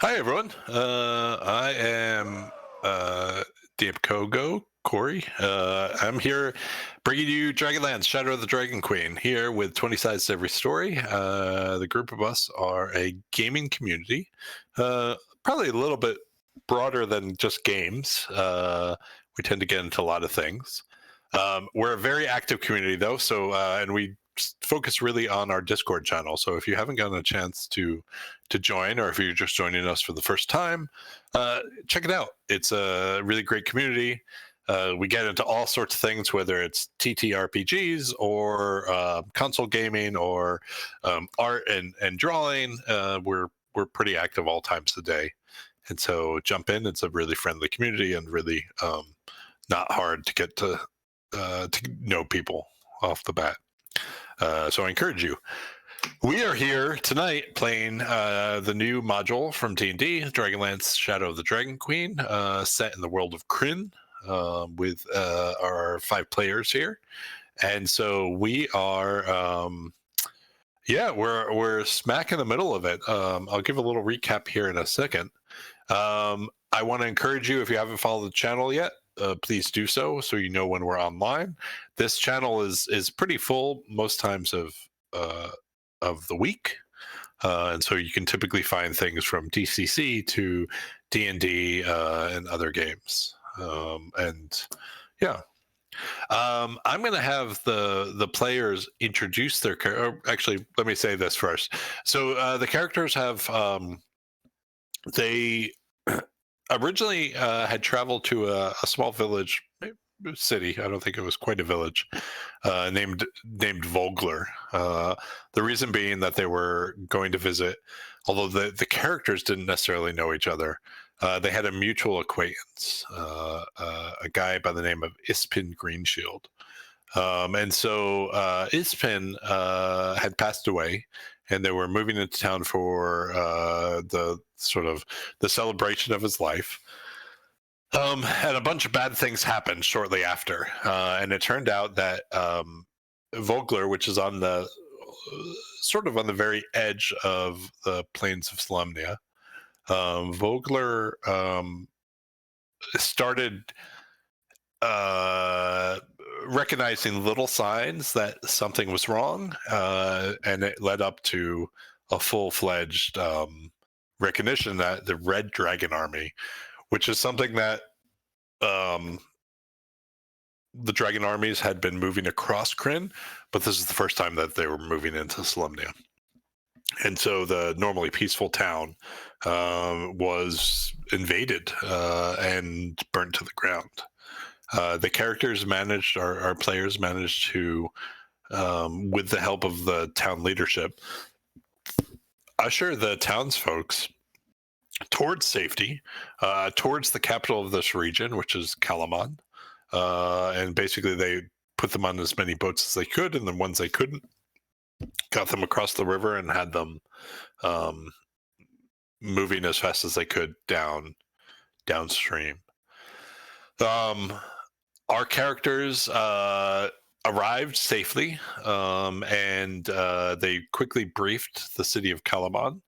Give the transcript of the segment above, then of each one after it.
Hi, everyone. I am Deep CoGo, Corey. I'm here bringing you Dragonlance, Shadow of the Dragon Queen, here with 20 sides to every story. The group of us are a gaming community, probably a little bit broader than just games. We tend to get into a lot of things. We're a very active community, though, and we focus really on our Discord channel. So if you haven't gotten a chance to join, or if you're just joining us for the first time, check it out. It's a really great community. We get into all sorts of things, whether it's TTRPGs or console gaming or art and drawing. We're pretty active all times of the day, and so jump in. It's a really friendly community and really not hard to get to know people off the bat. So I encourage you. We are here tonight playing the new module from D&D, Dragonlance Shadow of the Dragon Queen, set in the world of Kryn, with our 5 players here. And so we are, we're smack in the middle of it. I'll give a little recap here in a second. I want to encourage you, if you haven't followed the channel yet, please do so you know when we're online. This channel is pretty full most times of the week, and so you can typically find things from DCC to D&D and other games. And yeah, I'm going to have the players introduce their actually, let me say this first. So the characters have they originally had traveled to a small village, city. I don't think it was quite a village, named Vogler. The reason being that they were going to visit, although the characters didn't necessarily know each other. They had a mutual acquaintance, a guy by the name of Ispin Greenshield. And so Ispin had passed away, and they were moving into town for the sort of the celebration of his life. And a bunch of bad things happened shortly after, and it turned out that Vogler, which is on the sort of on the very edge of the plains of Slumnia, Vogler started uh, recognizing little signs that something was wrong, and it led up to a full-fledged recognition that the Red Dragon Army, which is something that um, the dragon armies had been moving across Kryn, but this is the first time that they were moving into Solemnia. And so the normally peaceful town was invaded and burnt to the ground. The characters managed, our players managed to, with the help of the town leadership, usher the townsfolk towards safety, towards the capital of this region, which is Kalaman. And basically, they put them on as many boats as they could, and the ones they couldn't, got them across the river and had them moving as fast as they could downstream. Our characters arrived safely, and they quickly briefed the city of Kalaman.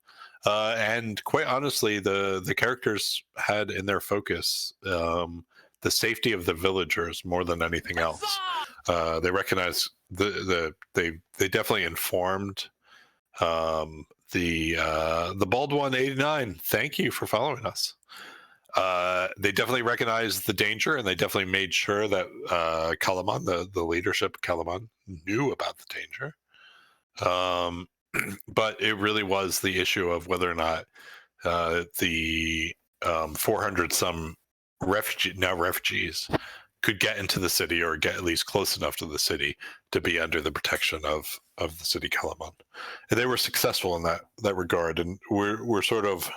And quite honestly, the characters had in their focus the safety of the villagers more than anything else. They recognized they definitely informed the Bald One 89. Thank you for following us. They definitely recognized the danger, and they definitely made sure that Kalaman, the leadership of Kalaman, knew about the danger. But it really was the issue of whether or not the 400 some refugees could get into the city, or get at least close enough to the city to be under the protection of the city Kalaman. And they were successful in that regard, and we're sort of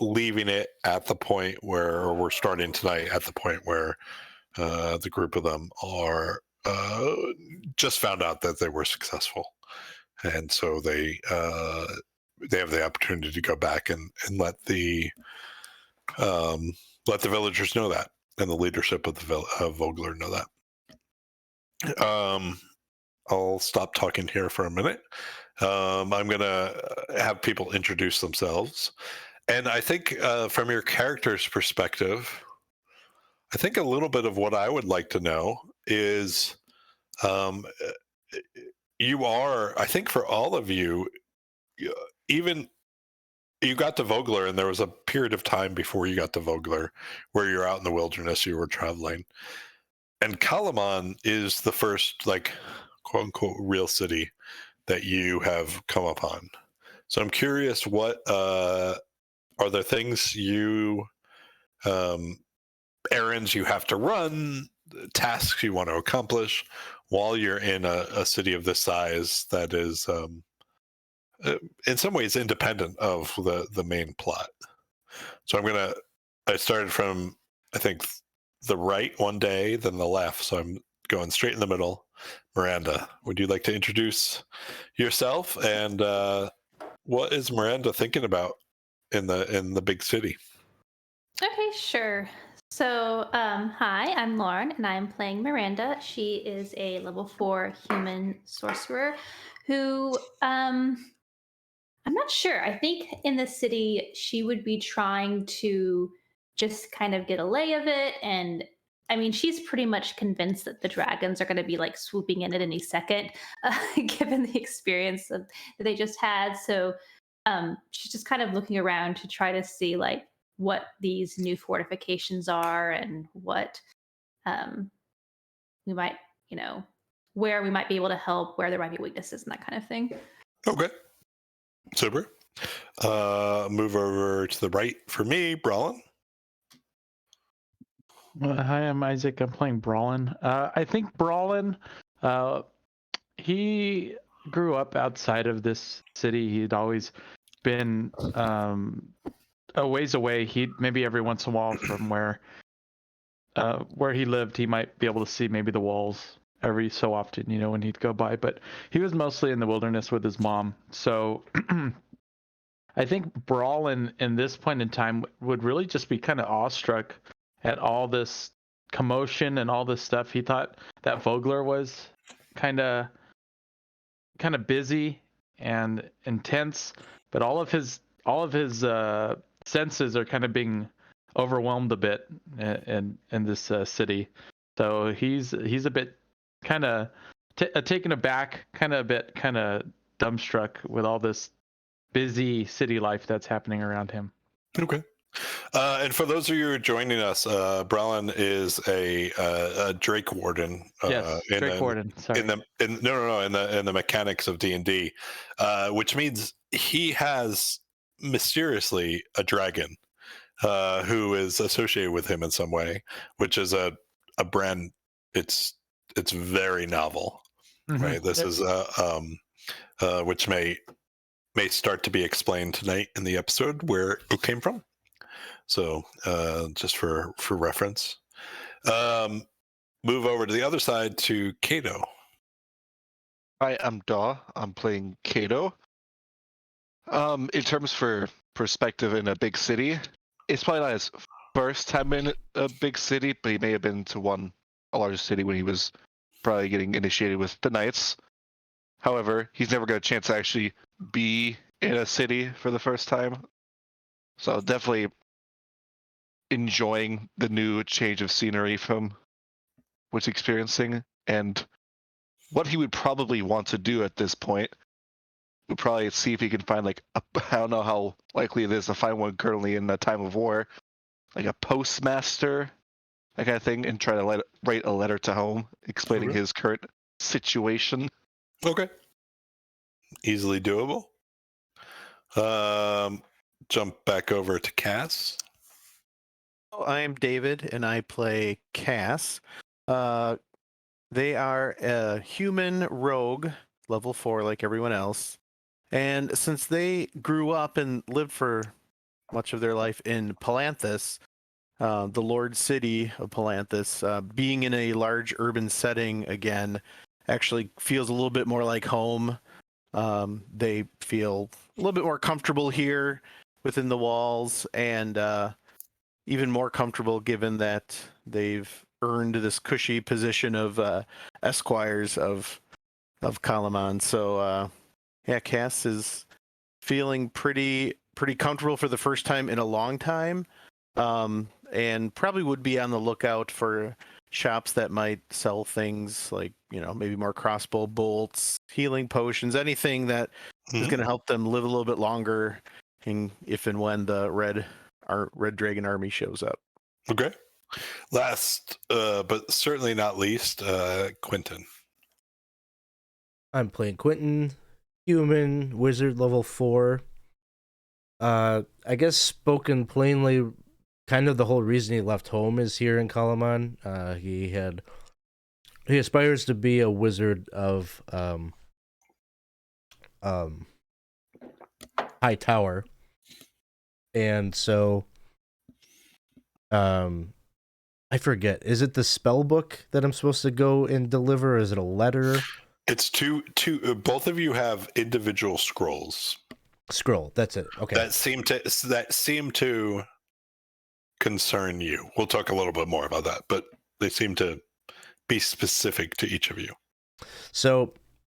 leaving it at the point where, or we're starting tonight at the point where the group of them are just found out that they were successful, and so they have the opportunity to go back and let the villagers know that, and the leadership of Vogler know that. I'll stop talking here for a minute. I'm gonna have people introduce themselves, And I think from your character's perspective, I think a little bit of what I would like to know is um, you are, I think for all of you, even you got to Vogler, and there was a period of time before you got to Vogler where you're out in the wilderness, you were traveling. And Kalaman is the first, like, quote unquote, real city that you have come upon. So I'm curious, what are there things you, um, errands you have to run, tasks you want to accomplish while you're in a city of this size that is, in some ways, independent of the main plot? So I started from, I think, the right one day, then the left. So I'm going straight in the middle. Miranda, would you like to introduce yourself, and what is Miranda thinking about in the big city? Okay, sure. So, hi, I'm Lauren, and I'm playing Miranda. She is a level 4 human sorcerer who, I'm not sure. I think in the city, she would be trying to just kind of get a lay of it. And I mean, she's pretty much convinced that the dragons are going to be like swooping in at any second, given the experience that they just had. So, she's just kind of looking around to try to see like what these new fortifications are and what um, we might, you know, where we might be able to help, where there might be weaknesses and that kind of thing. Okay, super. Move over to the right for me, Brallin. Hi, I'm Isaac. I'm playing Brallin. I think Brallin, uh, he grew up outside of this city. He'd always been a ways away. He maybe every once in a while from where he lived, he might be able to see maybe the walls every so often, when he'd go by. But he was mostly in the wilderness with his mom. So I think Brallin in this point in time would really just be kind of awestruck at all this commotion and all this stuff. He thought that Vogler was kind of busy and intense, but all of his senses are kind of being overwhelmed a bit in this city. So he's a bit kind of taken aback, kind of a bit kind of dumbstruck with all this busy city life that's happening around him. Okay. And for those of you who are joining us, Brallin is a Drake Warden. Yes, Drake Warden. Sorry. In the mechanics of D&D, which means he has mysteriously a dragon who is associated with him in some way, which is a brand. It's very novel, right? This is which may start to be explained tonight in the episode where it came from. So just for reference, move over to the other side to Kato. Hi, I'm Daw. I'm playing Kato. In terms for perspective in a big city, it's probably not his first time in a big city, but he may have been to a larger city when he was probably getting initiated with the Knights. However, he's never got a chance to actually be in a city for the first time. So definitely enjoying the new change of scenery from what he's experiencing, and what he would probably want to do at this point would probably see if he can find I don't know how likely it is to find one currently in a time of war, like a postmaster, that kind of thing, and try to write a letter to home explaining his current situation. Okay. Easily doable. Jump back over to Cass. I'm David, and I play Cass. They are a human rogue, level 4, like everyone else. And since they grew up and lived for much of their life in Palanthas, the Lord City of Palanthas, being in a large urban setting again actually feels a little bit more like home. They feel a little bit more comfortable here within the walls, and even more comfortable given that they've earned this cushy position of esquires of Kalaman. So yeah, Cass is feeling pretty pretty comfortable for the first time in a long time, and probably would be on the lookout for shops that might sell things like, maybe more crossbow bolts, healing potions, anything that is going to help them live a little bit longer, if and when the Red Dragon army shows up. Okay. Last, but certainly not least, Quinton. I'm playing Quinton, human, wizard level 4. I guess spoken plainly, kind of the whole reason he left home is here in Kalaman. He aspires to be a wizard of high tower. And so I forget, is it the spell book that I'm supposed to go and deliver, or is it a letter? It's two. Both of you have individual scrolls. Scroll. That's it. Okay. That seem to concern you. We'll talk a little bit more about that, but they seem to be specific to each of you. So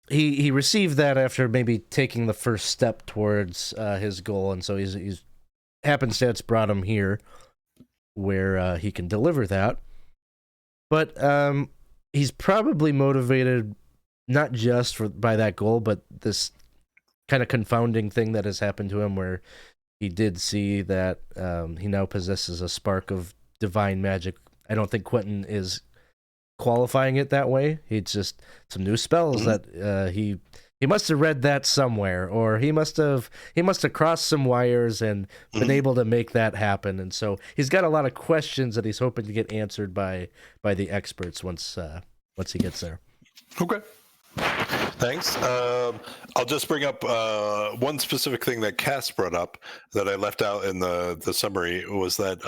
he received that after maybe taking the first step towards his goal, and so he's happenstance brought him here, where he can deliver that. But he's probably motivated not just by that goal, but this kind of confounding thing that has happened to him, where he did see that he now possesses a spark of divine magic. I don't think Quinton is qualifying it that way. It's just some new spells that he must have read that somewhere, or he must have crossed some wires and been able to make that happen. And so he's got a lot of questions that he's hoping to get answered by the experts once he gets there. Okay. Thanks. I'll just bring up one specific thing that Cass brought up that I left out in the summary, was that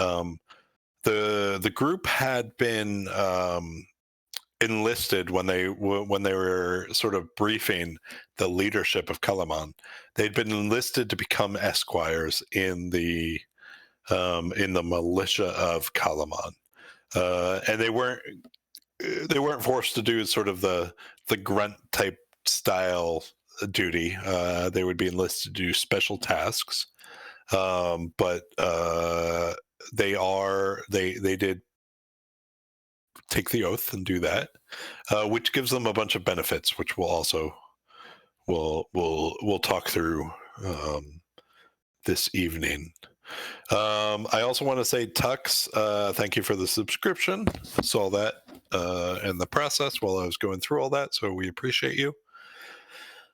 the group had been enlisted when they were sort of briefing the leadership of Kalaman. They'd been enlisted to become esquires in the militia of Kalaman, and they weren't forced to do sort of the grunt type style duty. They would be enlisted to do special tasks, but they did take the oath and do that, which gives them a bunch of benefits, which we'll talk through this evening. I also want to say, Tux, thank you for the subscription. I saw that in the process while I was going through all that, so we appreciate you.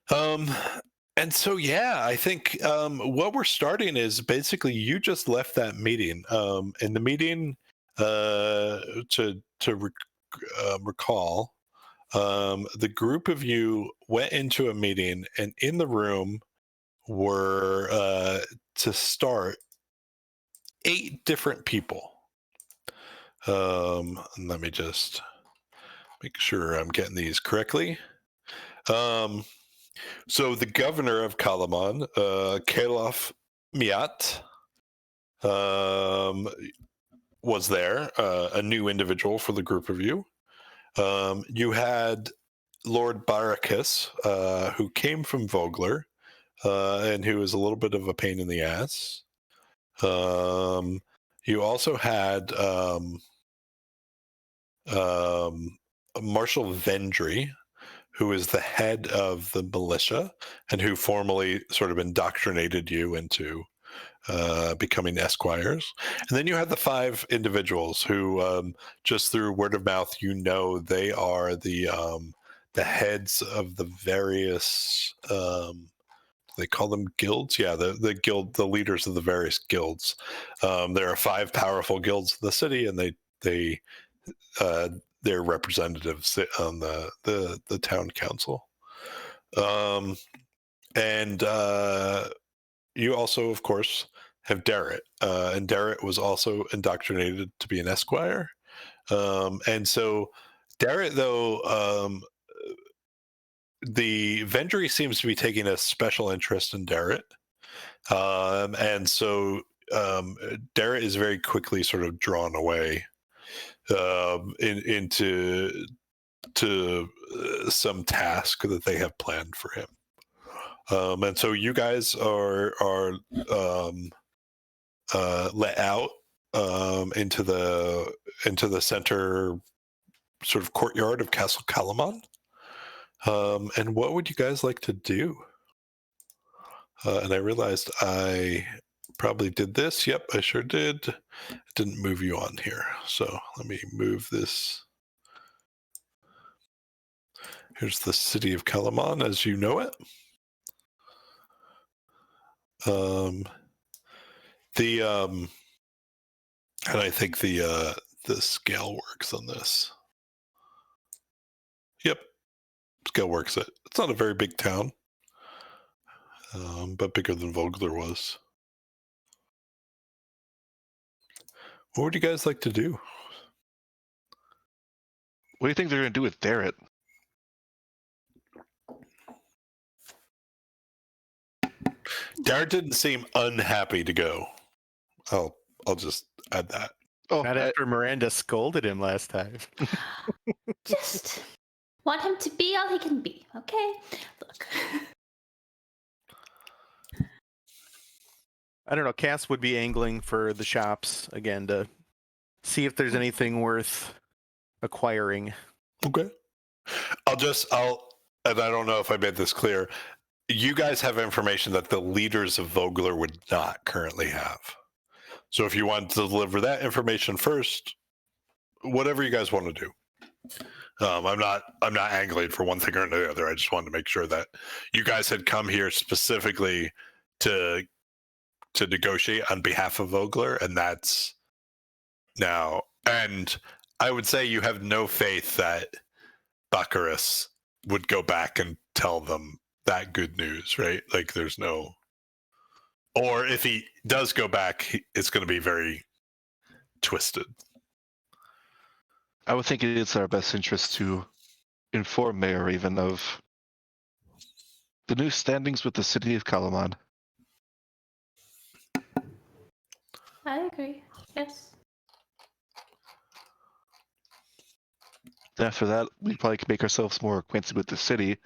And so, yeah, I think what we're starting is basically you just left that meeting. In the meeting, recall, the group of you went into a meeting, and in the room were, to start, 8 different people. Let me just make sure I'm getting these correctly. So the governor of Kalaman, Kalaf Miat, was there, a new individual for the group of you. You had Lord Barakas, who came from Vogler, and who was a little bit of a pain in the ass. You also had Marshal Vendry, who is the head of the militia and who formally sort of indoctrinated you into becoming esquires. And then you had the 5 individuals who, just through word of mouth, they are the heads of the various, they call them guilds. Yeah, the guild, the leaders of the various guilds. There are 5 powerful guilds in the city, and they're representatives on the town council. And you also, of course, have Darrett, and Darrett was also indoctrinated to be an esquire. And so Darrett, though, the Vendry seems to be taking a special interest in Darrett. And so Darrett is very quickly sort of drawn away into some task that they have planned for him. And so you guys are let out into the center sort of courtyard of Castle Kalaman. And what would you guys like to do? And I realized I probably did this. Yep, I sure did. I didn't move you on here. So let me move this. Here's the city of Kalaman as you know it. And I think the scale works on this. Yep, scale works. It's not a very big town, but bigger than Vogler was. What would you guys like to do? What do you think they're going to do with Darrett? Darrett didn't seem unhappy to go. I'll just add that. Oh, Not after Miranda scolded him last time. Just want him to be all he can be, okay? Look. I don't know. Cass would be angling for the shops again to see if there's anything worth acquiring. Okay. And I don't know if I made this clear. You guys have information that the leaders of Vogler would not currently have. So if you want to deliver that information first, whatever you guys want to do. I'm not angling for one thing or the other. I just wanted to make sure that you guys had come here specifically to negotiate on behalf of Vogler, and that's now. And I would say you have no faith that Baccharis would go back and tell them that good news, right? Like there's no, or if he does go back, it's going to be very twisted. I would think it's our best interest to inform Mayor Raven of the new standings with the city of Kalaman. I agree. Yes. After that, we probably can make ourselves more acquainted with the city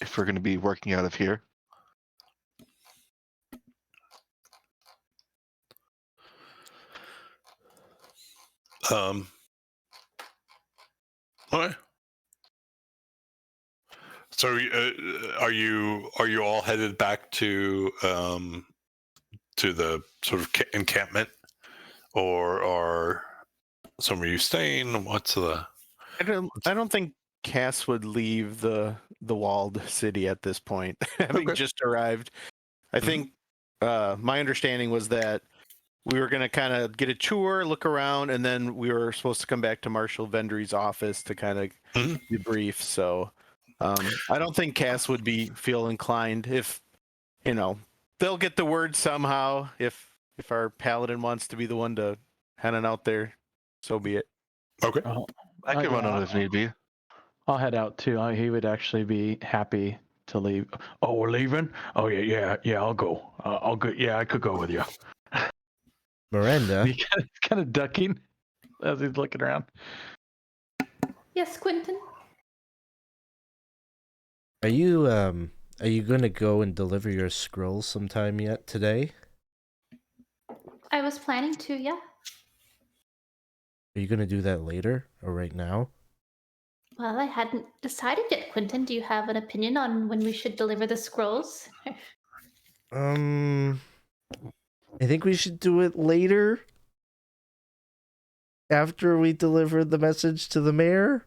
if we're going to be working out of here. All right. So, are you all headed back to the sort of encampment, or are some of you staying? What's the? I don't think Cass would leave the walled city at this point, having Okay. just arrived. I think my understanding was that we were going to kind of get a tour, look around, and then we were supposed to come back to Marshal Vendry's office to kind of debrief. So I don't think Cass would feel inclined if, they'll get the word somehow. If our paladin wants to be the one to head on out there, so be it. Okay. I can run out if need be. I'll head out too. He would actually be happy to leave. Oh, we're leaving? Oh yeah. I'll go. I'll go. Yeah, I could go with you. Miranda, He's kind of ducking as he's looking around. Yes, Quinton. are you going to go and deliver your scrolls sometime yet today? I was planning to, yeah. Are you going to do that later or right now? Well, I hadn't decided yet, Quinton. Do you have an opinion on when we should deliver the scrolls? I think we should do it later. After we deliver the message to the mayor?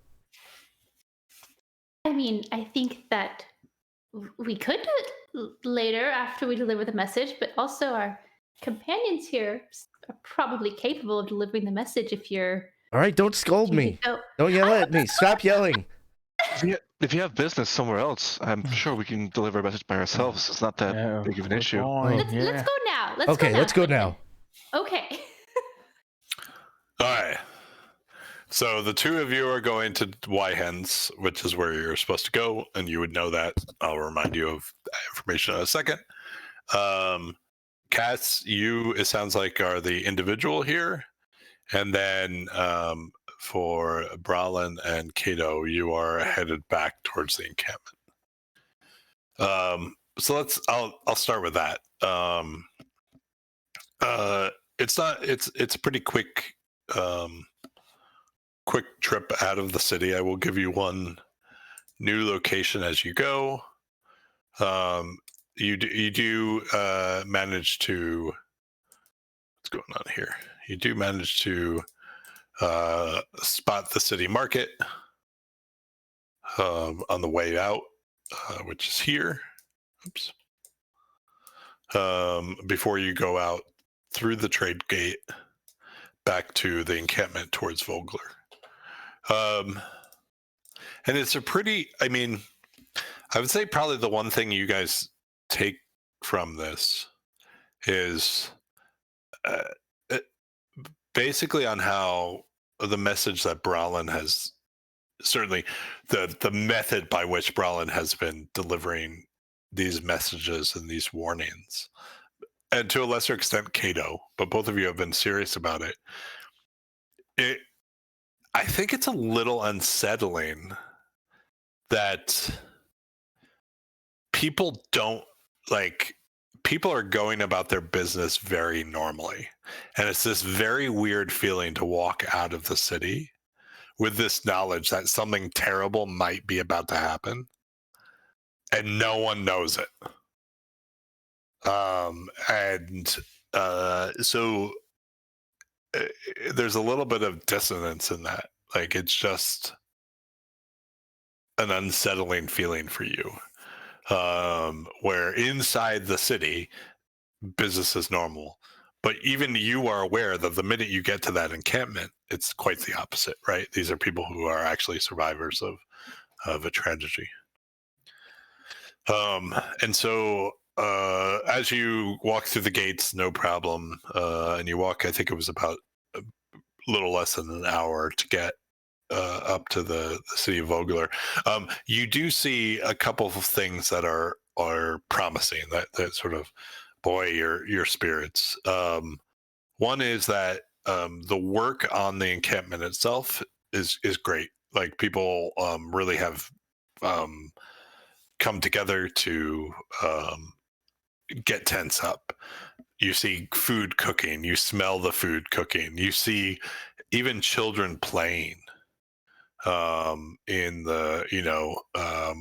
I mean, I think that we could do it later after we deliver the message, but also our companions here are probably capable of delivering the message if you're... All right, don't scold me. Don't yell at me. Stop yelling. If you have business somewhere else, I'm sure we can deliver a message by ourselves. It's not that big of an issue. Let's go now. Let's go now. Okay. All right. So the two of you are going to Wyhens, which is where you're supposed to go, and you would know that. I'll remind you of that information in a second. Cass, you, it sounds like, are the individual here. And then for Brallin and Kato, you are headed back towards the encampment. I'll start with that. It's a pretty quick trip out of the city. I will give you one new location as you go. You do manage to, what's going on here? You do manage to spot the city market on the way out, which is here. Oops. Before you go out through the trade gate back to the encampment towards Vogler. And it's a pretty, I mean, I would say probably the one thing you guys take from this is basically on how the message that Brallin has, certainly the method by which Brallin has been delivering these messages and these warnings, and to a lesser extent Kato, but both of you have been serious about it. I think it's a little unsettling that people are going about their business very normally. And it's this very weird feeling to walk out of the city with this knowledge that something terrible might be about to happen. And no one knows it. So there's a little bit of dissonance in that. Like, it's just an unsettling feeling for you. Where inside the city, business is normal. But even you are aware that the minute you get to that encampment, it's quite the opposite, right? These are people who are actually survivors of a tragedy. And so as you walk through the gates, no problem, and you walk, I think it was about a little less than an hour to get up to the city of Vogler. You do see a couple of things that are promising, that sort of buoy your spirits. One is that the work on the encampment itself is great. Like, people really have come together to get tents up. You see food cooking, you smell the food cooking, you see even children playing in the,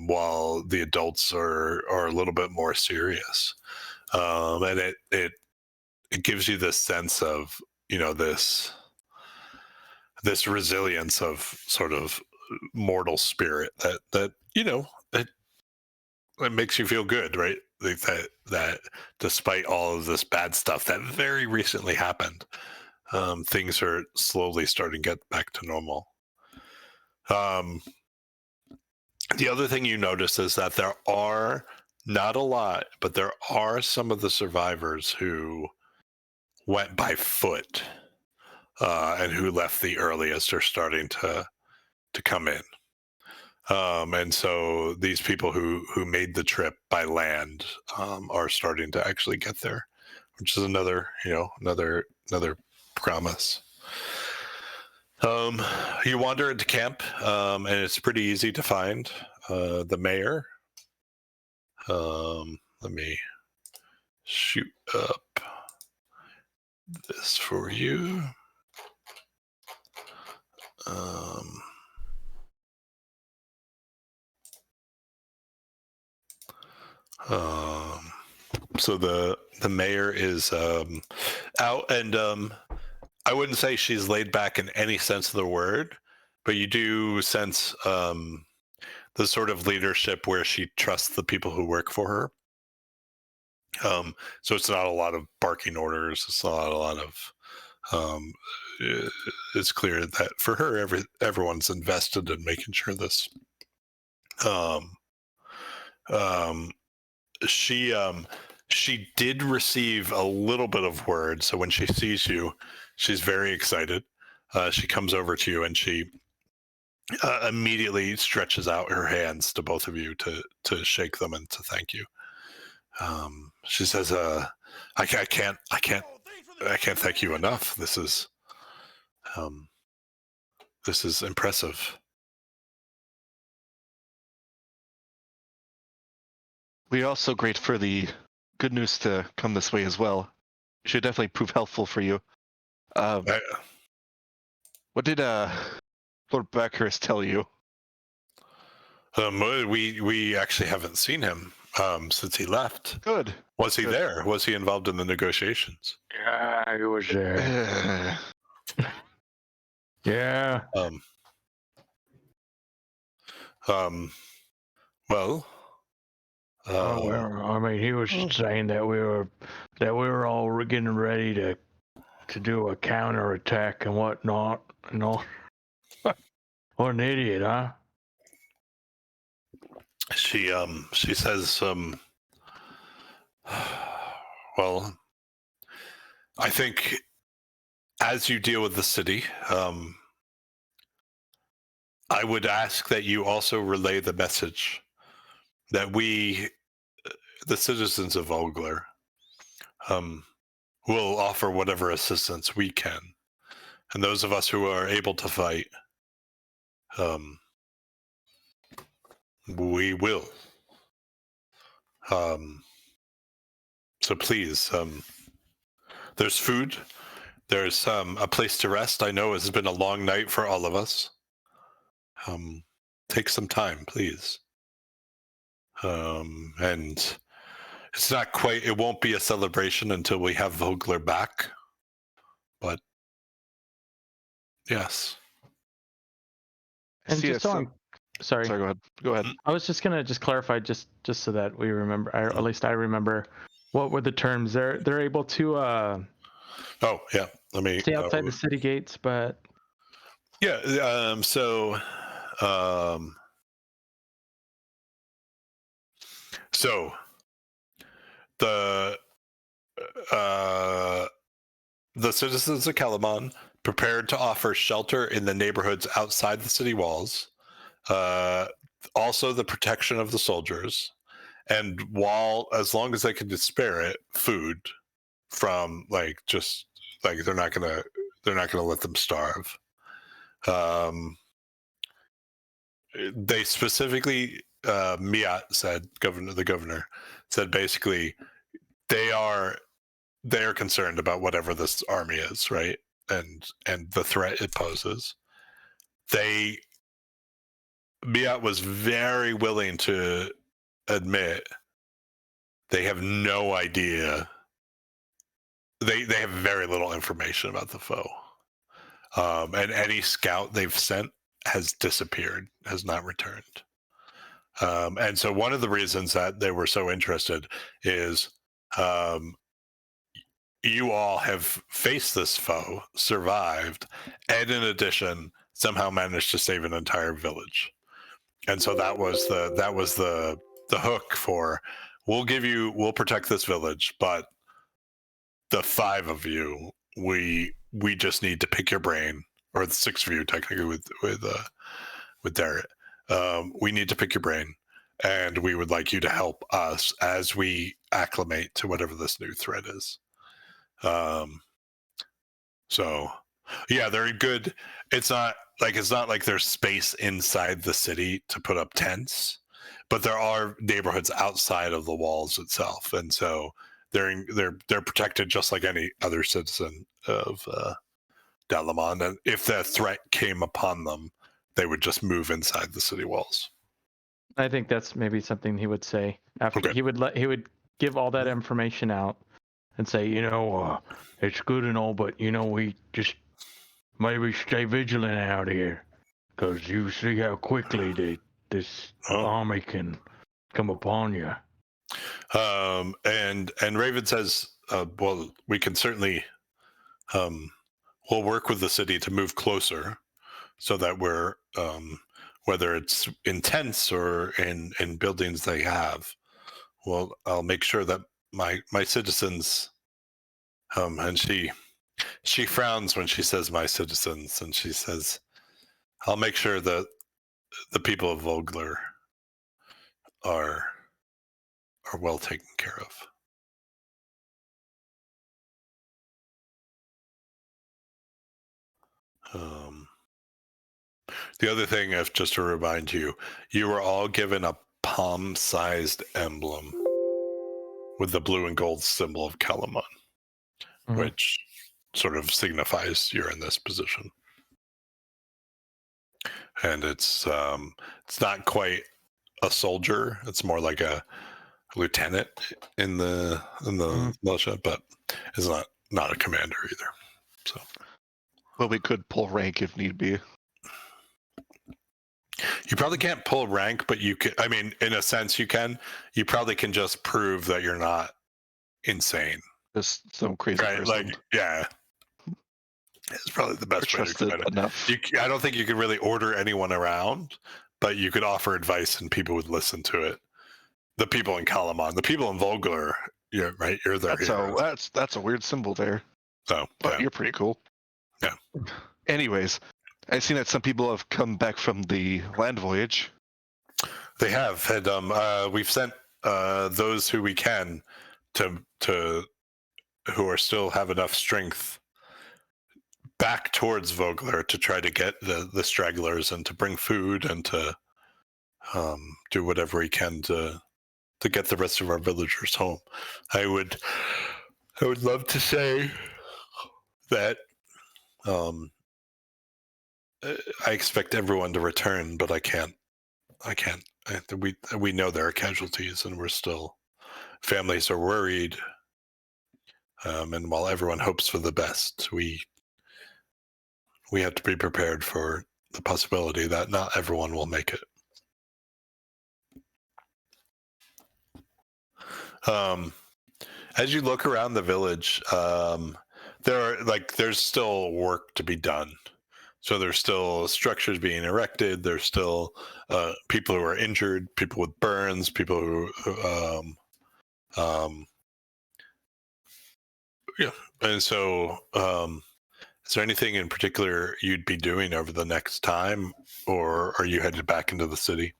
while the adults are a little bit more serious. And it gives you this sense of, this resilience of sort of mortal spirit that it makes you feel good, right? Like that despite all of this bad stuff that very recently happened, things are slowly starting to get back to normal. The other thing you notice is that there are, not a lot, but there are some of the survivors who went by foot and who left the earliest are starting to come in. And so these people who made the trip by land are starting to actually get there, which is another promise. You wander into camp, and it's pretty easy to find the mayor. Let me shoot up this for you. So the mayor is out, and I wouldn't say she's laid back in any sense of the word, but you do sense the sort of leadership where she trusts the people who work for her. So it's not a lot of barking orders. It's not a lot of. It's clear that for her, everyone's invested in making sure this. She did receive a little bit of word, so when she sees you, she's very excited. She comes over to you and she immediately stretches out her hands to both of you to shake them and to thank you. She says, I can't thank you enough. This is impressive. we're also great for the good news to come this way as well. Should definitely prove helpful for you. I- What did Lord Backhurst tell you? we actually haven't seen him since he left. Good. Was he Good. there? Was he involved in the negotiations? Yeah, he was there. Yeah. Well. I mean, he was saying that we were all getting ready to do a counter attack and whatnot. You know, what an idiot, huh? She says well, I think as you deal with the city, I would ask that you also relay the message that we, the citizens of Vogler, will offer whatever assistance we can, and those of us who are able to fight, we will. So please, there's food, there's a place to rest. I know it has been a long night for all of us. Take some time, please. And it's not quite, it won't be a celebration until we have Vogler back, but yes. And See, just so I'm sorry. Sorry, go ahead. Go ahead. I was just gonna clarify just so that we remember, or at least I remember, what were the terms? They're able to Oh yeah, let me stay outside the city gates, but yeah. So the citizens of Kalaman prepared to offer shelter in the neighborhoods outside the city walls, also the protection of the soldiers, and as long as they can spare it, food from just they're not gonna let them starve. They specifically, the governor said basically they're concerned about whatever this army is, right? And the threat it poses. Miat was very willing to admit they have no idea. They have very little information about the foe. And any scout they've sent has disappeared, has not returned. And so one of the reasons that they were so interested is you all have faced this foe, survived, and in addition, somehow managed to save an entire village. And so that was the hook for we'll protect this village, but the 5 of you, we just need to pick your brain, or the 6 of you technically with Darrett. We need to pick your brain, and we would like you to help us as we acclimate to whatever this new threat is. So yeah, they're good. It's not like there's space inside the city to put up tents, but there are neighborhoods outside of the walls itself, and so they're protected just like any other citizen of Dalaman. And if that threat came upon them, they would just move inside the city walls. I think that's maybe something he would say after Okay. he would give all that information out and say, it's good and all, but we just maybe stay vigilant out here, because you see how quickly this army can come upon you. And Raven says, well, we can certainly we'll work with the city to move closer, so that we're whether it's in tents or in buildings they have. Well, I'll make sure that my citizens, and she frowns when she says my citizens, and she says, I'll make sure that the people of Vogler are well taken care of. The other thing, just to remind you, you were all given a palm-sized emblem with the blue and gold symbol of Kalaman, which sort of signifies you're in this position. And it's not quite a soldier; it's more like a lieutenant in the militia, but it's not a commander either. So, Well, we could pull rank if need be. you probably can't pull rank, but you can. I mean, in a sense, you can. You probably can just prove that you're not insane, Just some crazy right? person. Like, yeah, it's probably the Or best way to trusted explain it. enough. I don't think you could really order anyone around, but you could offer advice and people would listen to it. The people in Kalaman, the people in Vogler, yeah, right? You're their heroes. That's a weird symbol there. So, But yeah. you're pretty cool. Yeah. Anyways, I've seen that some people have come back from the land voyage. They have had we've sent those who we can to who are still have enough strength back towards Vogler to try to get the stragglers and to bring food and to do whatever we can to get the rest of our villagers home. I would love to say that I expect everyone to return, but I can't. We know there are casualties, and we're still families are worried. And while everyone hopes for the best, we have to be prepared for the possibility that not everyone will make it. As you look around the village, there's still work to be done. So there's still structures being erected. There's still people who are injured, people with burns, people who yeah. And so, is there anything in particular you'd be doing over the next time, or are you headed back into the city?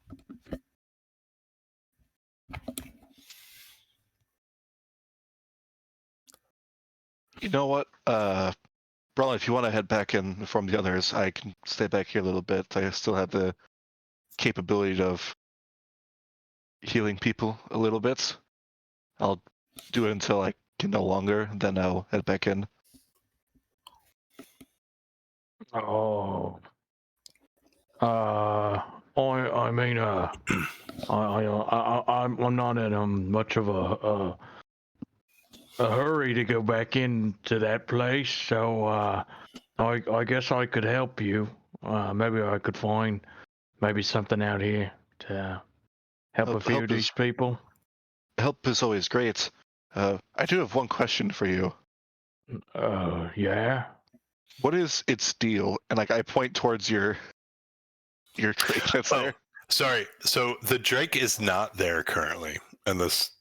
You know what? Brallin, if you want to head back in from the others, I can stay back here a little bit. I still have the capability of healing people a little bit. I'll do it until I can no longer, then I'll head back in. Oh. I mean, I'm not in much of a hurry to go back into that place, so I guess I could help you. Maybe I could find maybe something out here to help a few of these people. Help is always great. I do have one question for you. Yeah. What is its deal? And like I point towards your Drake that's there. Sorry. So the Drake is not there currently, and this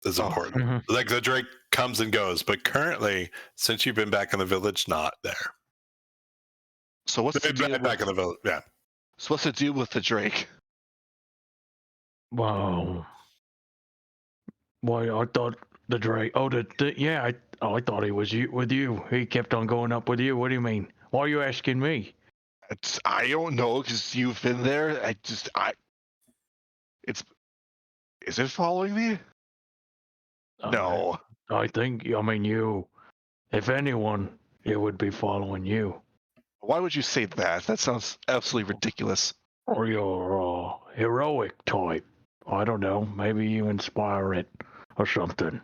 is important. Mm-hmm. Like the Drake comes and goes, but currently, since you've been back in the village, not there. So what's the deal back in the village? Yeah. So what's the deal with the Drake? Well, I thought the Drake. Oh, yeah. I thought he was with you. He kept on going up with you. What do you mean? Why are you asking me? I don't know because you've been there. Is it following me? No. I think. I mean, you. If anyone, it would be following you. Why would you say that? That sounds absolutely ridiculous. Or you're heroic type. I don't know. Maybe you inspire it or something.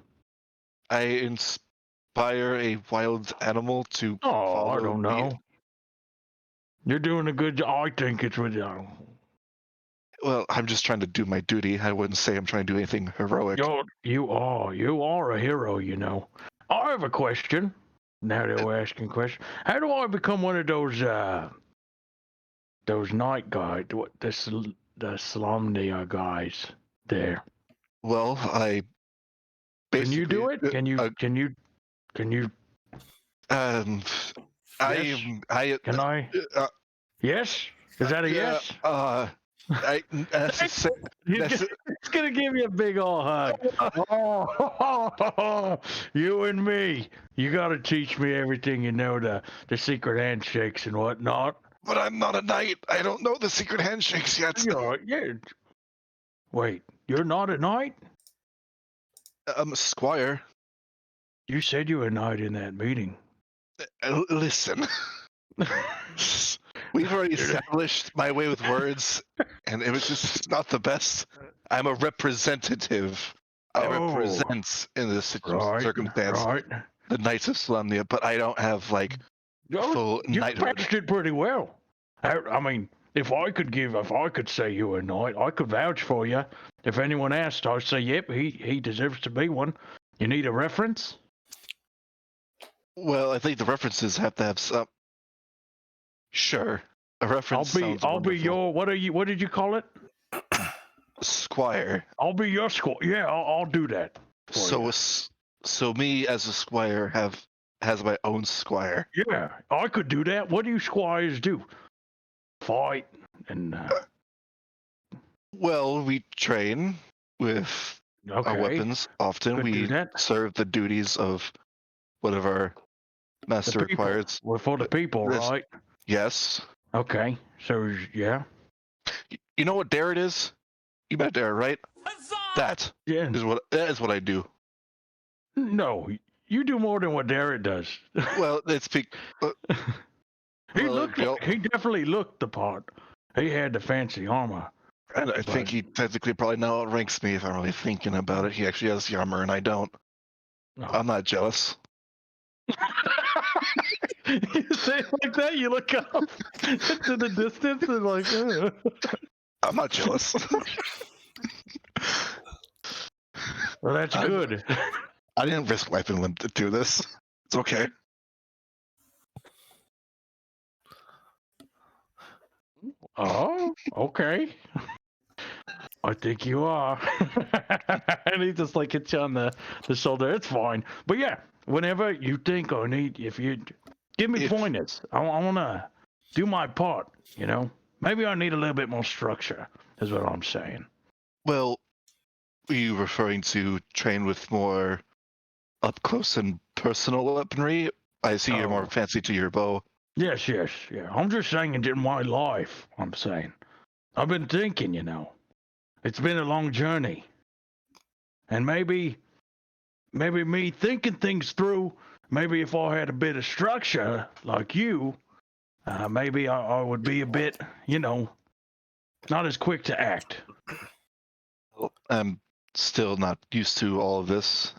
I inspire a wild animal to follow I don't know. me. You're doing a good job. I think it's with you. Well, I'm just trying to do my duty. I wouldn't say I'm trying to do anything heroic. You are a hero, you know. I have a question. Now that we're asking questions, how do I become one of those night guys? What the Slumnia guys there? Well, I Can you do it? basically- Can you? Can I? Yes. Is that a yes? It's gonna give you a big old hug. Oh, you and me. You gotta teach me everything you know, the secret handshakes and whatnot. But I'm not a knight. I don't know the secret handshakes yet. Yeah. Wait, you're not a knight? Squire, You said you were not in that meeting. listen. We've already established my way with words, and it was just not the best. I'm a representative. I represent in this circumstance Right. the Knights of Solemnia, but I don't have like full You knighthood. patched it pretty well. I mean, if I could say you were a knight, I could vouch for you. If anyone asked, I'd say, yep, he deserves to be one. You need a reference? Well, I think the references have to have some. Sure, a reference. I'll be your. What did you call it? Squire. I'll be your squire. Yeah, I'll do that. So me as a squire has my own squire. Yeah, I could do that. What do you squires do? Fight and. Well, we train with our weapons. Often we serve the duties of whatever master requires. We're for the people, right? Yes. Okay. So yeah. You know what dare it is? You met dare, right? That is what I do. No, you do more than what Darrett does. Well, it's he definitely looked the part. He had the fancy armor. And I think he technically probably now outranks me if I'm really thinking about it. He actually has the armor and I don't. Oh. I'm not jealous. You say it like that, you look up into the distance and like, I'm not jealous. Well, that's good. I didn't risk life and limb to do this. It's okay. Oh, okay. I think you are. And he just like hits you on the shoulder. It's fine. But yeah, whenever you think or need, if you give me pointers, I want to do my part, you know? Maybe I need a little bit more structure, is what I'm saying. Well, are you referring to train with more up close and personal weaponry? I see you're more fancy to your bow. Yes, yeah. I'm just saying it in my life, I'm saying. I've been thinking, you know. It's been a long journey. And maybe me thinking things through, maybe if I had a bit of structure like you, maybe I would be a bit, you know, not as quick to act. I'm still not used to all of this.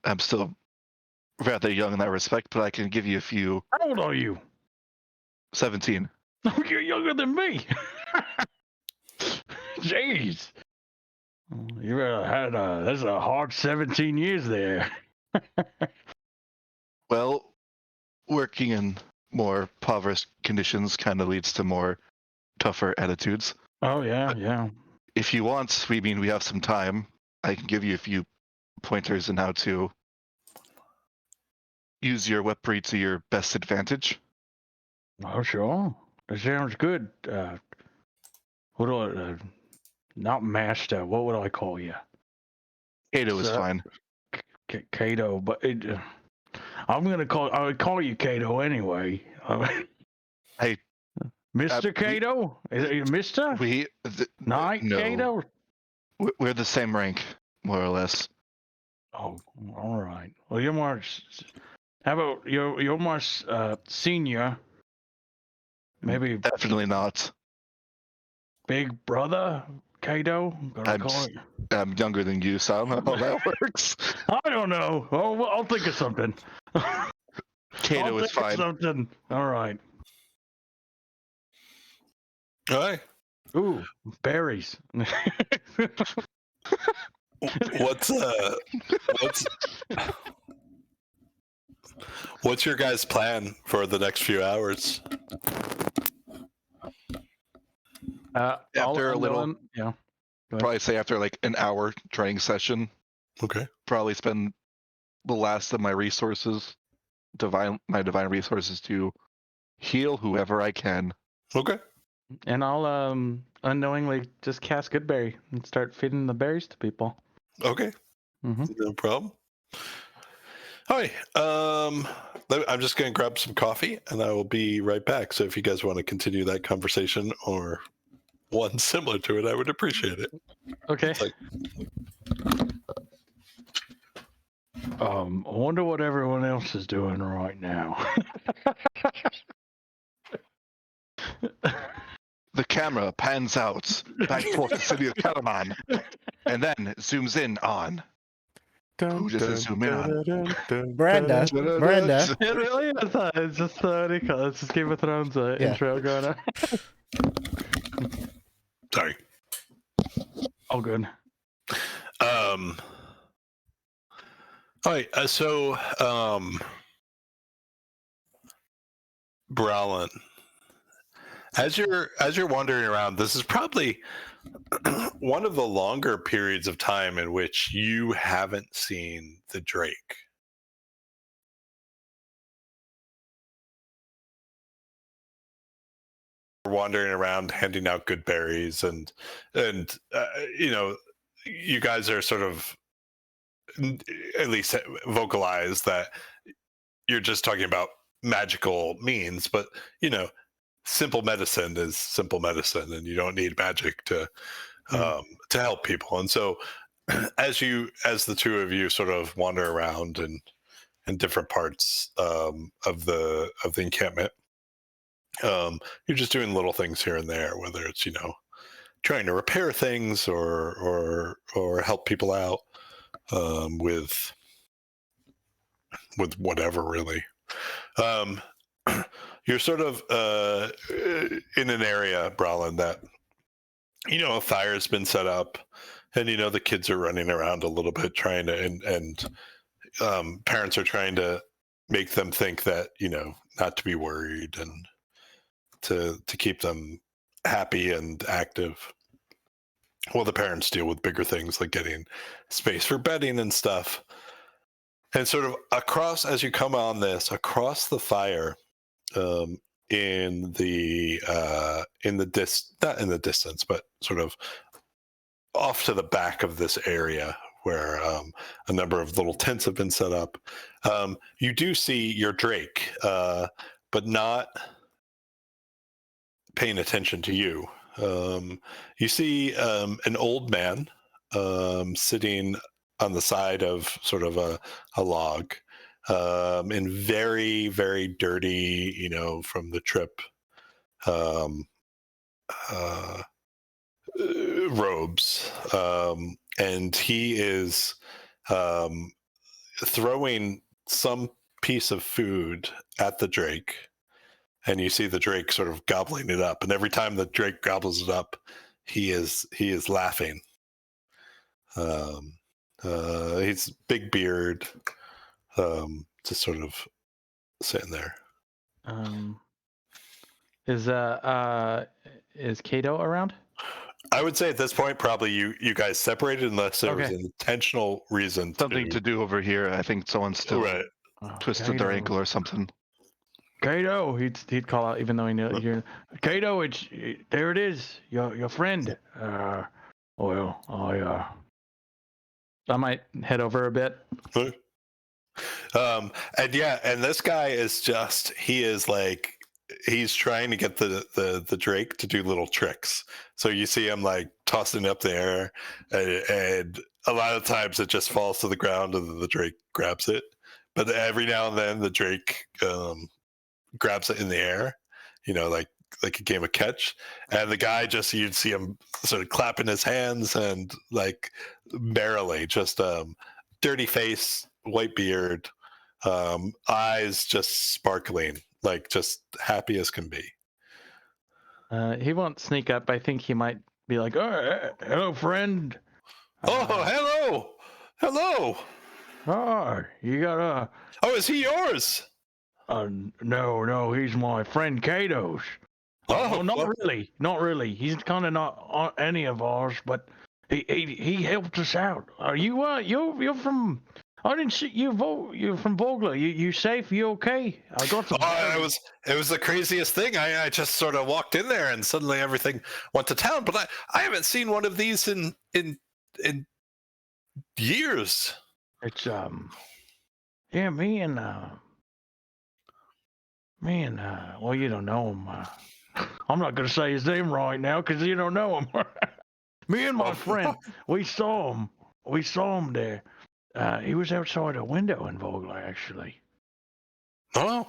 I'm still rather young in that respect, but I can give you a few. How old are you? 17. Oh, you're younger than me. Jeez. You had that's a hard 17 years there. Well, working in more impoverished conditions kind of leads to more tougher attitudes. Oh, yeah, but yeah. If you want, we have some time. I can give you a few pointers on how to use your weaponry to your best advantage. Oh, sure. That sounds good. What do I, not master, what would I call you? Kato is fine. Kato, but I would call you Kato anyway. Hey, Mr. Kato? Is it Mr.? Knight no. Kato? We're the same rank, more or less. Oh, all right. Well, you're more. How about you're more senior? Maybe Definitely not. Big brother Kato. I'm younger than you, so I don't know how that works. I don't know. Oh, well, I'll think of something. Kato is fine. Something. All right. Hi. Ooh, berries. What's your guys' plan for the next few hours? After a little, yeah. Probably say after like an hour training session. Okay. Probably spend the last of my resources, my divine resources, to heal whoever I can. Okay. And I'll unknowingly just cast Goodberry and start feeding the berries to people. Okay. Mm-hmm. No problem. Hi. I'm just going to grab some coffee and I will be right back. So if you guys want to continue that conversation or one similar to it, I would appreciate it. Okay. I wonder what everyone else is doing right now. The camera pans out back towards the city of Kalaman, and then zooms in on. Who does it zoom in on? Miranda. Miranda. It really is. It's just it's just Game of Thrones Yeah. intro going on. Sorry. Oh, good. All right. Brallin, as you're wandering around, this is probably one of the longer periods of time in which you haven't seen the Drake. Wandering around handing out good berries and you guys are sort of at least vocalize that you're just talking about magical means, but simple medicine is simple medicine, and you don't need magic to help people. And so as the two of you sort of wander around in different parts of the encampment, you're just doing little things here and there, whether it's trying to repair things or help people out with whatever, really. You're sort of in an area, Brallin, that a fire's been set up, and the kids are running around a little bit trying to, and parents are trying to make them think that not to be worried and to keep them happy and active. Well, the parents deal with bigger things like getting space for bedding and stuff. And sort of as you come on this, across the fire, not in the distance, but sort of off to the back of this area where a number of little tents have been set up, you do see your Drake, but not paying attention to you. You see an old man sitting on the side of sort of a log, in very, very dirty, from the trip, robes. And he is throwing some piece of food at the Drake. And you see the Drake sort of gobbling it up. And every time the Drake gobbles it up, he is laughing. He's big beard, just sort of sitting there. Is Kato around? I would say at this point, probably you guys separated unless there was Okay. an intentional reason. Something to do over here. I think someone's still Right. twisted their ankle or something. Kato, he'd call out even though he knew you're. Kato, there it is, your friend. I might head over a bit. And this guy is he's trying to get the Drake to do little tricks. So you see him like tossing it up there, and a lot of times it just falls to the ground and the Drake grabs it. But every now and then the Drake grabs it in the air, like a game of catch. And the guy you'd see him sort of clapping his hands and like merrily, just dirty face, white beard, eyes just sparkling, like just happy as can be. He won't sneak up. I think he might be like, "Oh, hello, friend." Hello. Oh, you got a. Oh, is he yours? No, he's my friend Kato's. Oh, Not really. He's kind of not any of ours, but he helped us out. Are you you're from? I didn't see you. You're from Vogler. You safe? You okay? I got some. It was the craziest thing. I just sort of walked in there and suddenly everything went to town. But I haven't seen one of these in years. It's yeah, me and well, you don't know him. I'm not gonna say his name right now because you don't know him. Me and my friend, we saw him there. He was outside a window in Vogler, actually. Oh,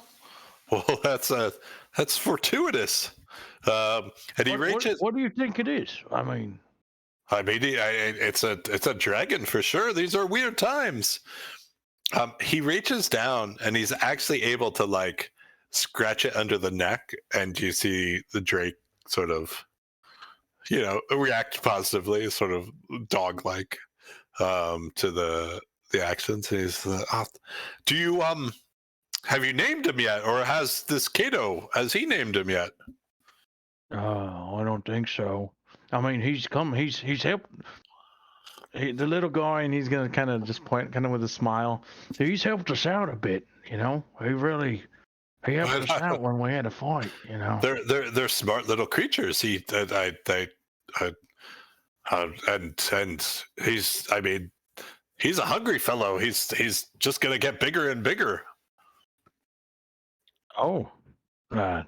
well, that's fortuitous. And he reaches. What do you think it is? I mean, It's a dragon for sure. These are weird times. He reaches down and he's actually able to like scratch it under the neck, and you see the Drake sort of, react positively, sort of dog-like, to the actions. And he's, do you have you named him yet, or has this Kato, has he named him yet? I don't think so. I mean, he's helped. The little guy, and he's gonna kind of just point, kind of with a smile. He's helped us out a bit, He helped us out when we had a fight, They're smart little creatures. And he's a hungry fellow. He's just gonna get bigger and bigger. Oh, that's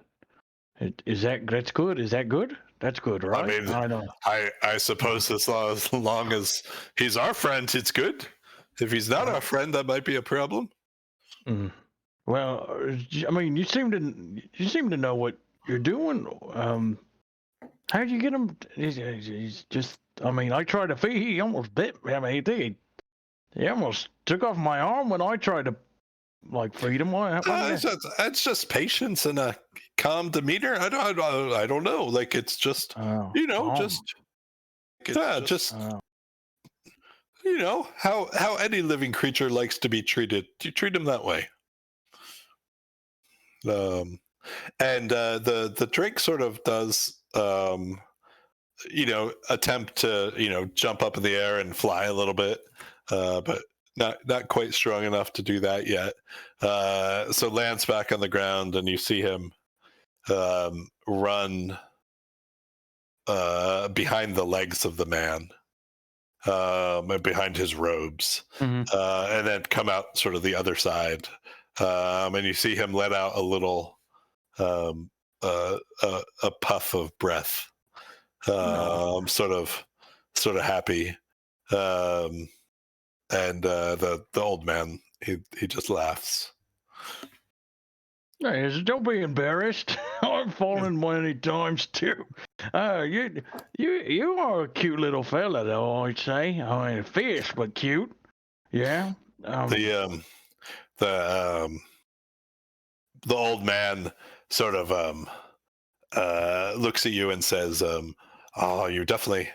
good? Is that good? That's good, right? I mean, I don't. I suppose as long as he's our friend, it's good. If he's not our friend, that might be a problem. Mm. Well, I mean, you seem to know what you're doing. How did you get him? He's just. I mean, I tried to feed. He almost bit me. I mean, he almost took off my arm when I tried to feed him. It's just patience and a calm demeanor. I don't know. Like, it's just how any living creature likes to be treated. You treat him that way. And the Drake sort of does attempt to jump up in the air and fly a little bit, but not quite strong enough to do that yet. So lands back on the ground, and you see him run behind the legs of the man, and behind his robes, and then come out sort of the other side, and you see him let out a little a puff of breath, sort of happy, and the old man, he just laughs. Hey, don't be embarrassed. I've fallen many times too. You are a cute little fella, though. I'd say. I mean, fierce but cute. Yeah. The old man sort of looks at you and says, "Oh, you definitely.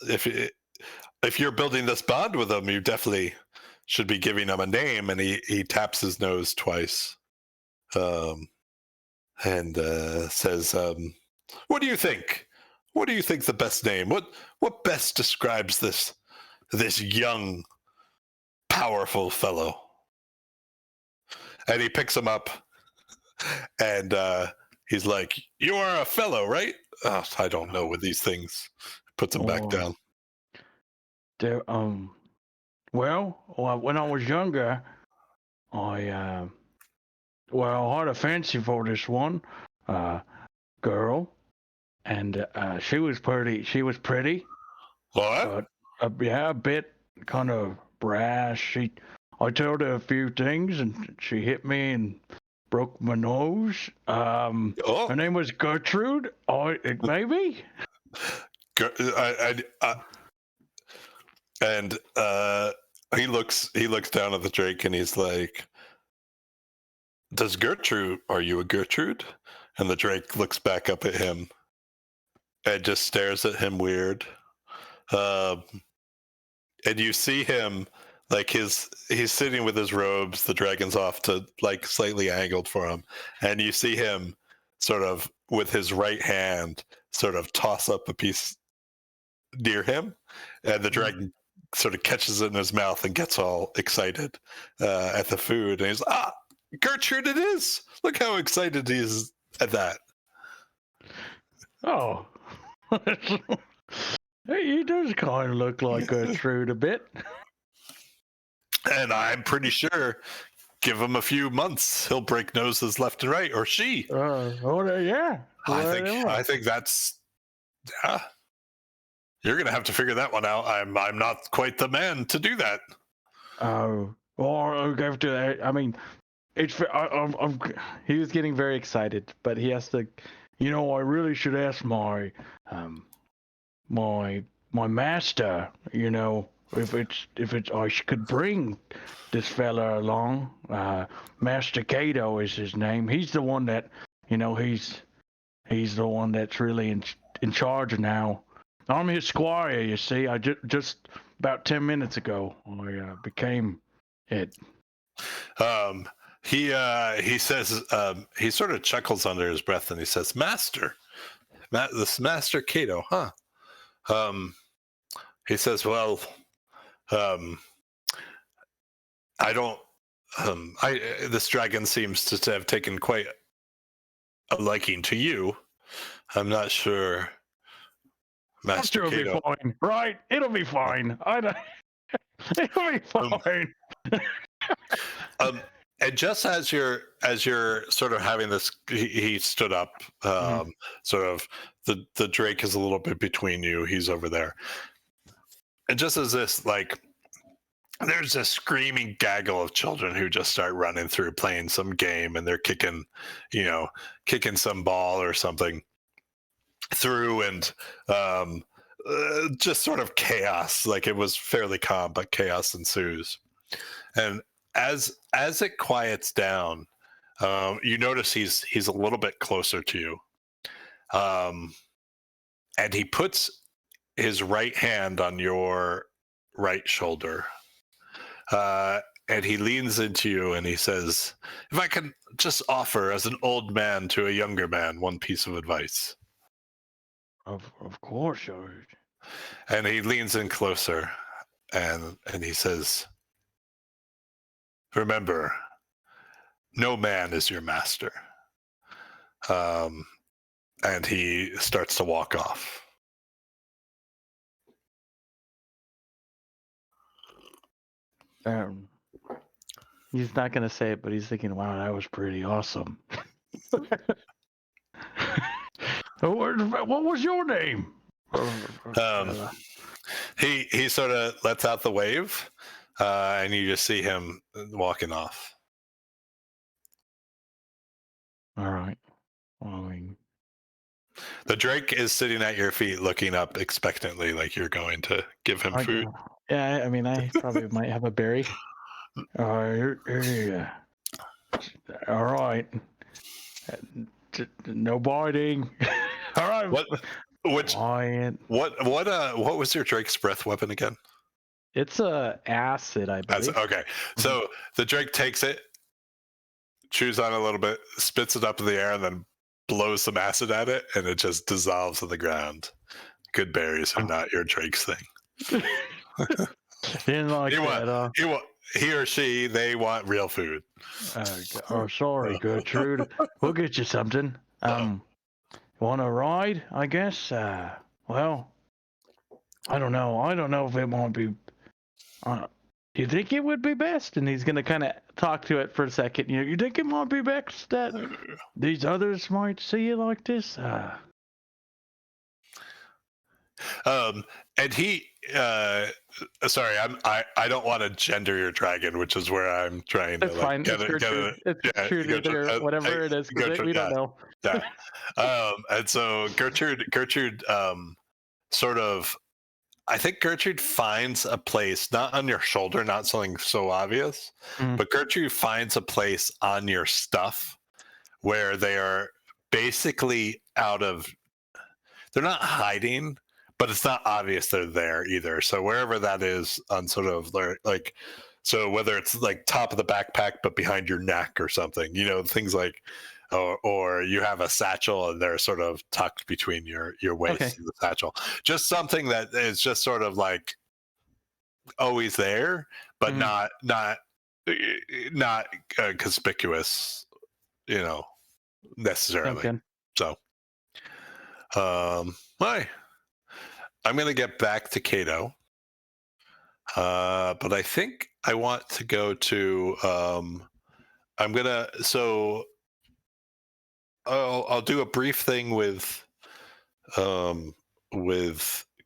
If you're building this bond with him, you definitely should be giving him a name." And he taps his nose twice, and says, "What do you think? What do you think the best name? What best describes this young, powerful fellow?" And he picks him up, and he's like, "You are a fellow, right?" "Oh, I don't know with these things." Puts him back down. There, well, when I was younger, I had a fancy for this one girl, and she was pretty. What? But a bit kind of brash. I told her a few things, and she hit me and broke my nose. Her name was Gertrude. Maybe. And he looks down at the Drake, and he's like, "Are you a Gertrude?" And the Drake looks back up at him and just stares at him weird. And you see him, like, he's sitting with his robes, the dragon's off to like slightly angled for him, and you see him sort of with his right hand sort of toss up a piece near him, and the dragon sort of catches it in his mouth and gets all excited at the food, and he's, Gertrude it is! Look how excited he is at that. Oh. He does kind of look like Gertrude a bit. And I'm pretty sure, give him a few months, he'll break noses left and right, or she. Yeah. I think that's, yeah. You're gonna have to figure that one out. I'm not quite the man to do that. Oh, or I'll go to. I mean, he was getting very excited, but he has to. I really should ask my master. If I could bring this fella along. Master Kato is his name. He's the one that, he's the one that's really in charge now. I'm his squire, you see. I just about 10 minutes ago, I became it. He says, he sort of chuckles under his breath and he says, Master, this Master Kato, huh? He says, well, I don't, this dragon seems to have taken quite a liking to you. I'm not sure, Master It'll Kato. be fine, right? It'll be fine. It'll be fine. And just as you're sort of having this, he stood up. Sort of the Drake is a little bit between you. He's over there, and just as this, like, there's a screaming gaggle of children who just start running through, playing some game, and they're kicking some ball or something through, and just sort of chaos. Like, it was fairly calm, but chaos ensues, and as it quiets down, you notice he's a little bit closer to you, and he puts his right hand on your right shoulder, and he leans into you and he says, if I can just offer as an old man to a younger man one piece of advice. Of course, George. And he leans in closer and he says, remember, no man is your master. And he starts to walk off. He's not gonna say it, but he's thinking, "Wow, that was pretty awesome." What was your name? He sort of lets out the wave, and you just see him walking off. All right. Well, I mean, the Drake is sitting at your feet, looking up expectantly, like you're going to give him food. Yeah, I mean, I probably might have a berry. All right. No biting. All right. What was your Drake's breath weapon again? It's a acid, I believe. Okay, so the Drake takes it, chews on it a little bit, spits it up in the air, and then blows some acid at it, and it just dissolves on the ground. Good berries are not your Drake's thing. Didn't like that. He or she, they want real food. Sorry, Gertrude. We'll get you something. Want to ride? I guess. Well, I don't know. I don't know if it won't be. You think it would be best? And he's gonna kind of talk to it for a second. You think it might be best that these others might see you like this? And he, sorry, I don't want to gender your dragon, which is where I'm trying That's to fine. get it. It's Gertrude or whatever it is. We don't know. Yeah. And so Gertrude, sort of, I think Gertrude finds a place, not on your shoulder, not something so obvious, but Gertrude finds a place on your stuff where they are basically they're not hiding, but it's not obvious they're there either. So wherever that is on sort of like, so whether it's like top of the backpack, but behind your neck or something, things like, or you have a satchel and they're sort of tucked between your waist and the satchel. Just something that is just sort of like always there, but not conspicuous, necessarily. Okay. So, hi. I'm going to get back to Kato, but I think I want to go to. I'll do a brief thing with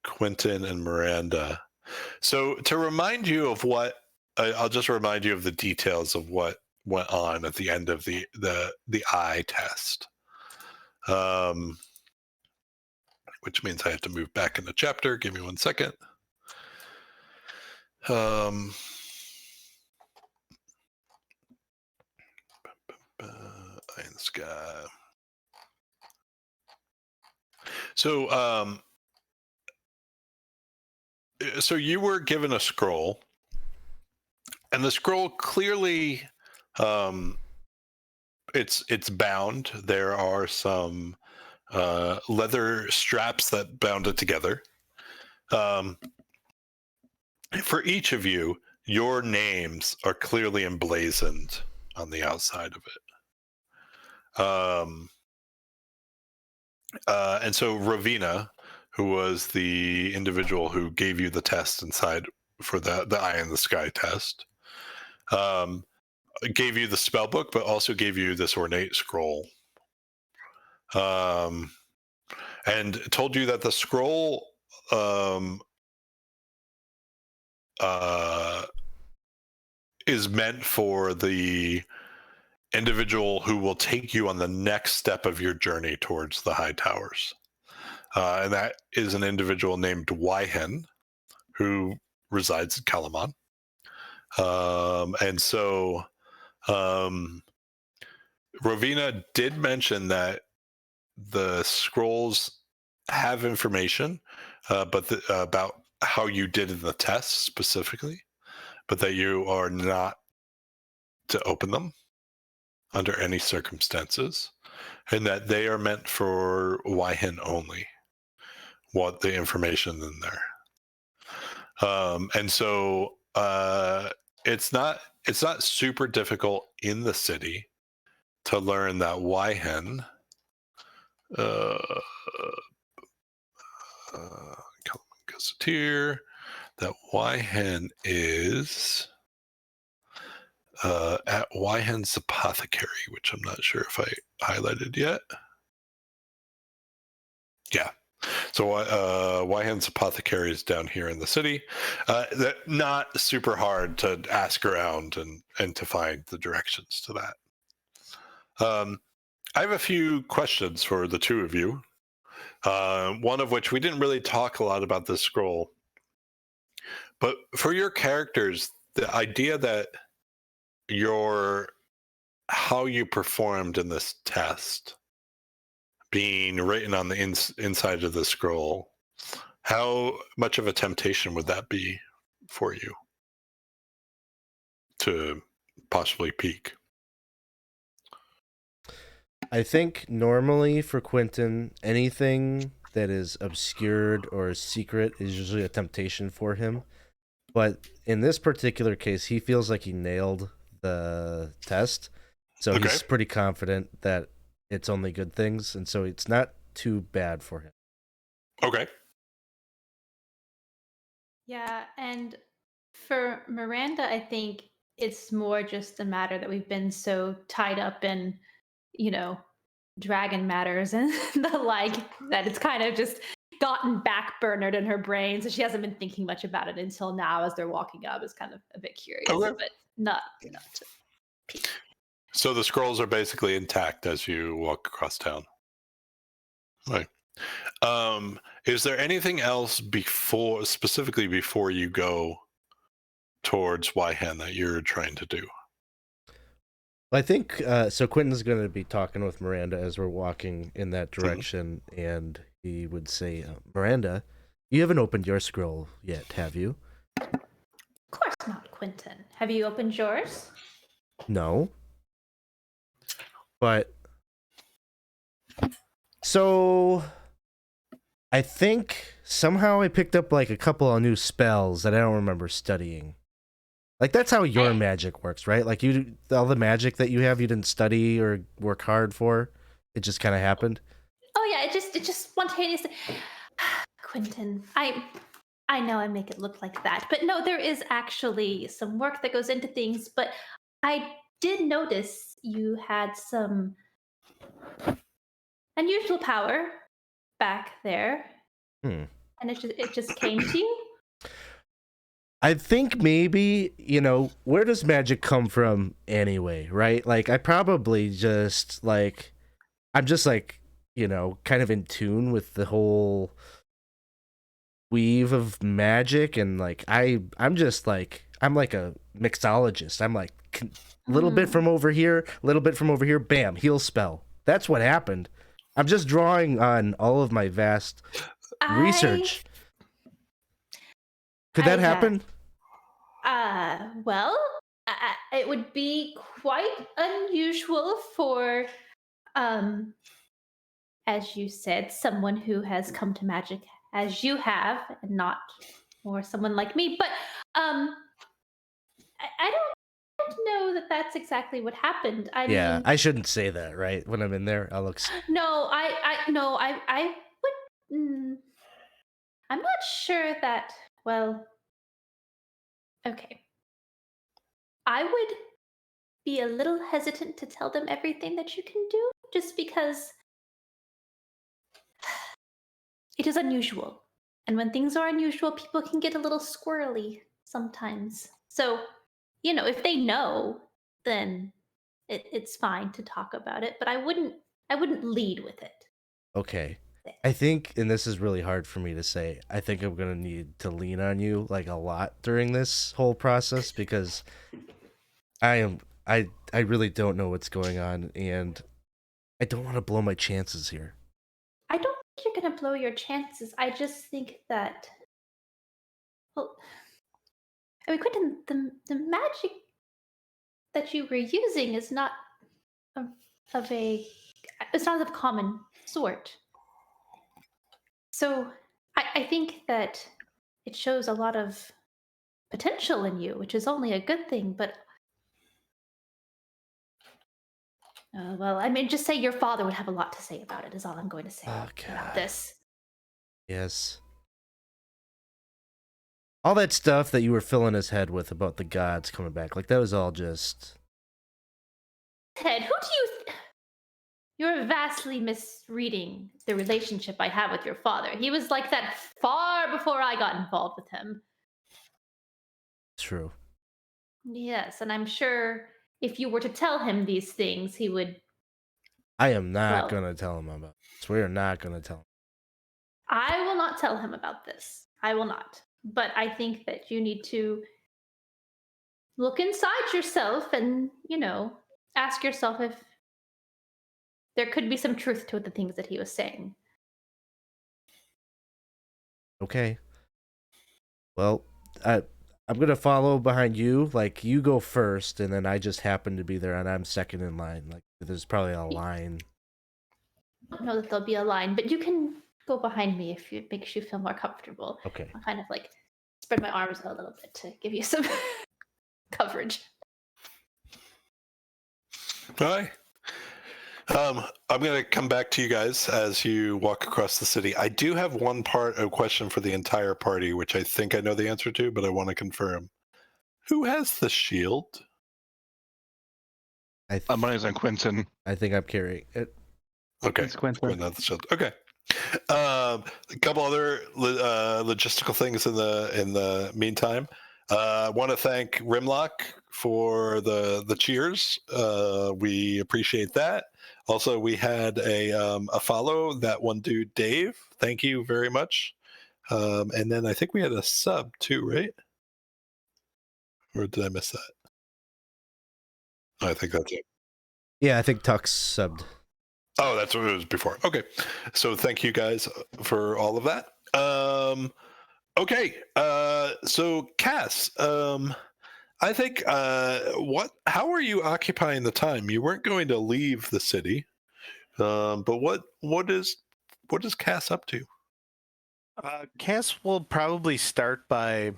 Quinton, and Miranda. So to remind you of what, I'll just remind you of the details of what went on at the end of the eye test. Which means I have to move back in the chapter. Give me 1 second. Eye in the sky. So, so you were given a scroll, and the scroll clearly, it's bound. There are some leather straps that bound it together. For each of you, your names are clearly emblazoned on the outside of it. And so Ravina, who was the individual who gave you the test inside for the eye in the sky test, gave you the spell book, but also gave you this ornate scroll. And told you that the scroll is meant for the individual who will take you on the next step of your journey towards the high towers. And that is an individual named Wyhen, who resides in Kalaman. And so Rovina did mention that the scrolls have information about how you did in the test specifically, but that you are not to open them under any circumstances, and that they are meant for Wyhen only. What the information in there, and so it's not super difficult in the city to learn that Wyhen, Kalaman Gazetteer, that Wyhen is at Wyhen's Apothecary, which I'm not sure if I highlighted yet. Yeah. So Wyhen's Apothecary is down here in the city. Not super hard to ask around and to find the directions to that. I have a few questions for the two of you. One of which, we didn't really talk a lot about this scroll, but for your characters, the idea that how you performed in this test being written on the inside of the scroll, how much of a temptation would that be for you to possibly peek? I think normally for Quinton, anything that is obscured or secret is usually a temptation for him. But in this particular case, he feels like he nailed the test. So Okay. he's pretty confident that it's only good things. And so it's not too bad for him. Okay. Yeah, and for Miranda, I think it's more just a matter that we've been so tied up in, dragon matters and the like, that it's kind of just gotten backburnered in her brain. So she hasn't been thinking much about it until now as they're walking up. Is kind of a bit curious, Okay. but not to peek. So the scrolls are basically intact as you walk across town. Right. Is there anything else specifically before you go towards Wyhen that you're trying to do? I think so. Quentin's going to be talking with Miranda as we're walking in that direction, and he would say, "Miranda, you haven't opened your scroll yet, have you?" Of course not, Quinton. Have you opened yours? No. But so I think somehow I picked up like a couple of new spells that I don't remember studying. Like that's how your magic works, right? Like all the magic that you have, you didn't study or work hard for. It just kind of happened. Oh yeah, it just spontaneously. Quinton, I know I make it look like that, but no, there is actually some work that goes into things. But I did notice you had some unusual power back there. and it just came to you? I think maybe, where does magic come from anyway, right? Like, I probably just, like, I'm just, like, kind of in tune with the whole weave of magic, and, like, I'm just, like, I'm like a mixologist. I'm, like, little bit from over here, little bit from over here, bam, heal spell. That's what happened. I'm just drawing on all of my vast research. Could that happen? Well, it would be quite unusual for, as you said, someone who has come to magic as you have, and not or someone like me. But I don't know that that's exactly what happened. I mean, I shouldn't say that, right? When I'm in there, I'll look. no, I would. I'm not sure that. Well, okay. I would be a little hesitant to tell them everything that you can do, just because it is unusual. And when things are unusual, people can get a little squirrely sometimes. So, if they know, then it's fine to talk about it. But I wouldn't lead with it. Okay. I think, and this is really hard for me to say, I think I'm gonna need to lean on you like a lot during this whole process, because I really don't know what's going on, and I don't want to blow my chances here. I don't think you're gonna blow your chances. I just think that, well, I mean, Quinton, the magic that you were using is not it's not of common sort. So I think that it shows a lot of potential in you, which is only a good thing. But well, I mean, just say your father would have a lot to say about it. Is all I'm going to say about this. Yes. All that stuff that you were filling his head with about the gods coming back, like, that was all just... Ted, who do you... You're vastly misreading the relationship I have with your father. He was like that far before I got involved with him. True. Yes, and I'm sure if you were to tell him these things, he would... I am not going to tell him about this. We are not going to tell him. I will not tell him about this. I will not. But I think that you need to look inside yourself and, ask yourself if there could be some truth to the things that he was saying. Okay. Well, I'm going to follow behind you. Like, you go first, and then I just happen to be there, and I'm second in line. Like, there's probably a line. I don't know that there'll be a line, but you can go behind me if it makes you feel more comfortable. Okay. I'll kind of like spread my arms a little bit to give you some coverage. Hi. I'm going to come back to you guys as you walk across the city. I do have one question for the entire party, which I think I know the answer to, but I want to confirm. Who has the shield? My name's Quinton. I think I'm carrying it. Okay. It's Quinton. Okay. A couple other logistical things in the meantime. I want to thank Rimlock for the cheers. We appreciate that. Also, we had a follow, that one dude, Dave. Thank you very much. And then I think we had a sub too, right? Or did I miss that? I think that's it. Yeah, I think Tux subbed. Oh, that's what it was before. Okay. So thank you guys for all of that. Okay. So Cass, I think how are you occupying the time? You weren't going to leave the city. But what is Cass up to? Cass will probably start by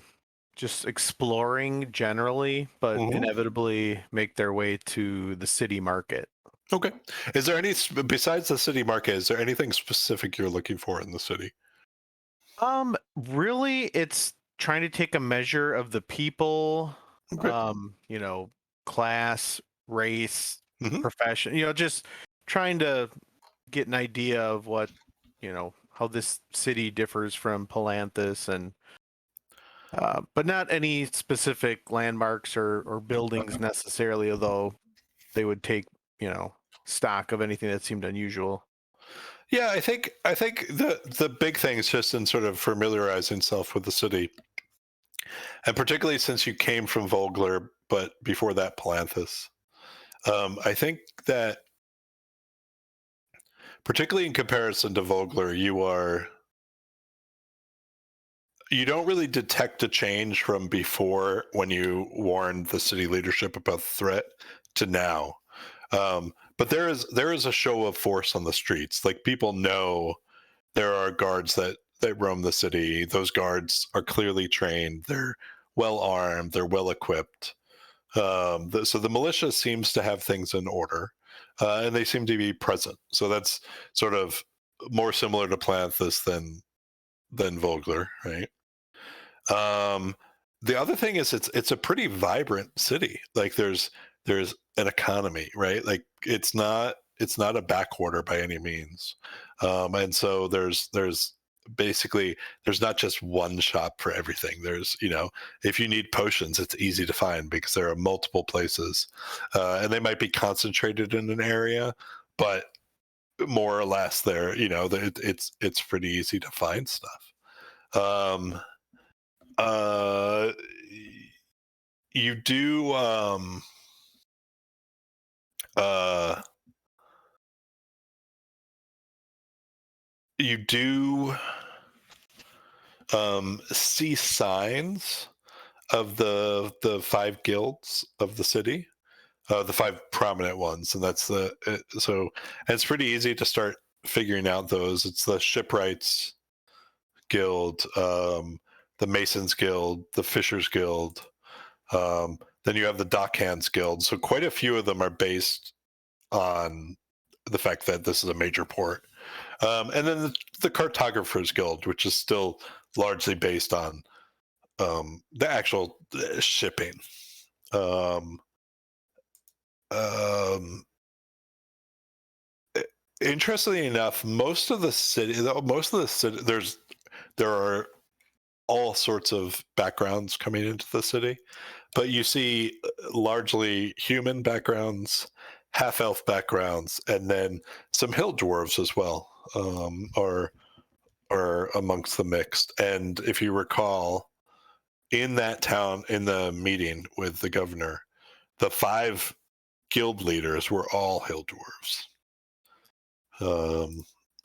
just exploring generally, but inevitably make their way to the city market. Okay. Is there besides the city market, is there anything specific you're looking for in the city? Really, it's trying to take a measure of the people, class, race, profession, just trying to get an idea of what, how this city differs from Palanthus, and but not any specific landmarks or buildings necessarily, although they would take, stock of anything that seemed unusual. Yeah, I think the big thing is just in sort of familiarizing self with the city, and particularly since you came from Vogler, but before that Palanthus. I think that particularly in comparison to Vogler, you don't really detect a change from before when you warned the city leadership about the threat to now. But there is a show of force on the streets. Like, people know there are guards that roam the city. Those guards are clearly trained. They're well armed. They're well equipped. So the militia seems to have things in order, and they seem to be present. So that's sort of more similar to Planthus than Vogler, right? The other thing is it's a pretty vibrant city. Like, there's an economy, right? Like, it's not a backwater by any means. And so there's basically there's not just one shop for everything. There's, if you need potions, it's easy to find because there are multiple places, and they might be concentrated in an area, but more or less it's pretty easy to find stuff. You do you do see signs of the 5 guilds of the city, the 5 prominent ones, and that's and it's pretty easy to start figuring out those. It's the Shipwrights Guild, the Masons Guild, the Fishers Guild, then you have the Dockhands Guild. So quite a few of them are based on the fact that this is a major port. And then the Cartographers Guild, which is still largely based on the actual shipping. Interestingly enough, most of the city, there are all sorts of backgrounds coming into the city, but you see largely human backgrounds, half-elf backgrounds, and then some hill dwarves as well, are amongst the mixed. And if you recall, in that town, in the meeting with the governor, the 5 guild leaders were all hill dwarves.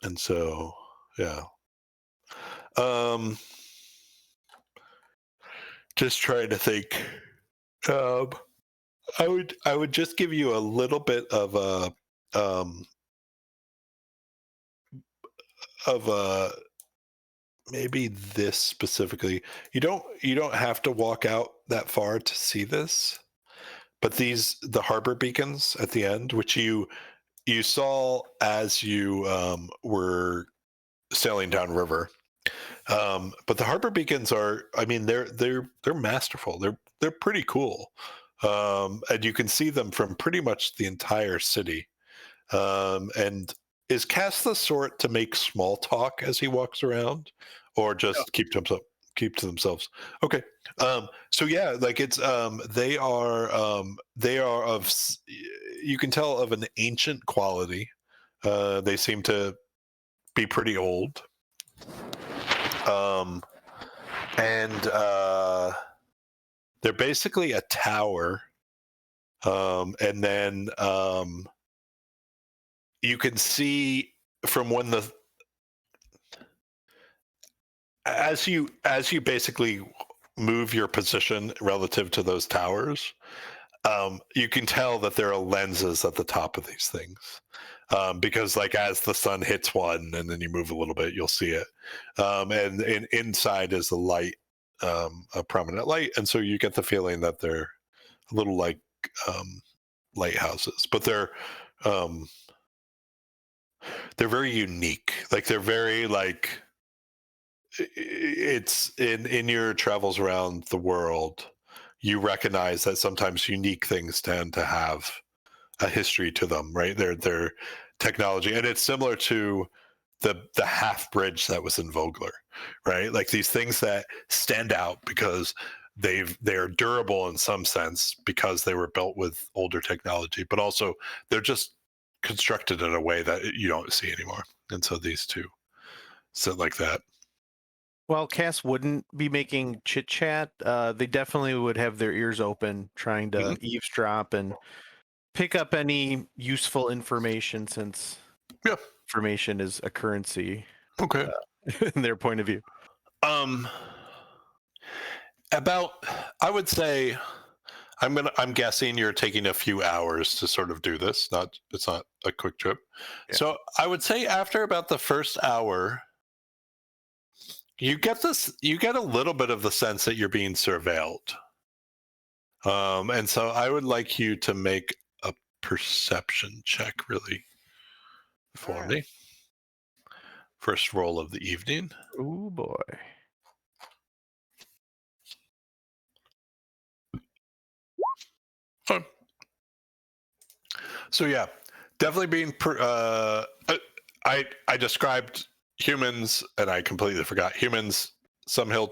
And so, yeah. Just trying to think. I would just give you a little bit of a maybe this specifically. You don't have to walk out that far to see this, but the harbor beacons at the end, which you saw as you were sailing downriver. But the harbor beacons are, I mean, they're masterful. They're pretty cool. And you can see them from pretty much the entire city. And is Cass the sort to make small talk as he walks around, or just keep to themselves? Okay. So yeah, like, it's they are of, you can tell, of an ancient quality. They seem to be pretty old. And they're basically a tower, and then you can see from when as you basically move your position relative to those towers, you can tell that there are lenses at the top of these things, because, like, as the sun hits one and then you move a little bit, you'll see it, and inside is the light, a prominent light, and so you get the feeling that they're a little like lighthouses, but they're very unique. Like, they're very, like, it's in your travels around the world, you recognize that sometimes unique things tend to have a history to them, right? Their technology, and it's similar to the half bridge that was in Vogler, right? Like these things that stand out because they're durable in some sense because they were built with older technology, but also they're just constructed in a way that you don't see anymore. And so these two sit like that. Well, Cass wouldn't be making chit chat. They definitely would have their ears open, trying to eavesdrop and pick up any useful information, since Yeah. information is a currency Okay. in their point of view. I would say I'm guessing you're taking a few hours to sort of do this. It's not a quick trip. Yeah. So I would say after about the first hour, you get a little bit of the sense that you're being surveilled. And so I would like you to make a perception check really for me. First roll of the evening. Oh boy. Fun. So yeah, definitely being I described humans and I completely forgot humans, some hill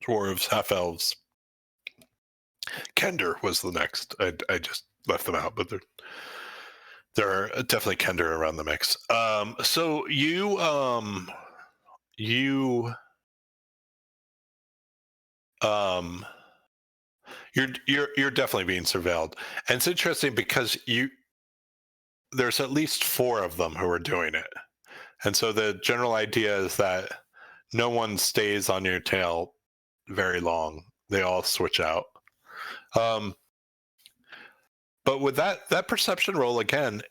dwarves, half elves. Kender was the next. I just left them out, but there are definitely Kender around the mix. So you're definitely being surveilled, and it's interesting because there's at least 4 of them who are doing it, and so the general idea is that no one stays on your tail very long. They all switch out. But with that perception roll again,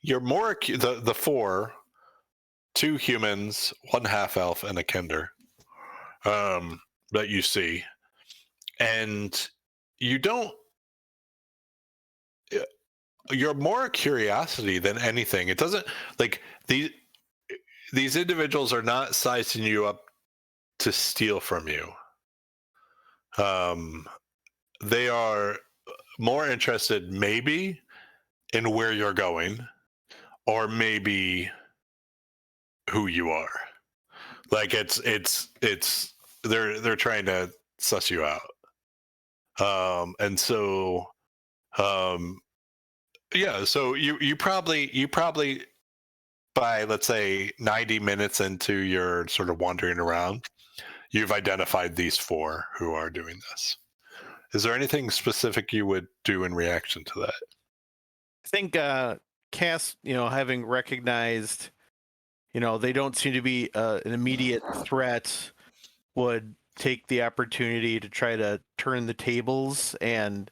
you're more the 4, 2 humans, 1 half elf, and a Kender that you see, and you're more curiosity than anything. It doesn't like these individuals are not sizing you up to steal from you. They are more interested maybe in where you're going or maybe who you are. Like they're trying to suss you out. And so yeah, so you probably by let's say 90 minutes into your sort of wandering around, you've identified these 4 who are doing this. Is there anything specific you would do in reaction to that? I think Cass, having recognized, they don't seem to be an immediate threat, would take the opportunity to try to turn the tables and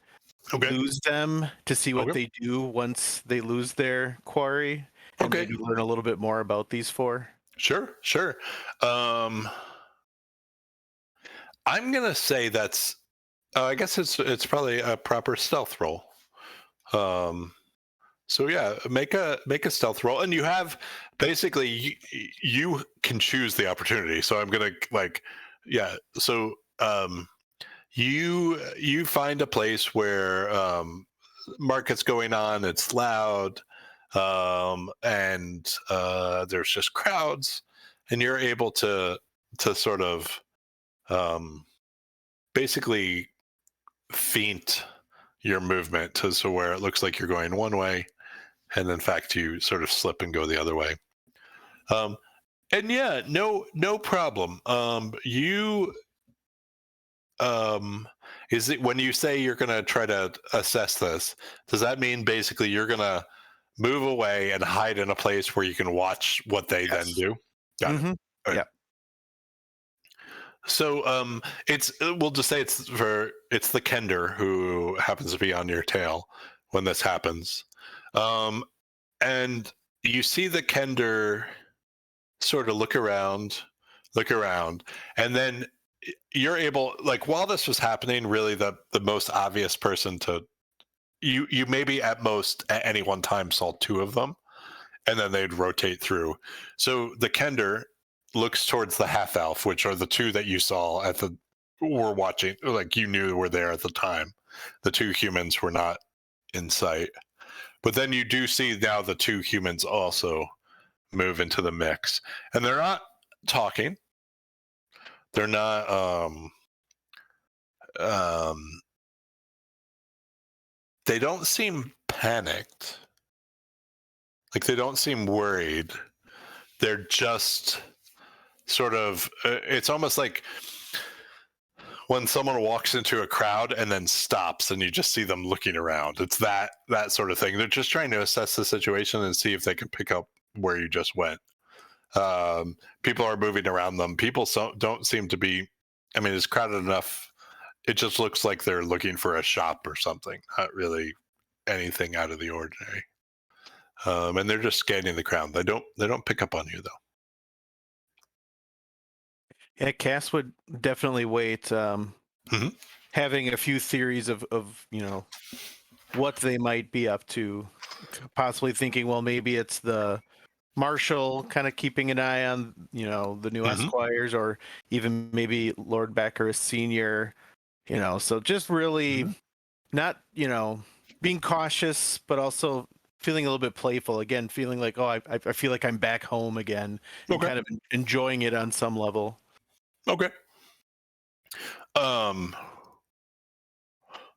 lose them to see what they do once they lose their quarry, and maybe learn a little bit more about these 4. Sure. I'm gonna say that's. I guess it's probably a proper stealth roll. So yeah, make a stealth roll, and you have basically you can choose the opportunity. So I'm gonna So you find a place where market's going on. It's loud, and there's just crowds, and you're able to sort of basically feint your movement to so where it looks like you're going one way, and in fact you sort of slip and go the other way. And yeah, no problem. Is it when you say you're going to try to assess this, does that mean basically you're going to move away and hide in a place where you can watch what they then do? Got it. Right. Yeah. So we'll just say it's the Kender who happens to be on your tail when this happens. And you see the Kender sort of look around, and then you're able, like, while this was happening, really the most obvious person to you maybe at most at any one time saw 2 of them, and then they'd rotate through. So the Kender looks towards the half elf, which are the 2 that you saw were watching, like you knew were there at the time. The 2 humans were not in sight, but then you do see now the 2 humans also move into the mix, and they're not talking. They're not they don't seem panicked. Like, they don't seem worried. They're just sort of it's almost like when someone walks into a crowd and then stops and you just see them looking around. It's that sort of thing. They're just trying to assess the situation and see if they can pick up where you just went. People are moving around them. People don't seem to be, I mean, it's crowded enough. It just looks like they're looking for a shop or something, not really anything out of the ordinary. And they're just scanning the crowd. They don't pick up on you, though. Yeah, Cass would definitely wait. Having a few theories of what they might be up to, possibly thinking, well, maybe it's the Marshal kind of keeping an eye on the new Esquires, or even maybe Lord Becker Senior. So just really not being cautious, but also feeling a little bit playful again, feeling like, oh, I feel like I'm back home again, and kind of enjoying it on some level. Okay.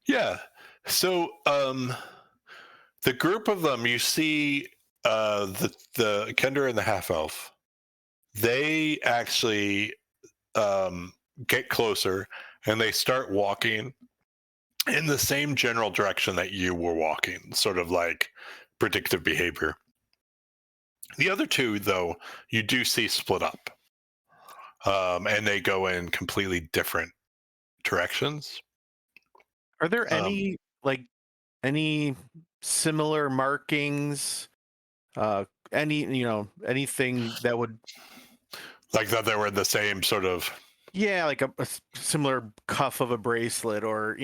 Yeah. So the group of them, you see the Kender and the half elf, they actually get closer and they start walking in the same general direction that you were walking, sort of like predictive behavior. The other two, though, you do see split up. And they go in completely different directions. Are there any similar markings? Anything that would, like that they were the same sort of, like a similar cuff of a bracelet, or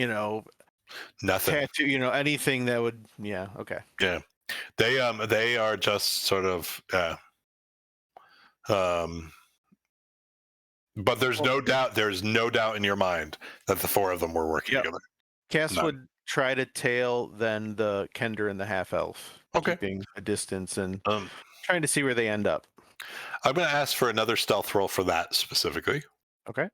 nothing. tattoo, anything that would, okay. Yeah, they are just sort of but there's no doubt in your mind that the four of them were working together. Cass would try to tail then the Kender and the half elf, keeping a distance and trying to see where they end up. I'm going to ask for another stealth roll for that specifically. Okay.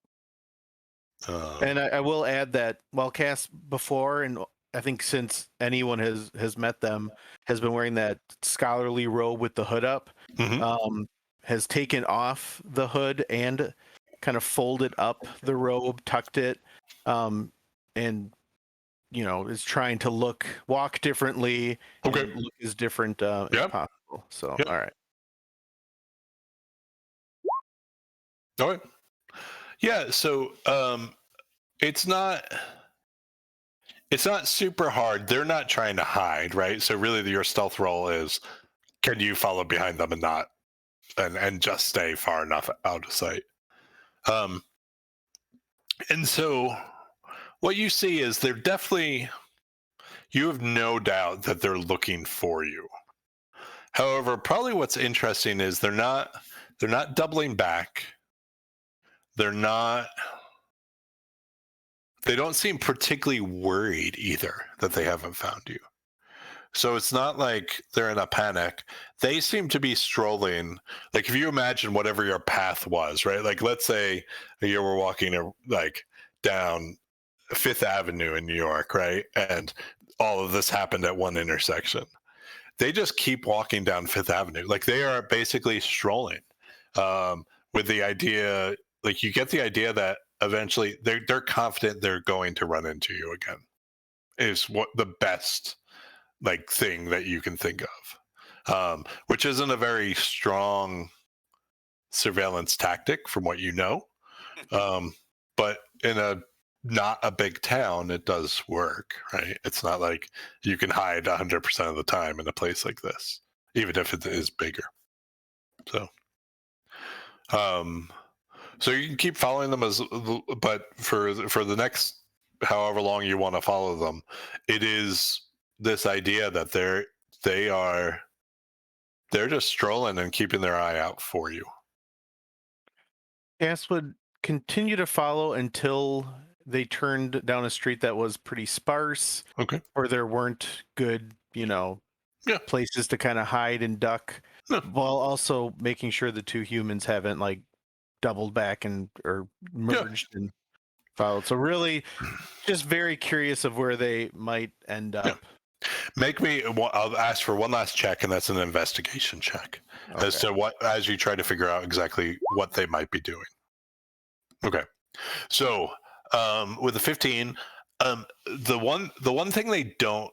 And I will add that while Cass before, and I think since anyone has met them, has been wearing that scholarly robe with the hood up, has taken off the hood and kind of folded up the robe, tucked it, and is trying to walk differently, and look as different as possible. So, all right. All right. Yeah. So, it's not super hard. They're not trying to hide, right? So really your stealth roll is, can you follow behind them and not, and just stay far enough out of sight? And so what you see is they're definitely, you have no doubt that they're looking for you. However, probably what's interesting is they're not doubling back. They don't seem particularly worried either that they haven't found you. So it's not like they're in a panic. They seem to be strolling. Like, if you imagine whatever your path was, right? Like, let's say you were walking like down Fifth Avenue in New York, right? And all of this happened at one intersection. They just keep walking down Fifth Avenue. Like, they are basically strolling with the idea, like, you get the idea that eventually they're confident they're going to run into you again, is what the best thing that you can think of, which isn't a very strong surveillance tactic from what you know, but in not a big town it does work, right? It's not like you can hide 100% of the time in a place like this, even if it is bigger. So you can keep following them but for the next however long you want to follow them, it is this idea that they're just strolling and keeping their eye out for you. Cass would continue to follow until they turned down a street that was pretty sparse, or there weren't good, places to kind of hide and duck. while also making sure the two humans haven't like doubled back and or merged and followed. So really, just very curious of where they might end up. Yeah. Make me. I'll ask for one last check, and that's an investigation check as to what, as you try to figure out exactly what they might be doing. Okay, so with the 15, the one thing they don't,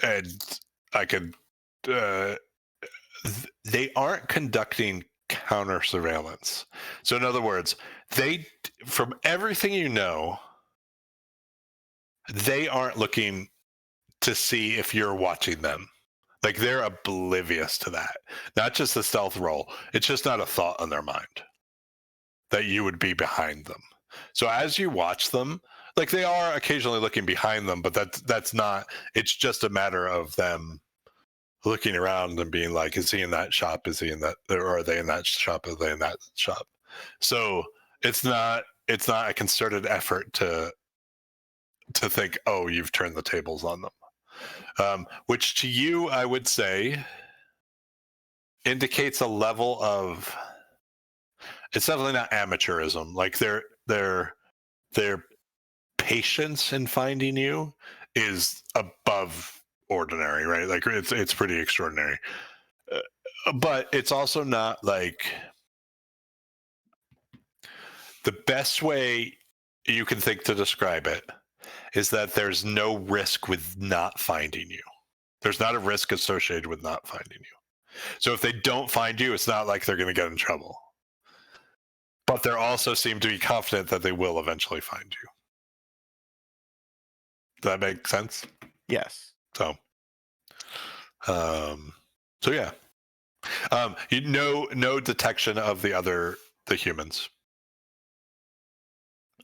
and I could, they aren't conducting counter surveillance. So in other words, they, from everything you know, they aren't looking to see if you're watching them. Like, they're oblivious to that. Not just the stealth roll. It's just not a thought on their mind that you would be behind them. So as you watch them, like, they are occasionally looking behind them, but that's not, it's just a matter of them looking around and being like, is he in that shop? Is he in that, or are they in that shop? Are they in that shop? So it's not a concerted effort to think, oh, you've turned the tables on them. Which to you, I would say, indicates a level of, it's definitely not amateurism. Like, their patience in finding you is above ordinary, right? Like, it's pretty extraordinary. But it's also not like, the best way you can think to describe it is that there's no risk with not finding you. There's not a risk associated with not finding you. So if they don't find you, it's not like they're going to get in trouble. But they also seem to be confident that they will eventually find you. Does that make sense? Yes. So yeah. No detection of the humans.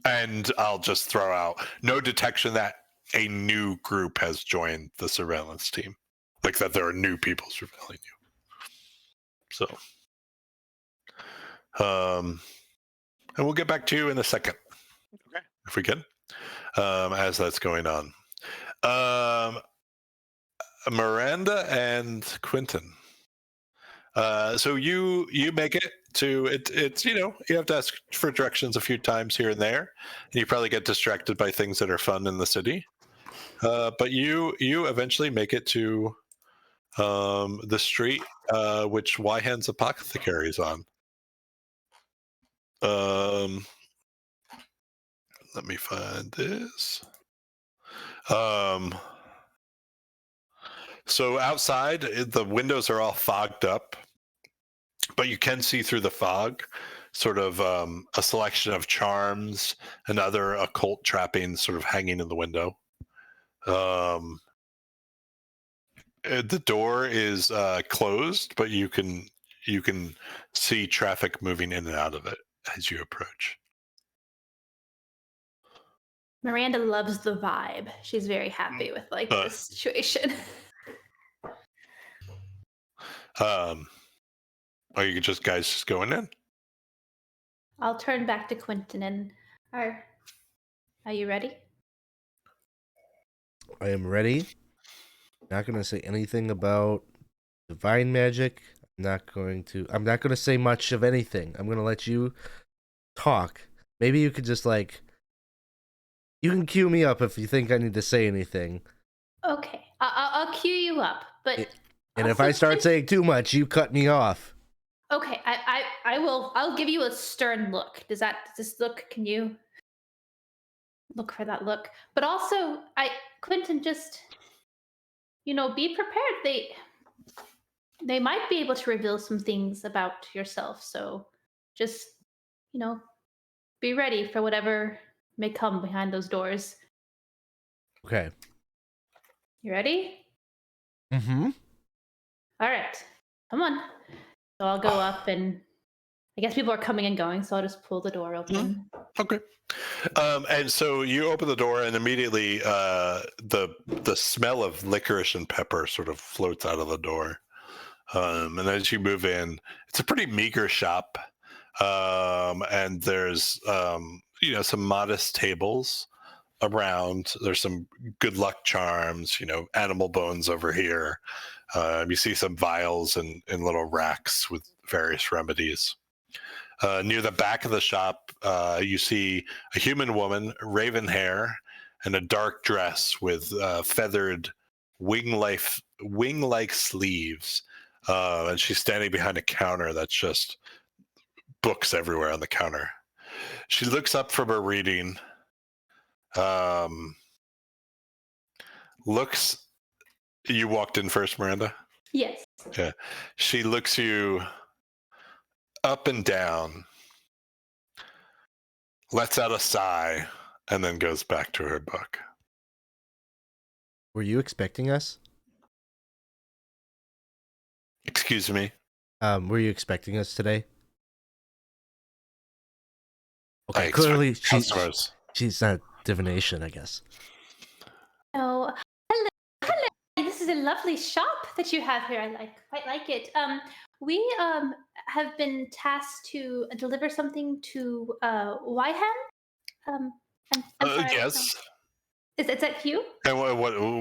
And I'll just throw out no detection that a new group has joined the surveillance team, like that there are new people surveilling you. So, and we'll get back to you in a second, Okay. if we can, as that's going on. Miranda and Quinton. So you make it to it. It's, you have to ask for directions a few times here and there, and you probably get distracted by things that are fun in the city. But you eventually make it to the street which Wyhand's apothecary is on. Let me find this. So outside, the windows are all fogged up, but you can see through the fog sort of a selection of charms and other occult trappings sort of hanging in the window. The door is closed, but you can see traffic moving in and out of it as you approach. Miranda loves the vibe. She's very happy with this situation. Are you guys just going in? I'll turn back to Quinton and are you ready? I am ready. Not going to say anything about divine magic. I'm not going to say much of anything. I'm going to let you talk. Maybe you could just you can cue me up if you think I need to say anything. Okay, I'll cue you up, but and if I start saying too much, you cut me off. Okay, I will. I'll give you a stern look. Does this look? Can you look for that look? But also, Quinton, just be prepared. They might be able to reveal some things about yourself. So just be ready for whatever may come behind those doors. Okay. You ready? Mm-hmm. All right. Come on. So I'll go up, and I guess people are coming and going, so I'll just pull the door open. Okay. And so you open the door, and immediately the smell of licorice and pepper sort of floats out of the door. And as you move in, it's a pretty meager shop. And there's some modest tables around. There's some good luck charms, animal bones over here. You see some vials and little racks with various remedies. Near the back of the shop, you see a human woman, raven hair, and a dark dress with feathered wing-like sleeves. And she's standing behind a counter that's just books everywhere on the counter. She looks up from her reading. You walked in first, Miranda? Yes. Yeah. She looks you up and down, lets out a sigh, and then goes back to her book. Were you expecting us? Excuse me? Were you expecting us today? I Okay, expect clearly customers. she's not divination, I guess. Oh, hello. This is a lovely shop that you have here. I quite like it. We have been tasked to deliver something to Wyhan. I'm sorry. Yes. Is that you? And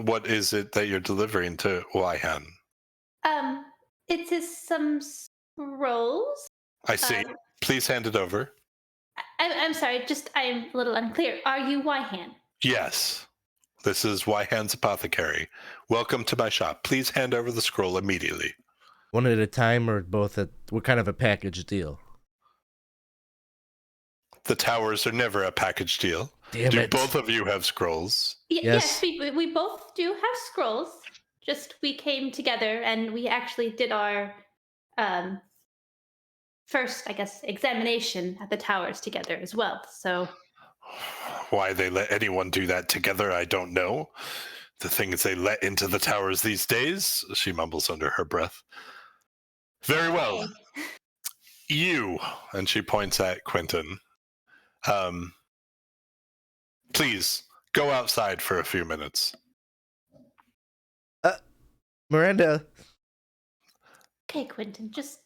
what is it that you're delivering to Wyhan? It is some scrolls. I see. Please hand it over. I'm sorry. I'm a little unclear. Are you Wyhan? Yes. This is Wyhan's apothecary. Welcome to my shop. Please hand over the scroll immediately. One at a time or both at what kind of a package deal? The towers are never a package deal. Damn Do it. both of you have scrolls? Yes. Yes, we both do have scrolls. Just we came together and we actually did our first, I guess, examination at the towers together as well. So Why they let anyone do that together, I don't know. The things they let into the towers these days, she mumbles under her breath. Very well. You, and she points at Quinton. Please go outside for a few minutes. Miranda. Okay, Quinton, just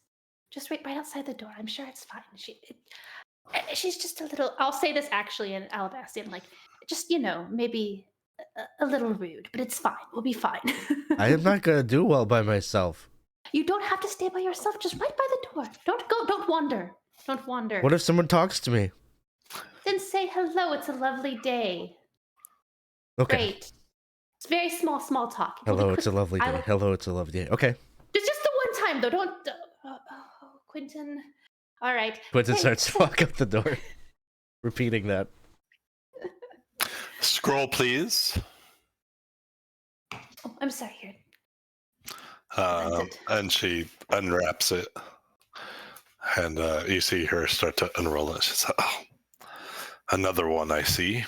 wait right outside the door. I'm sure it's fine. She's just a little. I'll say this actually in Alabastian, like just maybe a little rude, but it's fine. We'll be fine. I am not gonna do well by myself. You don't have to stay by yourself. Just right by the door. Don't go. Don't wander. Don't wander. What if someone talks to me? Then say hello. It's a lovely day. Okay. Great. It's very small talk. It'll be Hello, quick. it's a lovely day. Hello, it's a lovely day. Okay. Just the one time though. Don't. Quinton. All right. Quinton Hey, starts to walk up the door, repeating that. Scroll, please. Oh, I'm sorry. Here. And she unwraps it. And you see her start to unroll it. She's like, oh, another one, I see.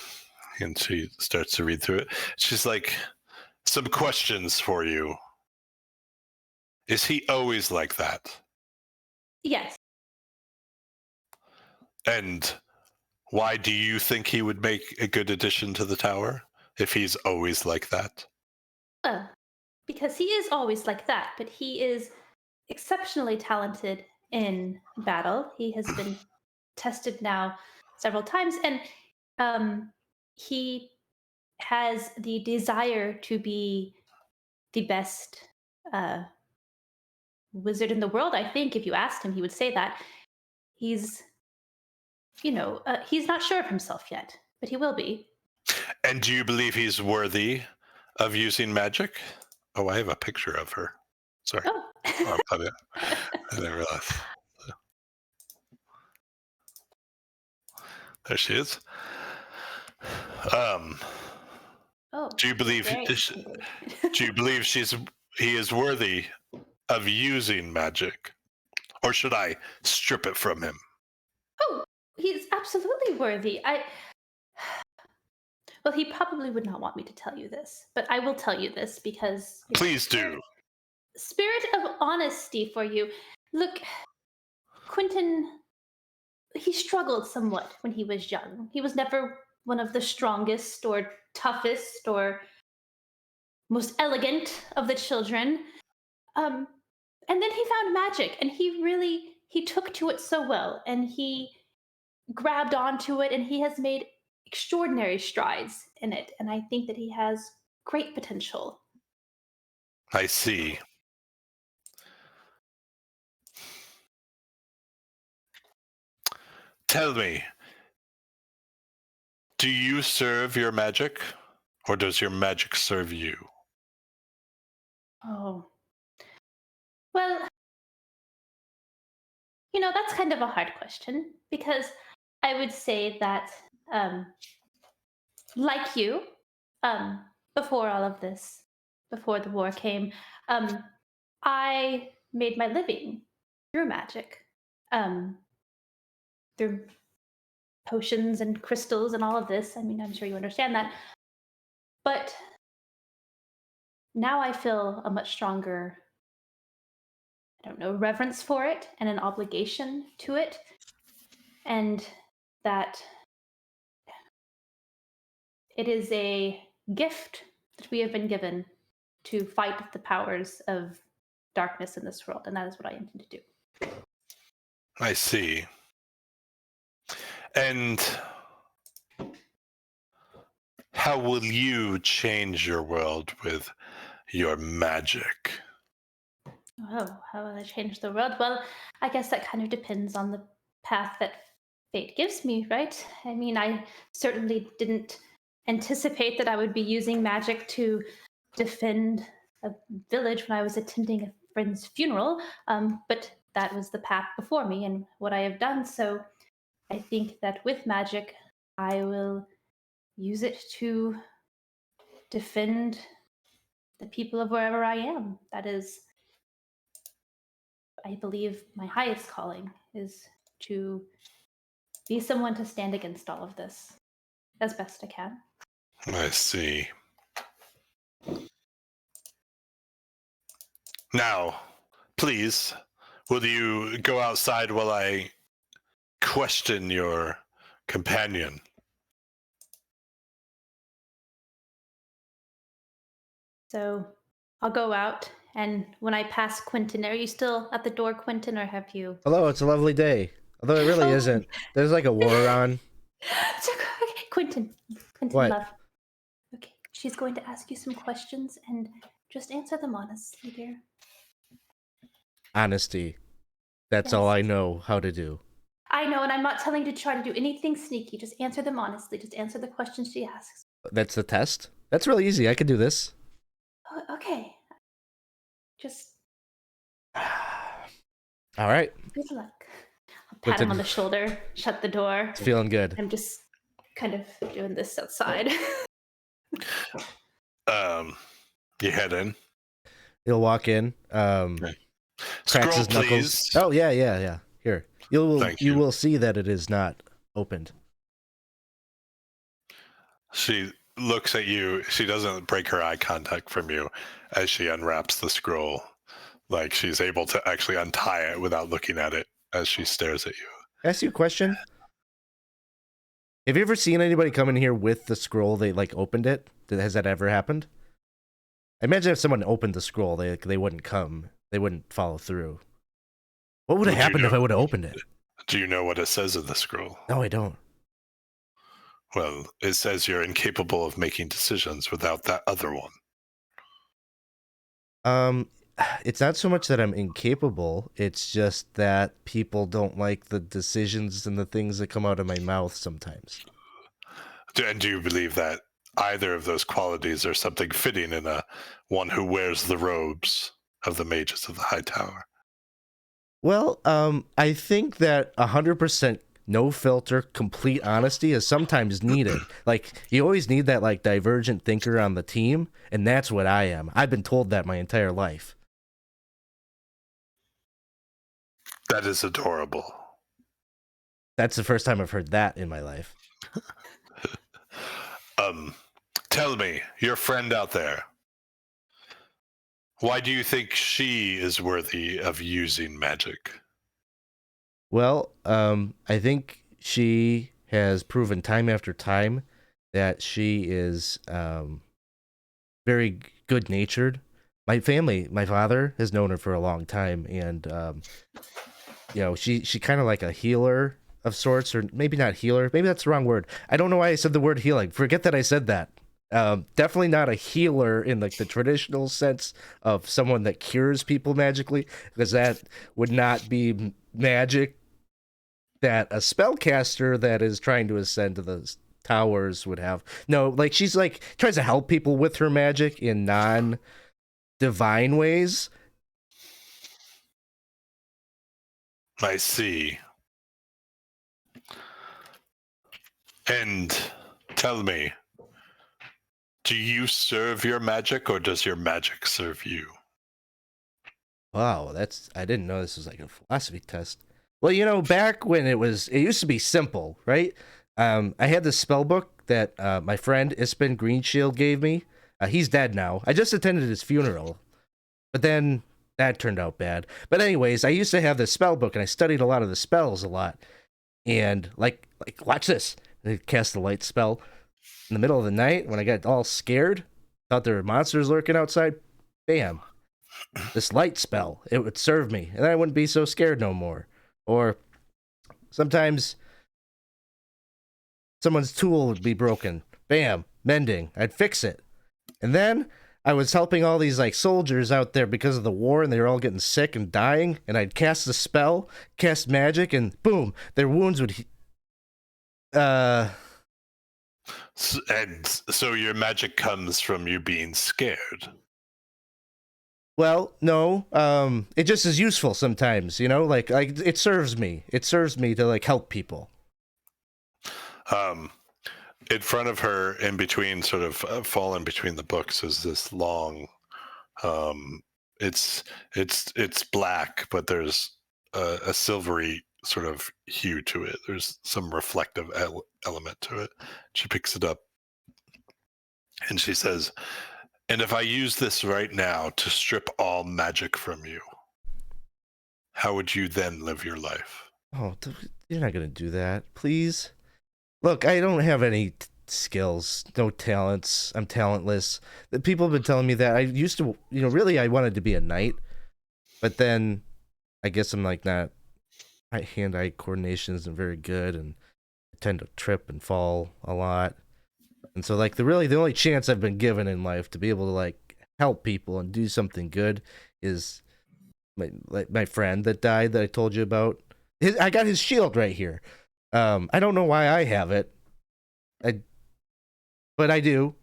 And she starts to read through it. She's like, some questions for you. Is he always like that? Yes. And why do you think he would make a good addition to the tower if he's always like that? Because he is always like that, but he is exceptionally talented in battle. He has been tested now several times, and he has the desire to be the best wizard in the world. I think if you asked him, he would say that. He's not sure of himself yet, but he will be. And do you believe he's worthy of using magic? Oh, I have a picture of her. Sorry. Oh. I didn't realize. There she is. Oh. Do you believe very do you believe he is worthy of using magic? Or should I strip it from him? Oh, he's absolutely worthy. Well, he probably would not want me to tell you this, but I will tell you this because... Please do. Spirit of honesty for you. Look, Quinton, he struggled somewhat when he was young. He was never one of the strongest or toughest or most elegant of the children. And then he found magic, and he took to it so well, and he grabbed onto it, and he has made extraordinary strides in it, and I think that he has great potential. I see. Tell me, do you serve your magic, or does your magic serve you? Oh. Well, that's kind of a hard question because I would say that, like you, um, before all of this, before the war came, I made my living through magic, um, through potions and crystals and all of this. I mean, I'm sure you understand that. But now I feel a much stronger, I don't know, reverence for it and an obligation to it. And that it is a gift that we have been given to fight the powers of darkness in this world. And that is what I intend to do. I see. And how will you change your world with your magic? Oh, how will I change the world? Well, I guess that kind of depends on the path that fate gives me, right? I mean, I certainly didn't anticipate that I would be using magic to defend a village when I was attending a friend's funeral, but that was the path before me and what I have done. So I think that with magic, I will use it to defend the people of wherever I am. That is, I believe, my highest calling is to be someone to stand against all of this as best I can. I see. Now, please, will you go outside while I question your companion? So I'll go out, and when I pass Quinton, are you still at the door, Quinton, or have you? Hello, it's a lovely day. Although it really Oh. isn't. There's like a war on. Okay, Quinton, What? love. Okay, she's going to ask you some questions, and just answer them honestly, dear. Honesty. That's all I know how to do. I know, and I'm not telling you to try to do anything sneaky. Just answer them honestly. Just answer the questions she asks. That's the test? That's really easy. I can do this. Oh, okay. Just All right. good luck. I'll pat him on the shoulder, shut the door. It's feeling good. I'm just kind of doing this outside. You head in. He'll walk in. Okay. Cracks Scroll, his knuckles. please. Oh yeah. Here. Thank You you. will see that it is not opened. She looks at you. She doesn't break her eye contact from you as she unwraps the scroll. Like she's able to actually untie it without looking at it as she stares at you. Can I ask you a question? Have you ever seen anybody come in here with the scroll? They like opened it. Has that ever happened? I imagine if someone opened the scroll, they wouldn't come. They wouldn't follow through. What would have happened if I would have opened it? Do you know what it says in the scroll? No, I don't. Well, it says you're incapable of making decisions without that other one. It's not so much that I'm incapable. It's just that people don't like the decisions and the things that come out of my mouth sometimes. And do you believe that either of those qualities are something fitting in a one who wears the robes of the mages of the High Tower? Well, I think that 100% no filter, complete honesty is sometimes needed. Like, you always need that, like, divergent thinker on the team, and that's what I am. I've been told that my entire life. That is adorable. That's the first time I've heard that in my life. Tell me, your friend out there, why do you think she is worthy of using magic? Well, I think she has proven time after time that she is very good-natured. My father has known her for a long time, and she kind of like a healer of sorts, or maybe not healer. Maybe that's the wrong word. I don't know why I said the word healing. Forget that I said that. Definitely not a healer in like the traditional sense of someone that cures people magically, because that would not be magic. that a spellcaster that is trying to ascend to the towers would have. No, like she's like tries to help people with her magic in non-divine ways. I see. And tell me, do you serve your magic or does your magic serve you? Wow, I didn't know this was like a philosophy test. Well, you know, back when it used to be simple, right? I had this spell book that my friend Ispin Greenshield gave me. He's dead now. I just attended his funeral, but then that turned out bad. But anyways, I used to have this spell book, and I studied a lot of the spells a lot. And like watch this. I cast the light spell in the middle of the night when I got all scared, thought there were monsters lurking outside. Bam. This light spell, it would serve me, and then I wouldn't be so scared no more. Or sometimes someone's tool would be broken. Bam, mending. I'd fix it. And then I was helping all these like soldiers out there because of the war, and they were all getting sick and dying, and I'd cast the spell, cast magic, and boom, their wounds would And so your magic comes from you being scared. Well, no. It just is useful sometimes, you know. Like it serves me. It serves me to like help people. In front of her, in between, sort of fallen between the books, is this long. It's black, but there's a silvery sort of hue to it. There's some reflective element to it. She picks it up, and she says, "And if I use this right now to strip all magic from you, how would you then live your life?" Oh, you're not gonna do that, please. Look, I don't have any skills, no talents. I'm talentless. The people have been telling me that. I used to, you know, really I wanted to be a knight, but then I guess I'm like not. My hand-eye coordination isn't very good, and I tend to trip and fall a lot. And so, like, the only chance I've been given in life to be able to like help people and do something good is my friend that died that I told you about. I got his shield right here. I don't know why I have it, but I do.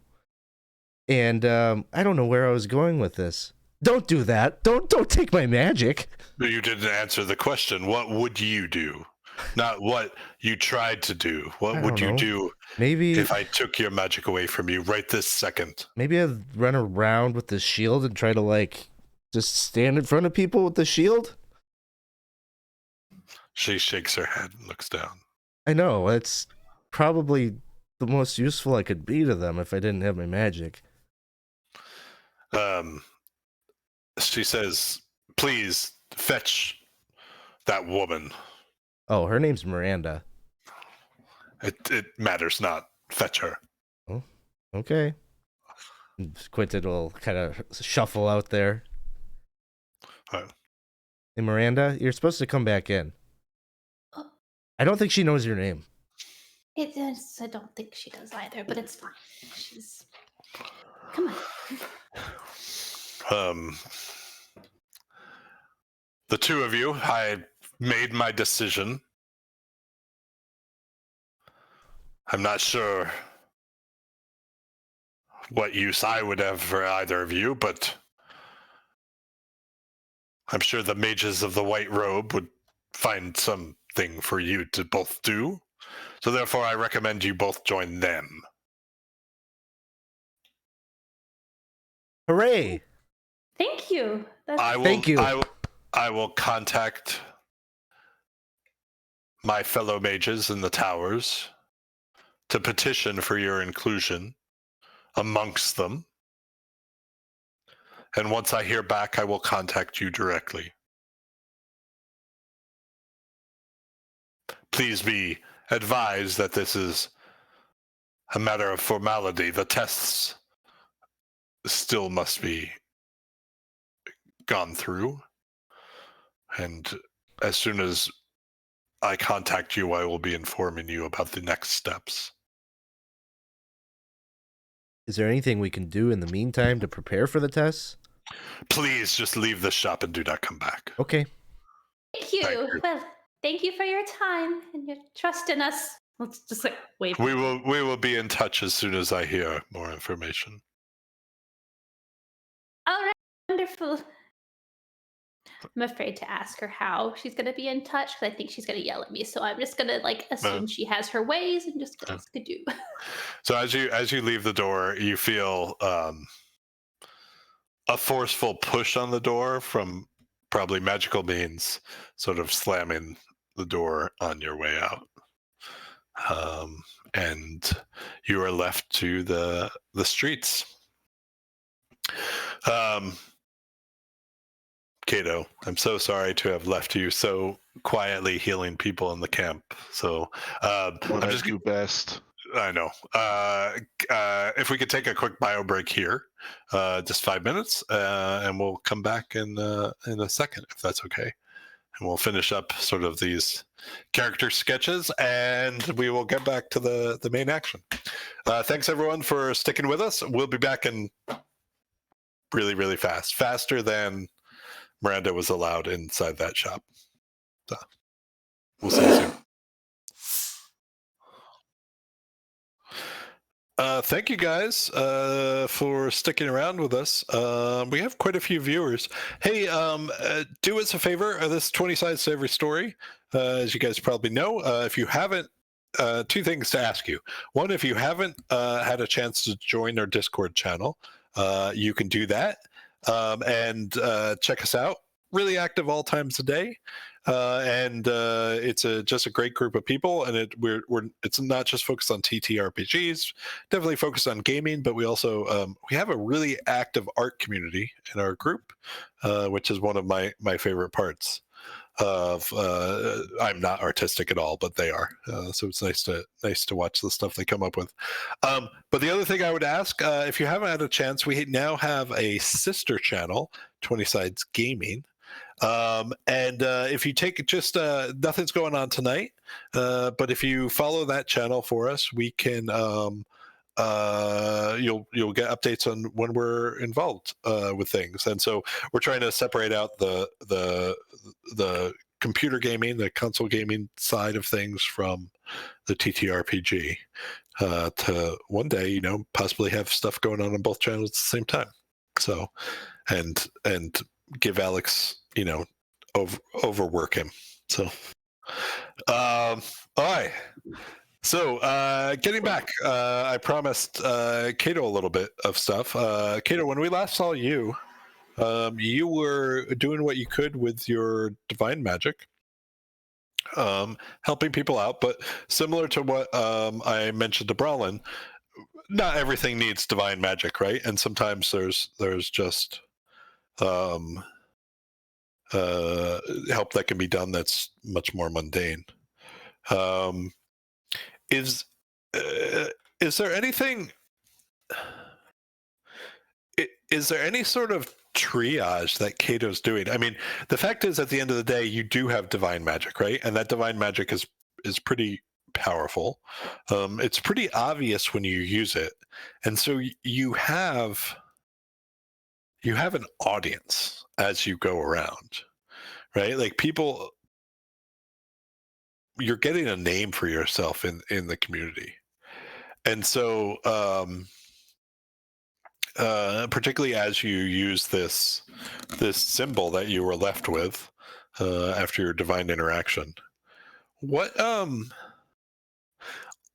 And I don't know where I was going with this. Don't do that. Don't take my magic. You didn't answer the question. What would you do? Not what you tried to do. What would you do maybe if I took your magic away from you right this second? Maybe I'd run around with the shield and try to like just stand in front of people with the shield. She shakes her head and looks down. I know, it's probably the most useful I could be to them if I didn't have my magic. She says, "Please fetch that woman." Oh, her name's Miranda. It matters not. Fetch her. Oh, okay. And Quinton will kind of shuffle out there. Oh. Hey, Miranda, you're supposed to come back in. I don't think she knows your name. It is. I don't think she does either, but it's fine. She's. Come on. The two of you, I made my decision. I'm not sure what use I would have for either of you, but I'm sure the mages of the White Robe would find something for you to both do. So therefore, I recommend you both join them. Hooray! Thank you. Thank you. I will contact my fellow mages in the towers to petition for your inclusion amongst them. And once I hear back, I will contact you directly. Please be advised that this is a matter of formality. The tests still must be gone through. And as soon as I contact you, I will be informing you about the next steps. Is there anything we can do in the meantime to prepare for the tests? Please just leave the shop and do not come back. Okay. Thank you. Thank you. Well, thank you for your time and your trust in us. Let's just like wave. We will be in touch as soon as I hear more information. All right, wonderful. I'm afraid to ask her how she's gonna be in touch because I think she's gonna yell at me. So I'm just gonna like assume she has her ways and just go skidoo. So as you leave the door, you feel a forceful push on the door from probably magical means, sort of slamming the door on your way out. And you are left to the streets. Kato, I'm so sorry to have left you so quietly healing people in the camp. So What I'm I just do best. I know. If we could take a quick bio break here, just 5 minutes, and we'll come back in a second, if that's okay. And we'll finish up sort of these character sketches, and we will get back to the main action. Thanks everyone for sticking with us. We'll be back in really, really fast, faster than Miranda was allowed inside that shop. So we'll see you soon. Thank you guys for sticking around with us. We have quite a few viewers. Hey, do us a favor. This is 20 sides to every story. As you guys probably know, if you haven't, two things to ask you. One, if you haven't had a chance to join our Discord channel, you can do that and check us out. Really active all times a day. And it's just a great group of people, and it's not just focused on TTRPGs, definitely focused on gaming, but we also we have a really active art community in our group, which is one of my favorite parts of I'm not artistic at all, but they are, so it's nice to watch the stuff they come up with. But the other thing I would ask, if you haven't had a chance, we now have a sister channel, 20 Sides Gaming. And if you take just nothing's going on tonight, but if you follow that channel for us, we can you'll get updates on when we're involved with things. And so we're trying to separate out the computer gaming, the console gaming side of things from the TTRPG to one day, possibly have stuff going on both channels at the same time. So and give Alex, overwork him. So, all right. So, getting back, I promised Kato a little bit of stuff. Kato, when we last saw you, you were doing what you could with your divine magic, helping people out. But similar to what I mentioned to Brallin, not everything needs divine magic, right? And sometimes there's just help that can be done that's much more mundane. Is there anything? Is there any sort of triage that Kato's doing? I mean, the fact is, at the end of the day, you do have divine magic, right? And that divine magic is pretty powerful. It's pretty obvious when you use it, and so you have an audience as you go around, right? Like people, you're getting a name for yourself in the community. And so particularly as you use this symbol that you were left with after your divine interaction, what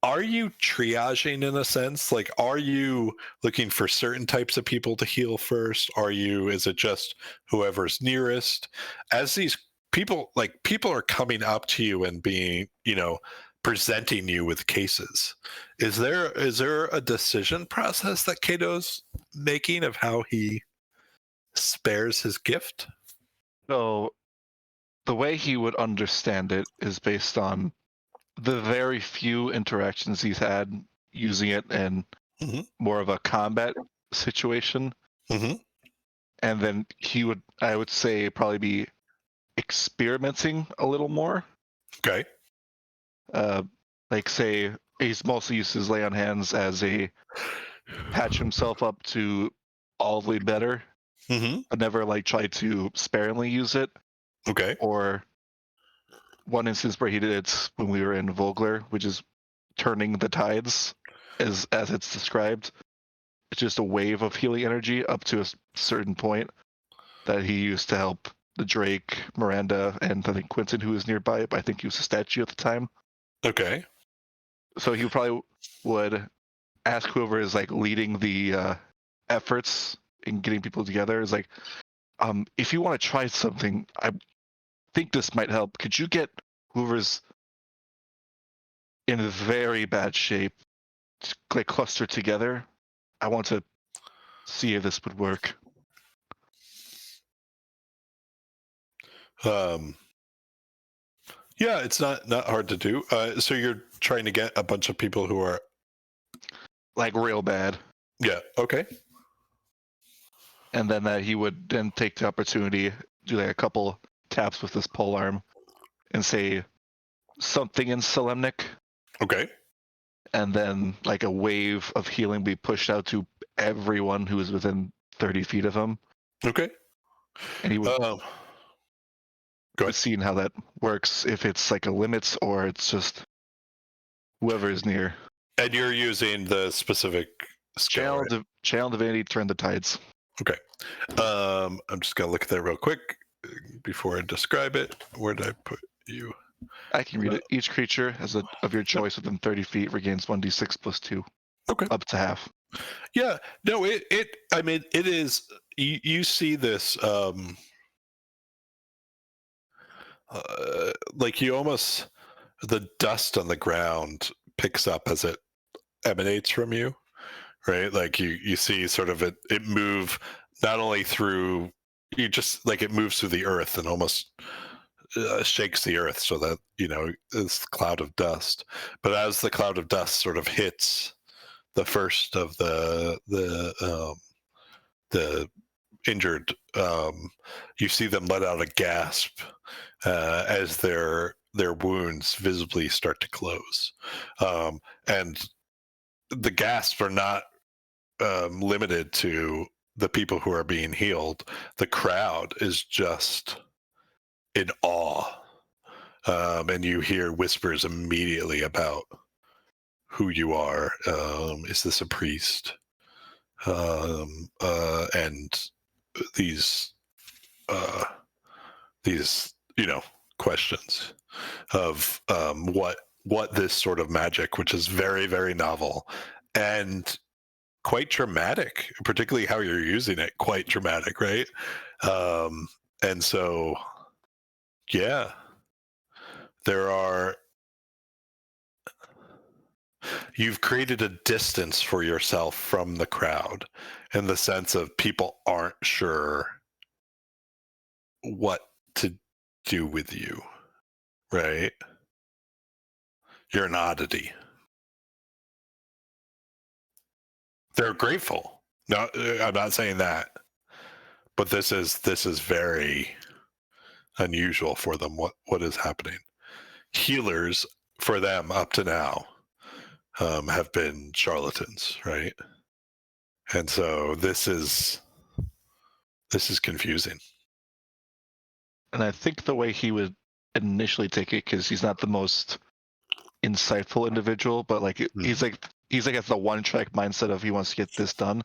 are you triaging in a sense? Like, are you looking for certain types of people to heal first? Is it just whoever's nearest? As these people are coming up to you and being, presenting you with cases, is there a decision process that Kato's making of how he spares his gift? So the way he would understand it is based on the very few interactions he's had using it in more of a combat situation. And then he would, I would say, probably be experimenting a little more. Okay. Like, say, he's mostly used his lay on hands as a patch himself up to all the way better, but never try to sparingly use it. Okay. Or one instance where he did it when we were in Vogler, which is turning the tides, as it's described. It's just a wave of healing energy up to a certain point that he used to help the Drake, Miranda, and I think Quinton, who was nearby, but I think he was a statue at the time. Okay. So he probably would ask whoever is like leading the efforts in getting people together, is like, if you want to try something, I think this might help. Could you get whoever's in very bad shape to like cluster together? I want to see if this would work. Yeah, it's not hard to do. So you're trying to get a bunch of people who are Like real bad. yeah, okay. And then he would then take the opportunity, do like a couple taps with his pole arm and say something in Solemnic, Okay. and then like a wave of healing be pushed out to everyone who is within 30 feet of him. Okay. And he would Go ahead. seeing how that works, if it's like a limits or it's just whoever is near. And you're using the specific skill, right? Channel Divinity, turn the tides. I'm just gonna look at that real quick before I describe it. Where did I put you? I can read it. Each creature of your choice within 30 feet regains 1d6 plus 2. Okay. Up to half. Yeah. No, I mean, it is. You see this. Like you almost, the dust on the ground picks up as it emanates from you, right? Like you see sort of it move not only through, you just like it moves through the earth and almost shakes the earth so that, you know, this cloud of dust. But as the cloud of dust sort of hits the first of the injured, you see them let out a gasp as their wounds visibly start to close, and the gasps are not limited to the people who are being healed. The crowd is just in awe, and you hear whispers immediately about who you are. Is this a priest? And these questions of what this sort of magic, which is very, very novel and quite dramatic, particularly how you're using it, quite dramatic, right? And so, yeah, you've created a distance for yourself from the crowd in the sense of people aren't sure what to do with you, right? You're an oddity. They're grateful. No, I'm not saying that, but this is very unusual for them. What is happening? Healers for them up to now have been charlatans, right? And so this is confusing. And I think the way he would initially take it, because he's not the most insightful individual, but like he's like at the one track mindset of he wants to get this done,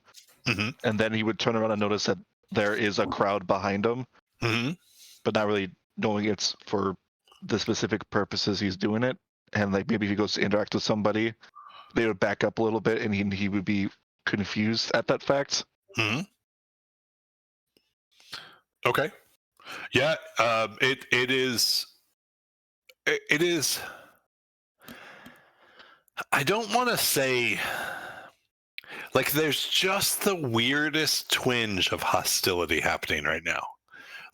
and then he would turn around and notice that there is a crowd behind him, but not really knowing it's for the specific purposes he's doing it. And like maybe if he goes to interact with somebody, they would back up a little bit, and he would be confused at that fact. Okay. Yeah. It is. I don't want to say, like, there's just the weirdest twinge of hostility happening right now.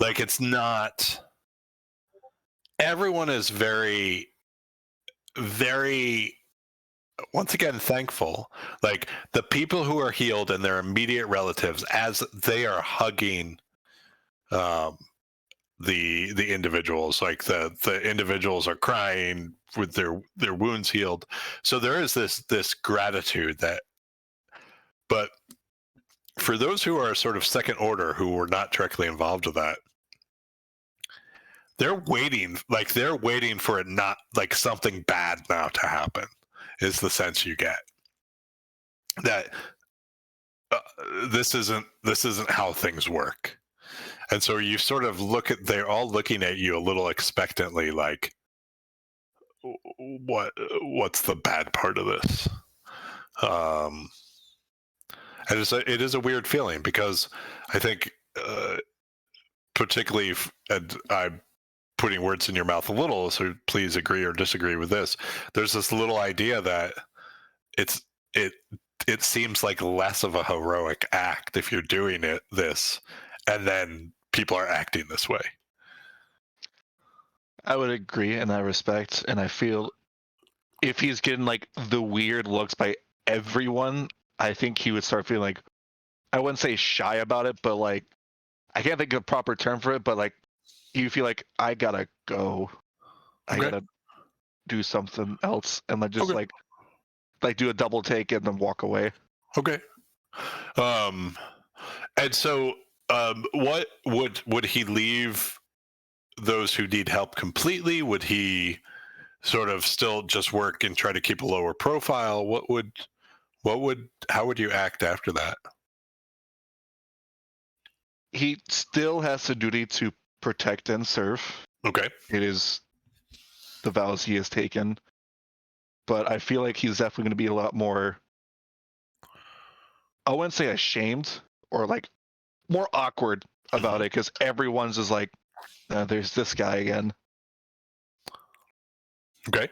Like, it's not. Everyone is very, very, once again, thankful. Like, the people who are healed and their immediate relatives, as they are hugging the individuals, like the individuals are crying with their wounds healed. So there is this gratitude that, but for those who are sort of second order, who were not directly involved with that, they're waiting for it, not like something bad now to happen, is the sense you get that this isn't how things work. And so you sort of they're all looking at you a little expectantly, like, what's the bad part of this? And it is a weird feeling, because I think, particularly, and I'm putting words in your mouth a little, so please agree or disagree with this. There's this little idea that it seems like less of a heroic act if you're doing this, and then people are acting this way. I would agree in that respect, and I feel if he's getting like the weird looks by everyone, I think he would start feeling like, I wouldn't say shy about it, but like, I can't think of a proper term for it, but like, you feel like, I gotta go, I gotta do something else, and then just like do a double take and then walk away. Okay. And so, what would he leave those who need help completely? Would he sort of still just work and try to keep a lower profile? How would you act after that? He still has the duty to protect and serve. Okay. It is the vows he has taken. But I feel like he's definitely going to be a lot more, I wouldn't say ashamed, or like more awkward about it, because everyone's just like, there's this guy again. Okay.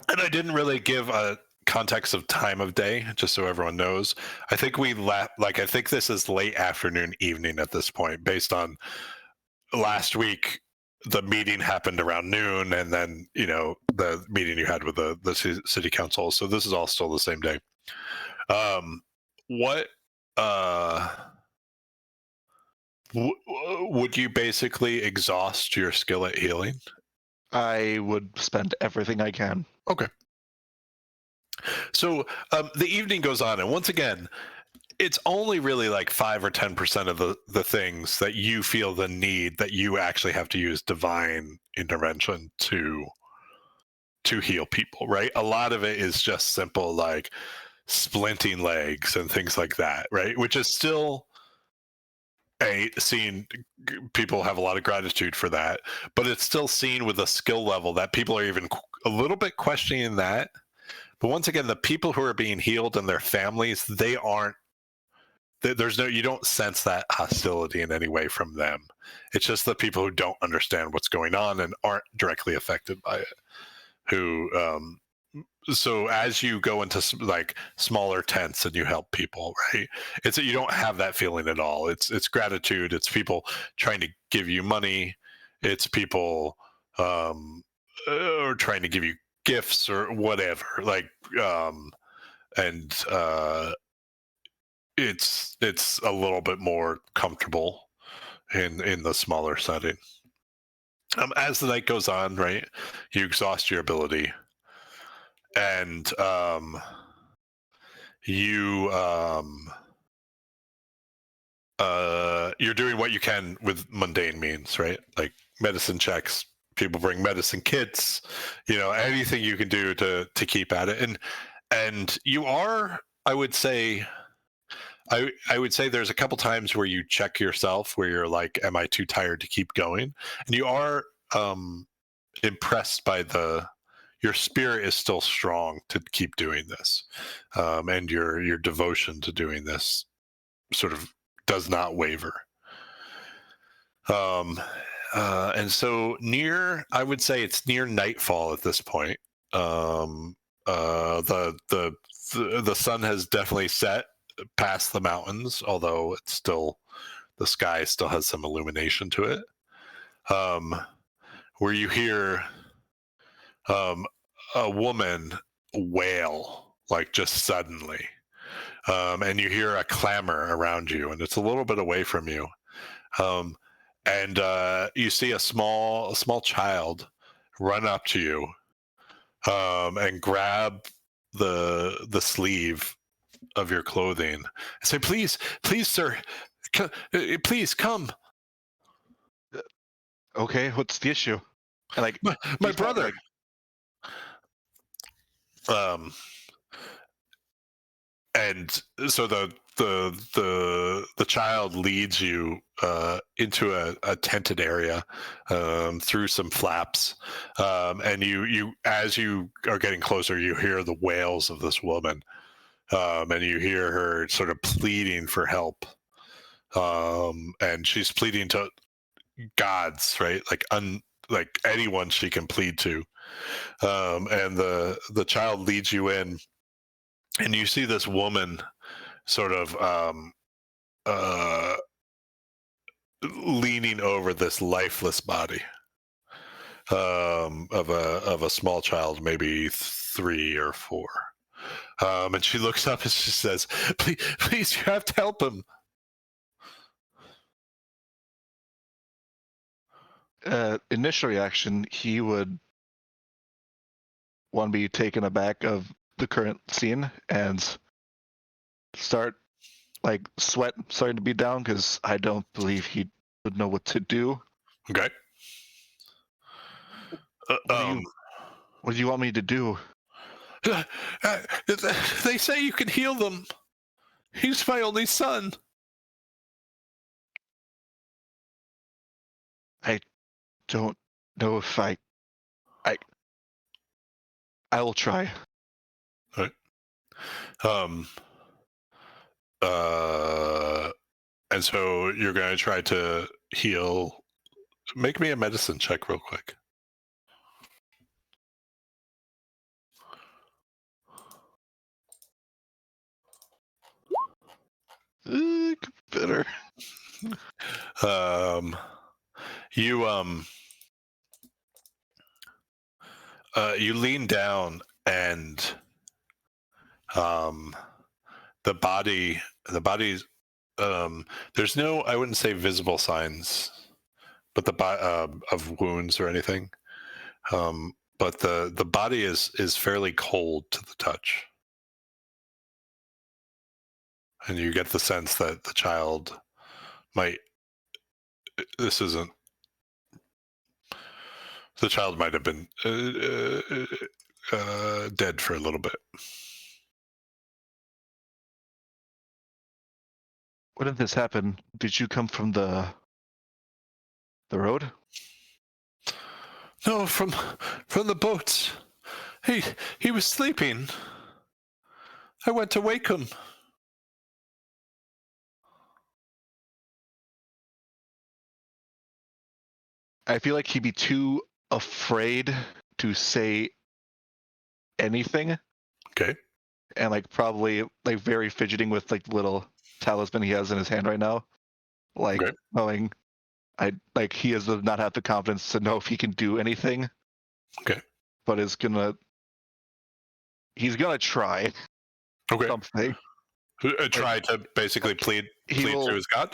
And I didn't really give a context of time of day, just so everyone knows. I think I think this is late afternoon, evening at this point, based on last week. The meeting happened around noon, and then, the meeting you had with the city council. So this is all still the same day. Would you basically exhaust your skill at healing? I would spend everything I can. Okay. So the evening goes on, and once again, it's only really like 5 or 10% of the things that you feel the need that you actually have to use divine intervention to heal people, right? A lot of it is just simple, like splinting legs and things like that, right? Which is still seen. People have a lot of gratitude for that, but it's still seen with a skill level that people are even a little bit questioning that. But once again, the people who are being healed and their families, you don't sense that hostility in any way from them. It's just the people who don't understand what's going on and aren't directly affected by it, who so as you go into like smaller tents and you help people, right, it's that you don't have that feeling at all. It's gratitude. It's people trying to give you money. It's people or trying to give you gifts or whatever, like it's a little bit more comfortable in the smaller setting. As the night goes on, right, you exhaust your ability, and you're doing what you can with mundane means, right? Like medicine checks, people bring medicine kits, anything you can do to keep at it. And you are, I would say there's a couple times where you check yourself, where you're like, am I too tired to keep going? And you are impressed by your spirit is still strong to keep doing this, and your devotion to doing this sort of does not waver. And so I would say it's near nightfall at this point. The sun has definitely set past the mountains, although it's still, the sky still has some illumination to it. Where you hear a woman wail, like just suddenly, and you hear a clamor around you, and it's a little bit away from you, and you see a small child run up to you, and grab the sleeve of your clothing and say, please sir, please come. Okay, what's the issue? And like My he's probably, brother. like, And so the child leads you into a tented area through some flaps, and you as you are getting closer, you hear the wails of this woman, and you hear her sort of pleading for help, and she's pleading to gods, right? Like anyone she can plead to, and the child leads you in, and you see this woman sort of uh, leaning over this lifeless body of a small child, maybe 3 or 4. And she looks up and she says, please, you have to help him." Initial reaction, he would want to be taken aback of the current scene and start like sweat starting to be down because I don't believe he would know what to do. Okay. What do you want me to do? They say you can heal them. He's my only son. I don't know if I will try. Um. And so you're going to try to heal. Make me a medicine check real quick. Better. You you lean down and the body's there's no, I wouldn't say visible signs, but of wounds or anything. But the body is fairly cold to the touch. And you get the sense that the child might the child might have been dead for a little bit. When did this happen? Did you come from the road? No, from the boats. He was sleeping. I went to wake him. I feel like he'd be too afraid to say anything. Okay. And like probably like very fidgeting with like little talisman he has in his hand right now. Like Okay. knowing he does not have the confidence to know if he can do anything. Okay. But he's gonna try Okay. something. Try to basically plead to his god?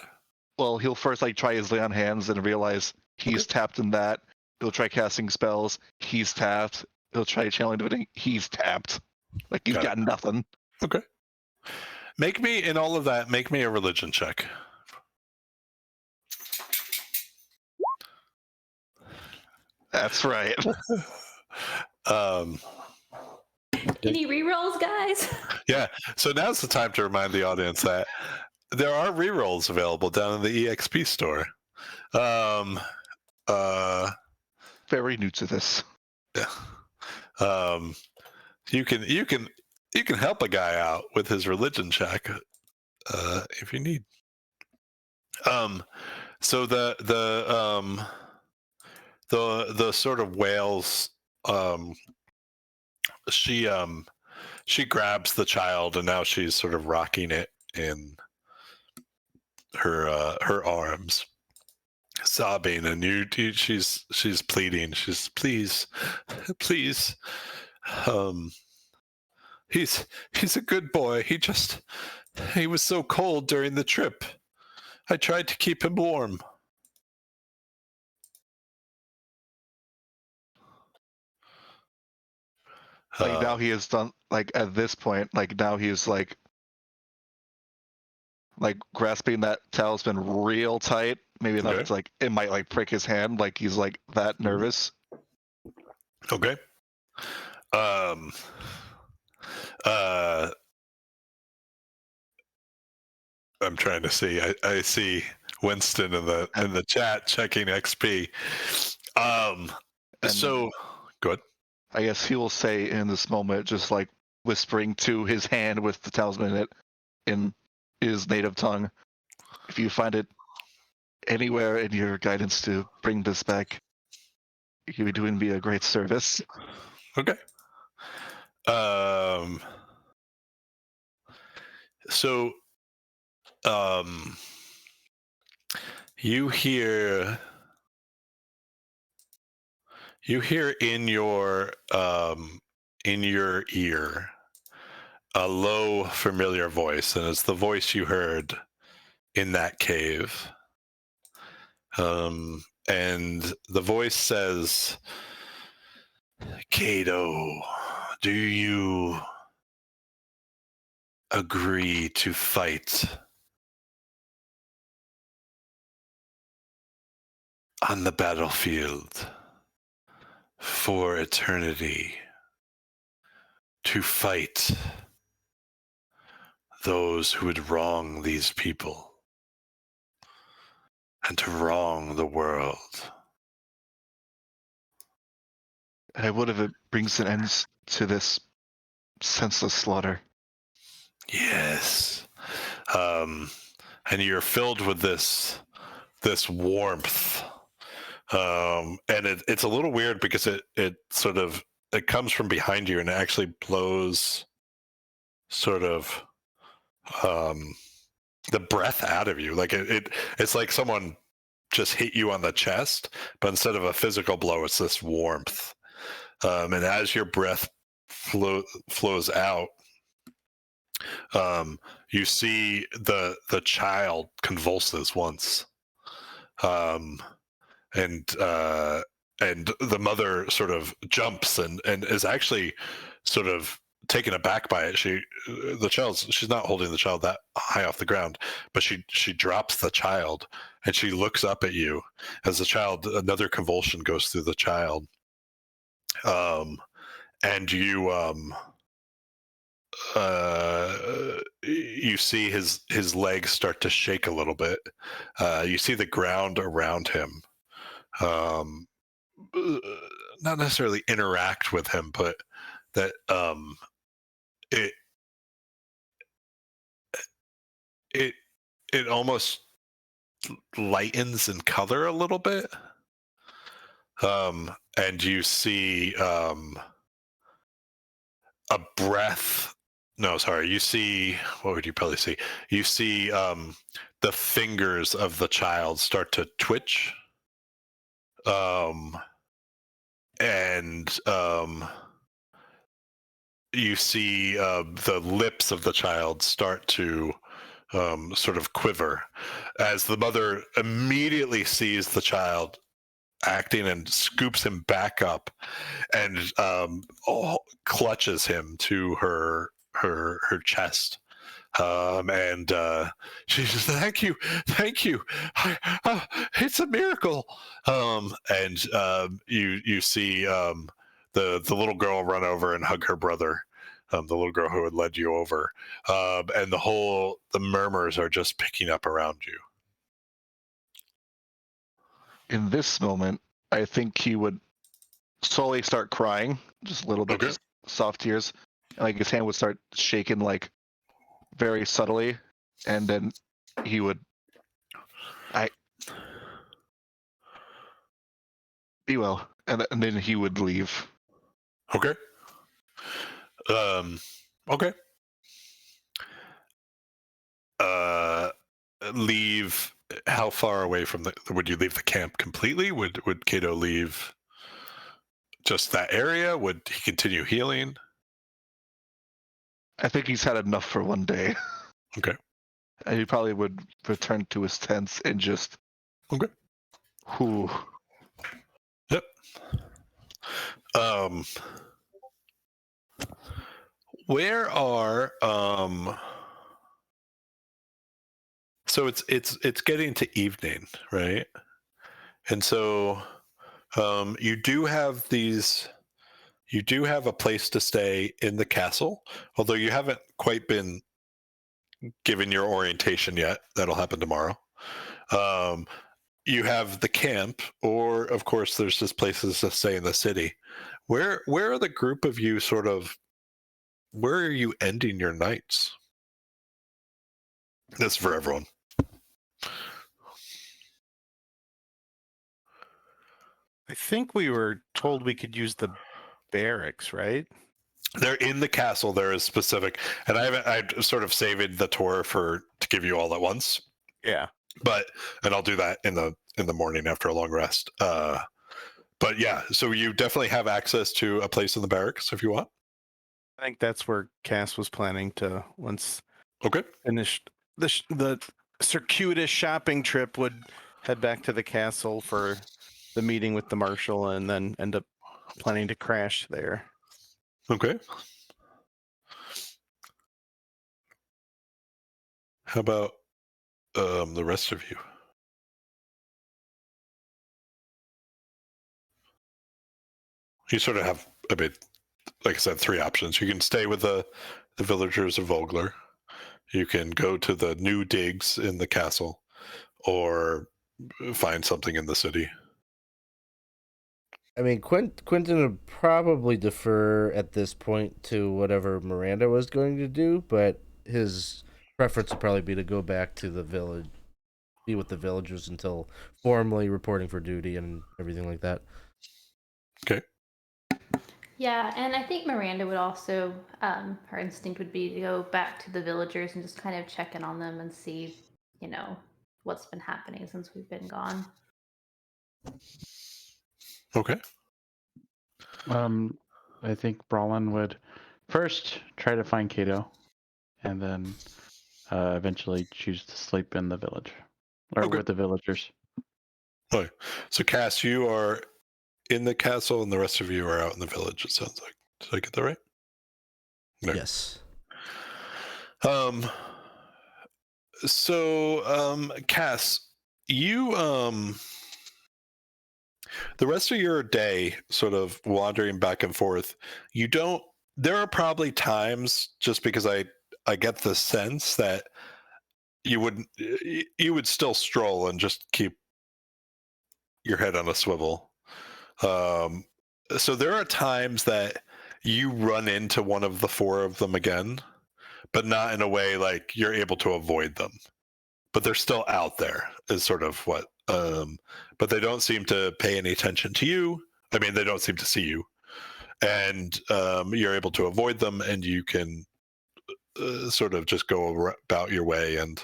Well, he'll first like try his lay on hands and realize he's tapped in that. He'll try casting spells. He's tapped. He'll try channeling divinity. He's tapped. Like he's got nothing. Okay. Make me a religion check. That's right. Any rerolls, guys? Yeah. So now's the time to remind the audience that there are rerolls available down in the EXP store. Very new to this. Yeah. You can help a guy out with his religion check if you need. So the sort of whales, she grabs the child and now she's sort of rocking it in her arms, sobbing, and she's pleading. She's please. He's a good boy. He was so cold during the trip. I tried to keep him warm. Like now he has done like at this point, like now he's like grasping that talisman real tight, maybe enough Okay. to like it might like prick his hand, like he's like that nervous. Okay. Uh, I'm trying to see. I see Winston in the chat checking XP. And So good. I guess he will say in this moment, just like whispering to his hand with the talisman in it in his native tongue, if you find it anywhere in your guidance to bring this back, you're doing me a great service. Okay. So you hear in your ear a low familiar voice, and it's the voice you heard in that cave. And the voice says, Kato, do you agree to fight on the battlefield for eternity, to fight those who would wrong these people and to wrong the world? I would if it brings an end to this senseless slaughter. Yes. And you're filled with this warmth. And it's a little weird because it sort of it comes from behind you and it actually blows sort of the breath out of you. Like it's like someone just hit you on the chest, but instead of a physical blow, it's this warmth. And as your breath flows out, you see the child convulses once, and the mother sort of jumps and is actually sort of taken aback by it. She's not holding the child that high off the ground, but she drops the child and she looks up at you as another convulsion goes through the child. And you see his legs start to shake a little bit. You see the ground around him not necessarily interact with him, but that it almost lightens in color a little bit. And you see a breath. No, sorry. You see, what would you probably see? You see the fingers of the child start to twitch. And you see the lips of the child start to sort of quiver as the mother immediately sees the child acting and scoops him back up and clutches him to her chest. And she says, thank you. It's a miracle. And you see the little girl run over and hug her brother, the little girl who had led you over. And the murmurs are just picking up around you. In this moment, I think he would slowly start crying, just a little bit, Okay. just soft tears. And, like his hand would start shaking, like very subtly, and then he would, be well, and then he would leave. Okay. Okay. Leave. How far away from would you leave the camp completely? Would Kato leave just that area? Would he continue healing? I think he's had enough for one day. Okay. And he probably would return to his tents and just. Okay. Whew. Yep. Where are so it's getting to evening, right? And so you do have a place to stay in the castle, although you haven't quite been given your orientation yet. That'll happen tomorrow. You have the camp, or of course there's just places to stay in the city. Where are the group of you where are you ending your nights? That's for everyone. I think we were told we could use the barracks, right? They're in the castle. There is specific, and I sort of saved the tour to give you all at once. Yeah. And I'll do that in the morning after a long rest. But yeah, so you definitely have access to a place in the barracks if you want. I think that's where Cass was planning to, once Okay. finished the circuitous shopping trip, would head back to the castle for the meeting with the marshal and then end up planning to crash there. Okay. How about the rest of you? You sort of have a bit, like I said, 3 options. You can stay with the villagers of Vogler. You can go to the new digs in the castle, or find something in the city. I mean, Quinton would probably defer at this point to whatever Miranda was going to do, but his preference would probably be to go back to the village, be with the villagers until formally reporting for duty and everything like that. Okay. Yeah, and I think Miranda would also, her instinct would be to go back to the villagers and just kind of check in on them and see, what's been happening since we've been gone. Okay. I think Brallin would first try to find Kato, and then eventually choose to sleep in the village or Okay. with the villagers. Okay. So Cass, you are in the castle, and the rest of you are out in the village. It sounds like. Did I get that right? No. Yes. So Cass, you the rest of your day sort of wandering back and forth, there are probably times, just because I get the sense that you would still stroll and just keep your head on a swivel. So there are times that you run into one of the 4 of them again, but not in a way like you're able to avoid them. But they're still out there, is sort of what. But they don't seem to pay any attention to you. I mean, they don't seem to see you, and you're able to avoid them, and you can sort of just go about your way. And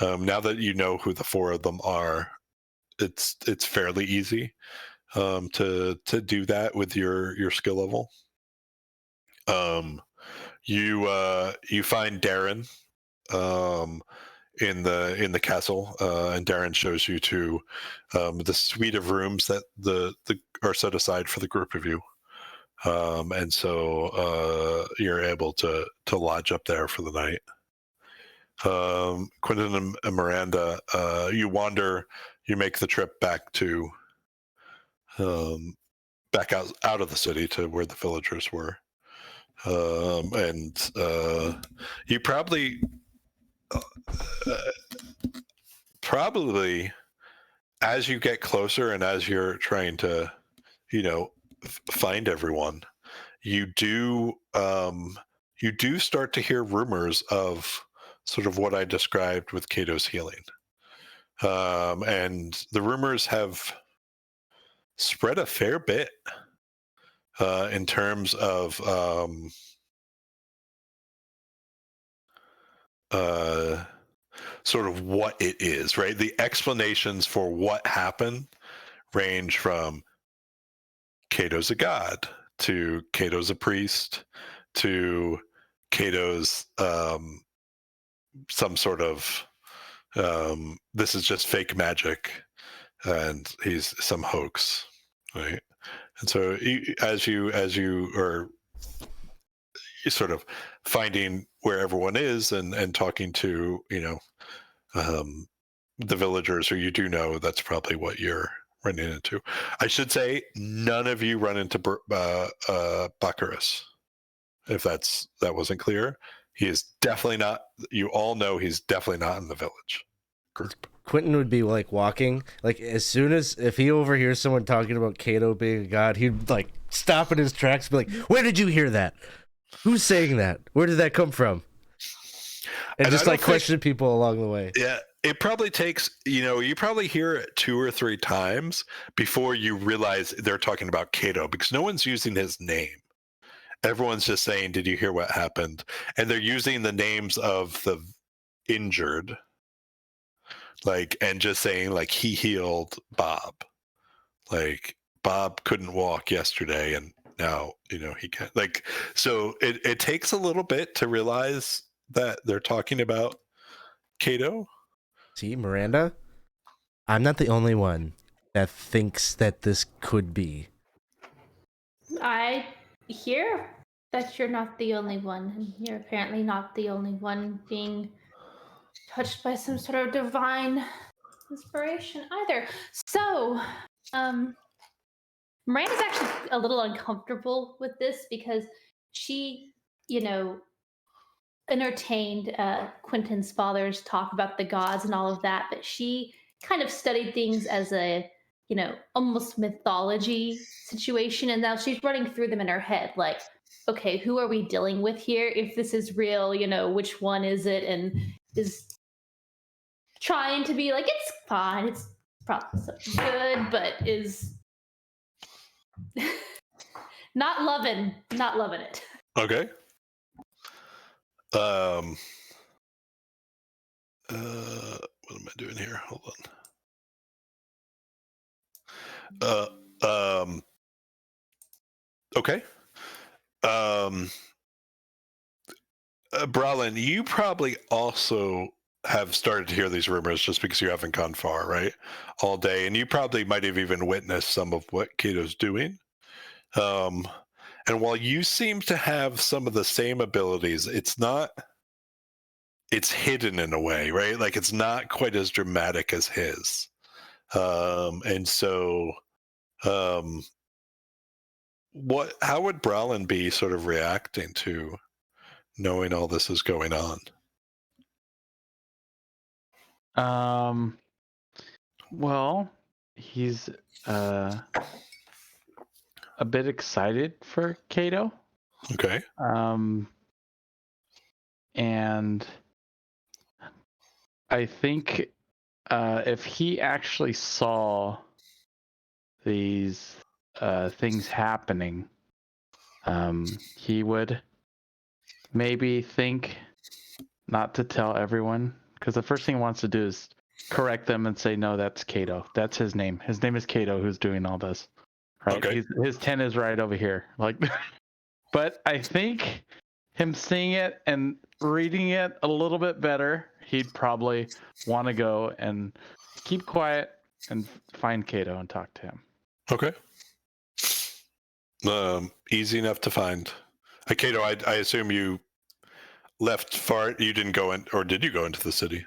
now that you know who the 4 of them are, it's fairly easy to do that with your skill level. You find Darren in the castle, and Darren shows you to the suite of rooms that the are set aside for the group of you, and so you're able to lodge up there for the night. Quinton and Miranda, you make the trip back to back out of the city to where the villagers were, and you probably as you get closer and as you're trying to find everyone, you do start to hear rumors of sort of what I described with Kato's healing, and the rumors have spread a fair bit in terms of sort of what it is, right? The explanations for what happened range from Kato's a god, to Kato's a priest, to Kato's some sort of this is just fake magic, and he's some hoax, right? And so as you are sort of finding where everyone is and talking to the villagers, or you do know that's probably what you're running into. I should say none of you run into Baccharis. If that wasn't clear, he is definitely not. You all know he's definitely not in the village group. Quinton would be like walking, like as soon as if he overhears someone talking about Kato being a god, he'd like stop in his tracks, and be like, "Where did you hear that? Who's saying that? Where did that come from?" And just like question people along the way. Yeah, it probably takes, you probably hear it 2 or 3 times before you realize they're talking about Kato, because no one's using his name. Everyone's just saying, "Did you hear what happened?" And they're using the names of the injured, and just saying like he healed Bob. Like Bob couldn't walk yesterday, and now he can. So it takes a little bit to realize that they're talking about Kato. See, Miranda, I'm not the only one that thinks that this could be. I hear that you're not the only one, and you're apparently not the only one being touched by some sort of divine inspiration either. So, Miranda's actually a little uncomfortable with this because she, entertained Quinton's father's talk about the gods and all of that, but she kind of studied things as a, almost mythology situation. And now she's running through them in her head, like, okay, who are we dealing with here? If this is real, which one is it? And is trying to be like, it's fine, it's probably so good, but is not loving it. Okay. What am I doing here? Hold on. Okay. Brallin, you probably also have started to hear these rumors just because you haven't gone far, right? All day. And you probably might have even witnessed some of what Kato's doing. And while you seem to have some of the same abilities, it's hidden in a way, right? Like it's not quite as dramatic as his. And so how would Brallin be sort of reacting to knowing all this is going on? Well, he's a bit excited for Kato. Okay. And I think if he actually saw these things happening, he would maybe think not to tell everyone, because the first thing he wants to do is correct them and say, no, that's Kato. That's his name. His name is Kato who's doing all this. Right? Okay. His tent is right over here. But I think him seeing it and reading it a little bit better, he'd probably want to go and keep quiet and find Kato and talk to him. Okay. Easy enough to find. Kato, I assume you left far. You didn't go in, or did you go into the city?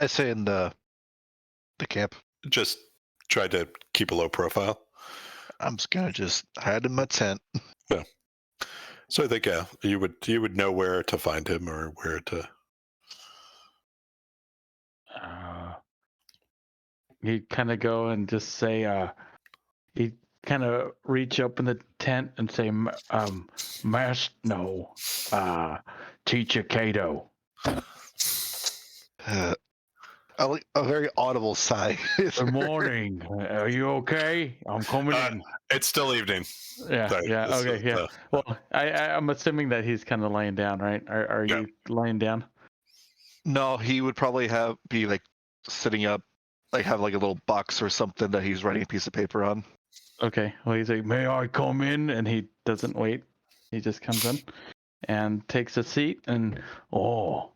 I say in the camp. Just try to keep a low profile. I'm just gonna hide in my tent. Yeah. So I think you would know where to find him or where to. He'd kind of go and just say, he'd kind of reach up in the tent and say, Teacher Kato. A very audible sigh. Good morning. Are you okay? I'm coming in. It's still evening. Yeah. Sorry. Yeah. Okay. Yeah. Well, I'm assuming that he's kind of laying down, right? Are you laying down? No, he would probably be like sitting up, like have like a little box or something that he's writing a piece of paper on. Okay. Well, he's like, may I come in? And he doesn't wait. He just comes in and takes a seat and, well,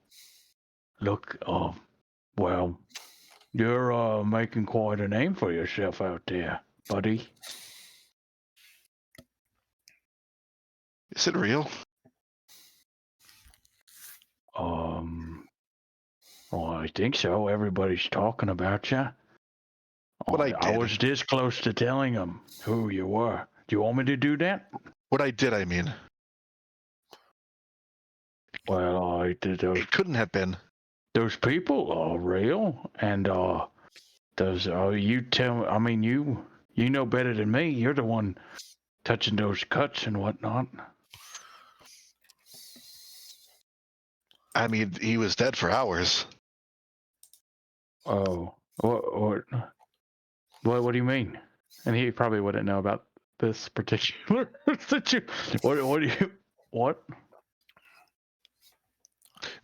you're making quite a name for yourself out there, buddy. Is it real? Well, I think so. Everybody's talking about you. What I I did. was this close to telling them who you were. Do you want me to do that? What I did, I mean. Well, I did those. It couldn't have been. Those people are real, and those. You tell. I mean, you know better than me. You're the one touching those cuts and whatnot. I mean, he was dead for hours. Oh, what do you mean? And he probably wouldn't know about this particular situation. What do you? What?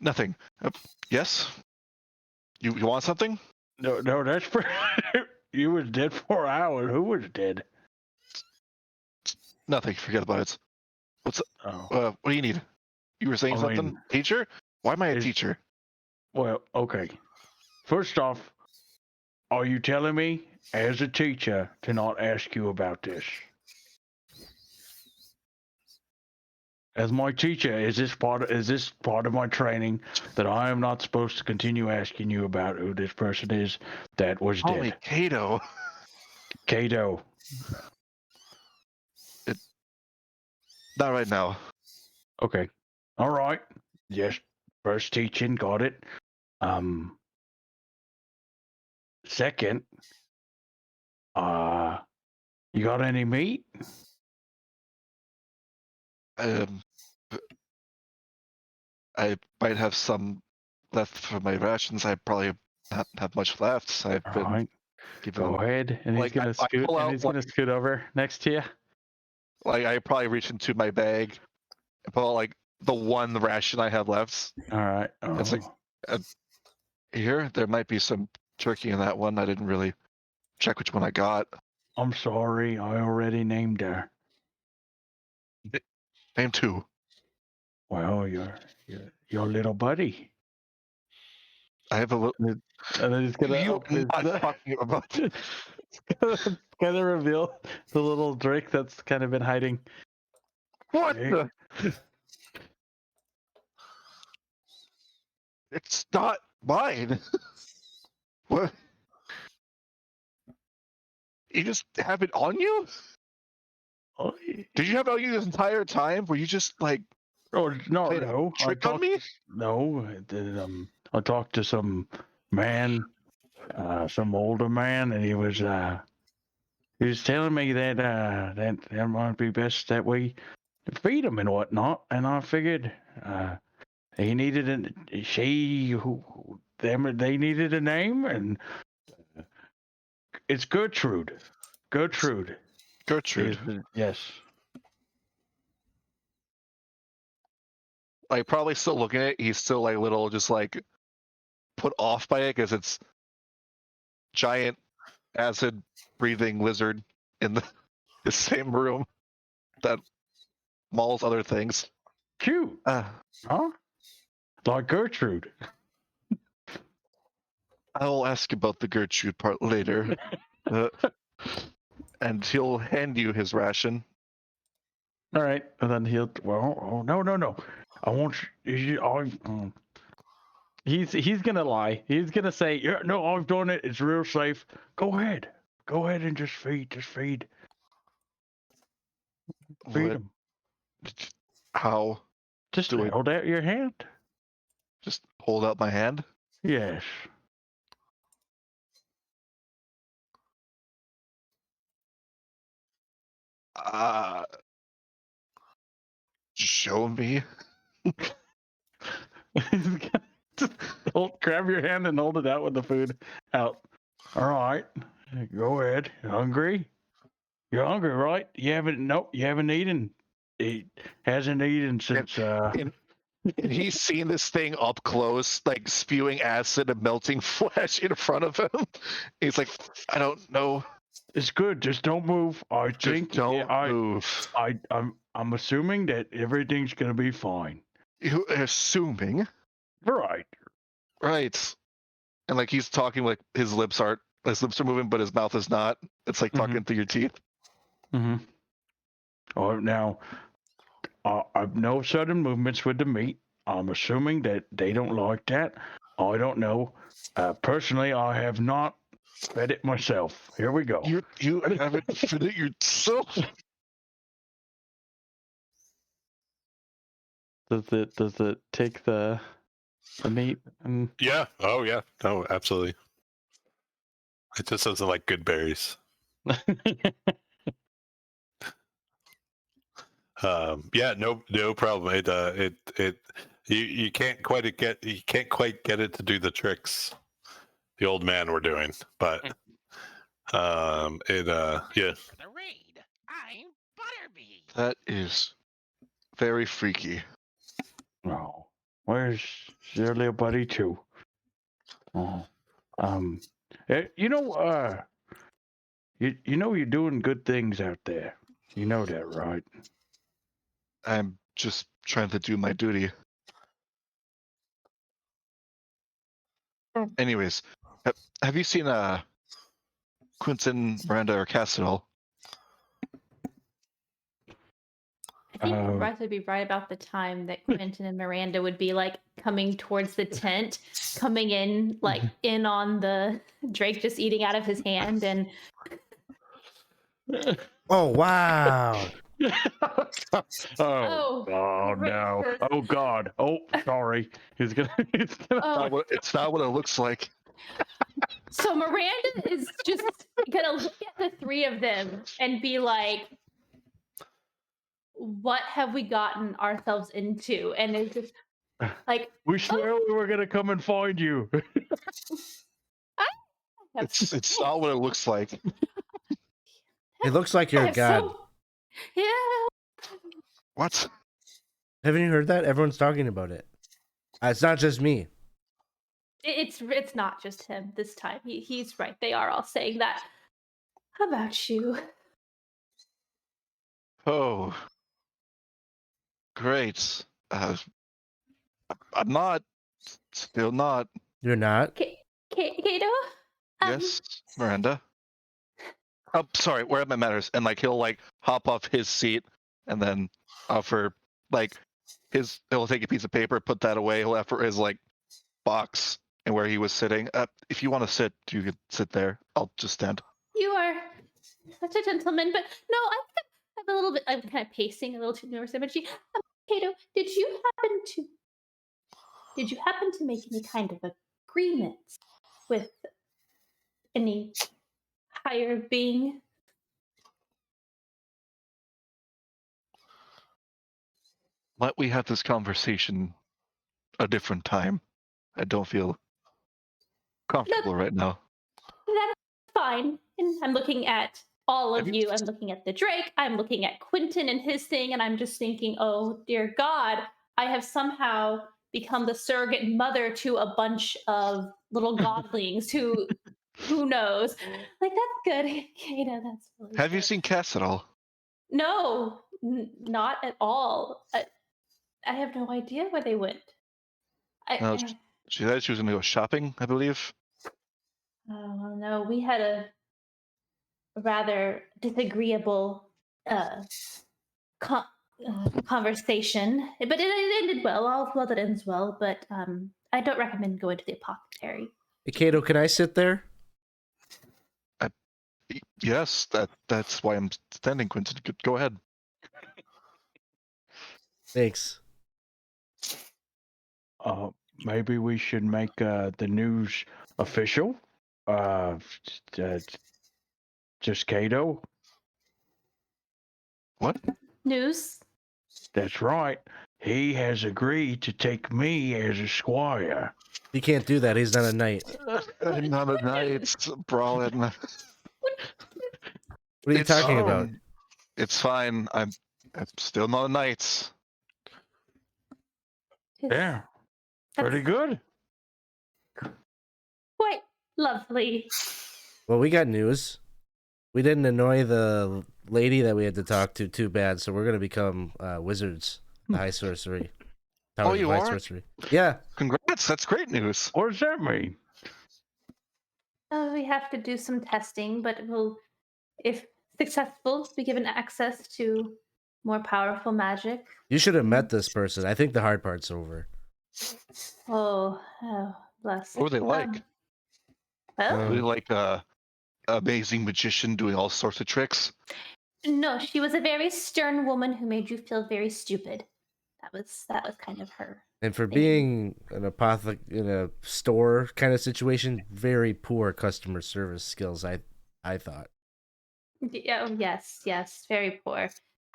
Nothing. Yes? You want something? No, that's for you was dead for an hour. Who was dead? Nothing. Forget about it. Oh, What do you need? You were saying I something? mean, Teacher? Why am I a is- teacher? well, okay. First off, are you telling me, as a teacher, to not ask you about this? As my teacher, is this part of my training that I am not supposed to continue asking you about who this person is that was Call me dead? Kato. Kato. Not right now. Okay. All right. Yes. First teaching, got it. Second, you got any meat? I might have some left for my rations. I probably not have much left. I've All been right. given. Go ahead. And Like, he's gonna I scoot. pull And out, he's gonna scoot over next to you. Like, I probably reach into my bag and pull out like the one ration I have left. All right. It's like, here, there might be some turkey in that one. I didn't really check which one I got. I'm sorry. I already named her. Name 2. Well, your little buddy. I have a little. And then he's gonna You open his. are not talking about. Gonna reveal the little drake that's kind of been hiding. What Hey. the? It's not mine. What? You just have it on you? Oh, Did you have it on you this entire time? Were you just like no, played a no. trick on me? No, I talked to some man, some older man, and he was telling me that that might be best that we feed him and whatnot, and I figured he needed they needed a name, and it's Gertrude. Gertrude. Gertrude. Yes. Like, probably still looking at it. He's still like little, just like put off by it because it's giant acid breathing lizard in the same room that mauls other things. Cute. Huh? Like Gertrude. I'll ask about the Gertrude part later. And he'll hand you his ration. All right, and then he'll. Well, oh, no. I want you. He's gonna lie. He's gonna say, "Yeah, no, I've done it. It's real safe. Go ahead and just feed. Feed What? him. How? Just do I- hold out your hand. Just hold out my hand? Yes. Show me. Just grab your hand and hold it out with the food out. All right, go ahead. Hungry? You're hungry, right? You haven't eaten. He hasn't eaten since. And he's seen this thing up close, like spewing acid and melting flesh in front of him. He's like, I don't know. It's good. Just don't move. I Just think don't move. I'm assuming that everything's gonna be fine. You're assuming. Right. Right. And like he's talking, like his lips are moving, but his mouth is not. It's like talking through your teeth. Mm-hmm. Oh, now, I've no sudden movements with the meat. I'm assuming that they don't like that. I don't know. Personally, I have not fed it myself. Here we go. You haven't fed it yourself. Does it take the meat and Yeah. Oh, yeah. No, absolutely. It just doesn't like good berries. Yeah, no problem. You can't quite get it to do the tricks the old man were doing, but yeah. The raid. I'm Butterbean. That is very freaky. Oh, where's your little buddy too? Oh, you know, you know you're doing good things out there. You know that, right? I'm just trying to do my duty. Anyways, have you seen Quinton, Miranda, or Cass at all? I think Uh, Russ would be right about the time that Quinton and Miranda would be like coming towards the tent, coming in like in on the Drake just eating out of his hand, and Oh wow! oh no! Oh God! Oh, sorry. He's gonna. He's gonna. oh, It's not what it looks like. so Miranda is just gonna look at the three of them and be like, "What have we gotten ourselves into?" And it's just like, We swear we were gonna come and find you. It's not what it looks like. It looks like you're a god. Yeah. What? Haven't you heard that? Everyone's talking about it. It's not just me. It's not just him this time. He's right. They are all saying that about you. Oh, great. I'm not. Still not. You're not. Kato? Yes, Miranda. Oh, sorry. Where my matters, and like he'll like hop off his seat, and then offer like he'll take a piece of paper, put that away. He'll offer his like box and where he was sitting. If you want to sit, you can sit there. I'll just stand. You are such a gentleman, but no, I'm a little bit. I'm kind of pacing a little too nervous energy. Kato, did you happen to make any kind of agreements with any higher being? Let we have this conversation a different time. I don't feel comfortable right now. That's fine. And I'm looking at all of Have you. I'm looking at the Drake. I'm looking at Quinton and his thing, and I'm just thinking, oh dear God, I have somehow become the surrogate mother to a bunch of little godlings who knows? Like that's good, Kato. That's really Have you good. seen Cass at all? No, not at all. I have no idea where they went. No, she said she was going to go shopping, I believe. Oh no, we had a rather disagreeable conversation, but it ended well. All well that ends well. But I don't recommend going to the apothecary. Hey, Kato, can I sit there? Yes, that's why I'm standing, Quinton. Go ahead. Thanks. Maybe we should make the news official. Just Kato. What? News? That's right. He has agreed to take me as a squire. He can't do that. He's not a knight. I'm not a knight, Brallin. What are you talking about? It's fine. I'm still not a knight. Yeah, pretty good. Quite lovely. Well, we got news. We didn't annoy the lady that we had to talk to too bad, so we're gonna become wizards. The high sorcery. Towers you of high are? sorcery. Yeah. Congrats, that's great news. What does that mean? We have to do some testing, but we'll, if successful, be given access to more powerful magic. You should have met this person. I think the hard part's over. Oh, Bless. What were they like? Well, Were they like a amazing magician doing all sorts of tricks? no, she was a very stern woman who made you feel very stupid. That was kind of her. And for thing. being an in a store kind of situation, very poor customer service skills. I thought. Oh, yes, very poor.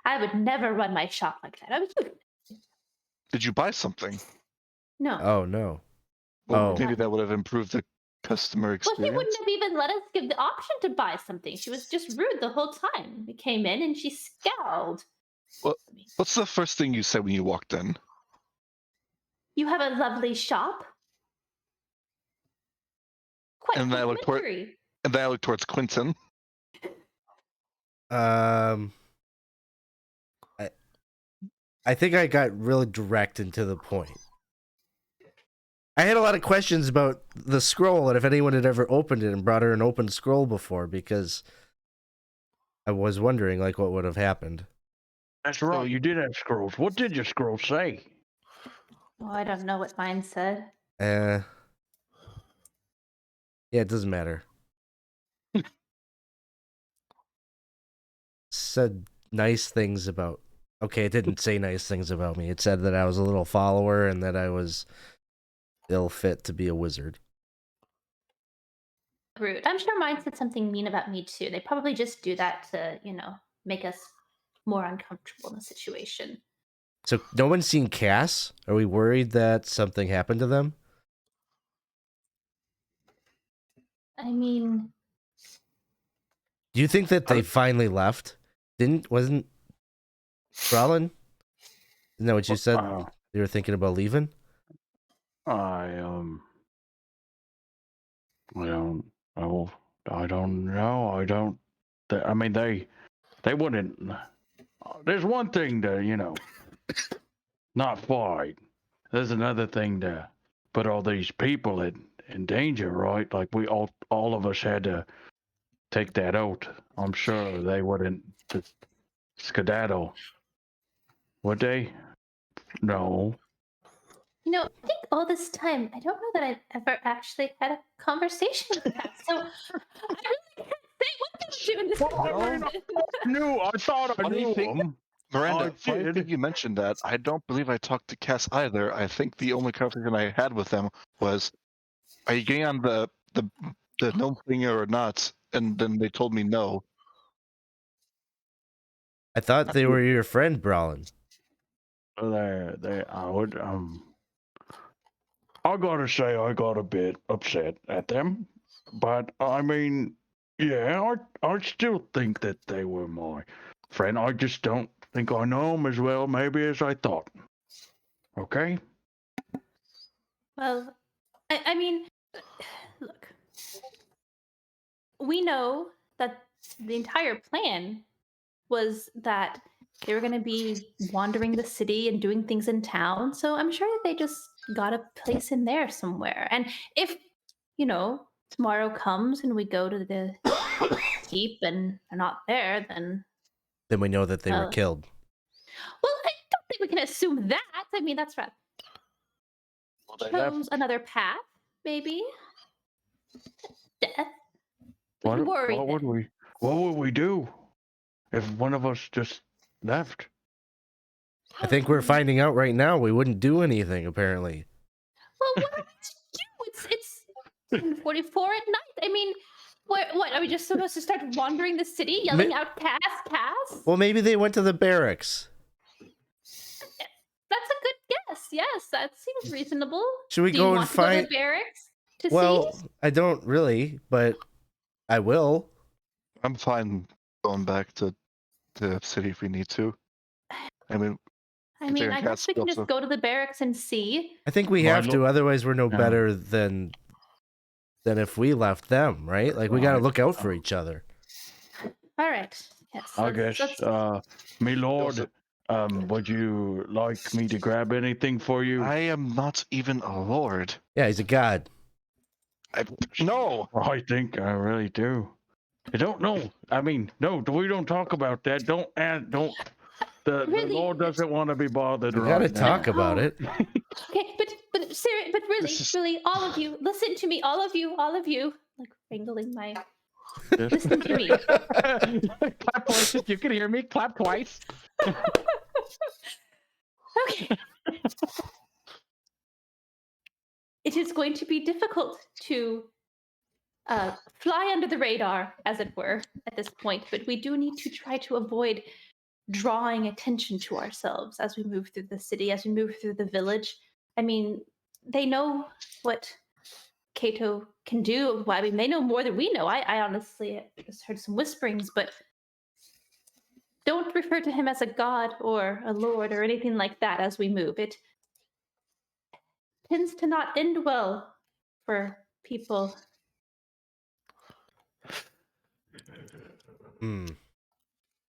I would never run my shop like that. I was Did you buy something? no. Oh no. Well, Oh. maybe that would have improved the customer Well, experience. she wouldn't have even let us give the option to buy something. She was just rude the whole time. We came in and she scowled. Well, what's the first thing you said when you walked in? You have a lovely shop. Quite And then I looked toward- complimentary. And then I looked towards Quinton. I think I got really direct and to the point. I had a lot of questions about the scroll and if anyone had ever opened it and brought her an open scroll before, because I was wondering like what would have happened. That's right. You did have scrolls. What did your scroll say? Oh, I don't know what mine said. Yeah, it doesn't matter. Said nice things about. Okay, it didn't say nice things about me. It said that I was a little follower and that I was ill fit to be a wizard. Rude. I'm sure mine said something mean about me too. They probably just do that to, make us more uncomfortable in the situation. So no one's seen Cass? Are we worried that something happened to them? I mean, Do you think that they finally left? Wasn't Brallin? Isn't that what you said? You were thinking about leaving? I don't know. I mean, they wouldn't. There's one thing to, not fight. There's another thing to put all these people in danger, right? Like all of us had to take that oath. I'm sure they wouldn't just skedaddle, would they? No. I think all this time, I don't know that I've ever actually had a conversation with that. So I really can't say what to do in this environment. I thought I Funny knew thing- them. Miranda, funny did. thing you mentioned that. I don't believe I talked to Cass either. I think the only conversation I had with them was, "Are you getting on the gnome thing or not?" And then they told me no. I thought they were your friend, Brallin. I gotta say I got a bit upset at them, but I mean, yeah, I still think that they were my friend. I just don't think I know them as well maybe as I thought. Okay? Well, I mean, look, we know that the entire plan was that they were going to be wandering the city and doing things in town. So I'm sure that they just got a place in there somewhere. And if, tomorrow comes and we go to the keep and they're not there, then Then we know that they were killed. well, I don't think we can assume that. I mean, that's right. Chose another path, maybe. Death. What worry would we do if one of us just left? I think we're finding out right now we wouldn't do anything, apparently. Well, what are we to do? It's 10:44 at night. I mean, what are we just supposed to start wandering the city, yelling out "Cass, Cass"? Well, maybe they went to the barracks. That's a good guess. Yes, that seems reasonable. Should we Do go you and want to go to find? the barracks to Well, see? I don't really, but I will. I'm fine going back to the city if we need to. I mean, I mean, there I has guess we to can also- just go to the barracks and see. I think we Well, have to, otherwise we're no Yeah. better than if we left them, right? Like we got to Right. look out for each other. All right. Yes. I let's- guess, let's- me lord, would you like me to grab anything for you? I am not even a lord. Yeah, he's a god. No. I think I really do. I don't know. I mean, no, we don't talk about that. Don't add. Don't. The Really? Lord doesn't want to be bothered. We right got to now. talk about it. Okay, but but really, This is- really, all of you, listen to me, all of you, like wrangling my. Yes. Listen to me. Clap twice if you can hear me. Clap twice. Okay. It is going to be difficult to fly under the radar, as it were, at this point, but we do need to try to avoid drawing attention to ourselves as we move through the city, as we move through the village. I mean, they know what Kato can do. I mean, they know more than we know. I honestly just heard some whisperings, but don't refer to him as a god or a lord or anything like that as we move. It tends to not end well for people.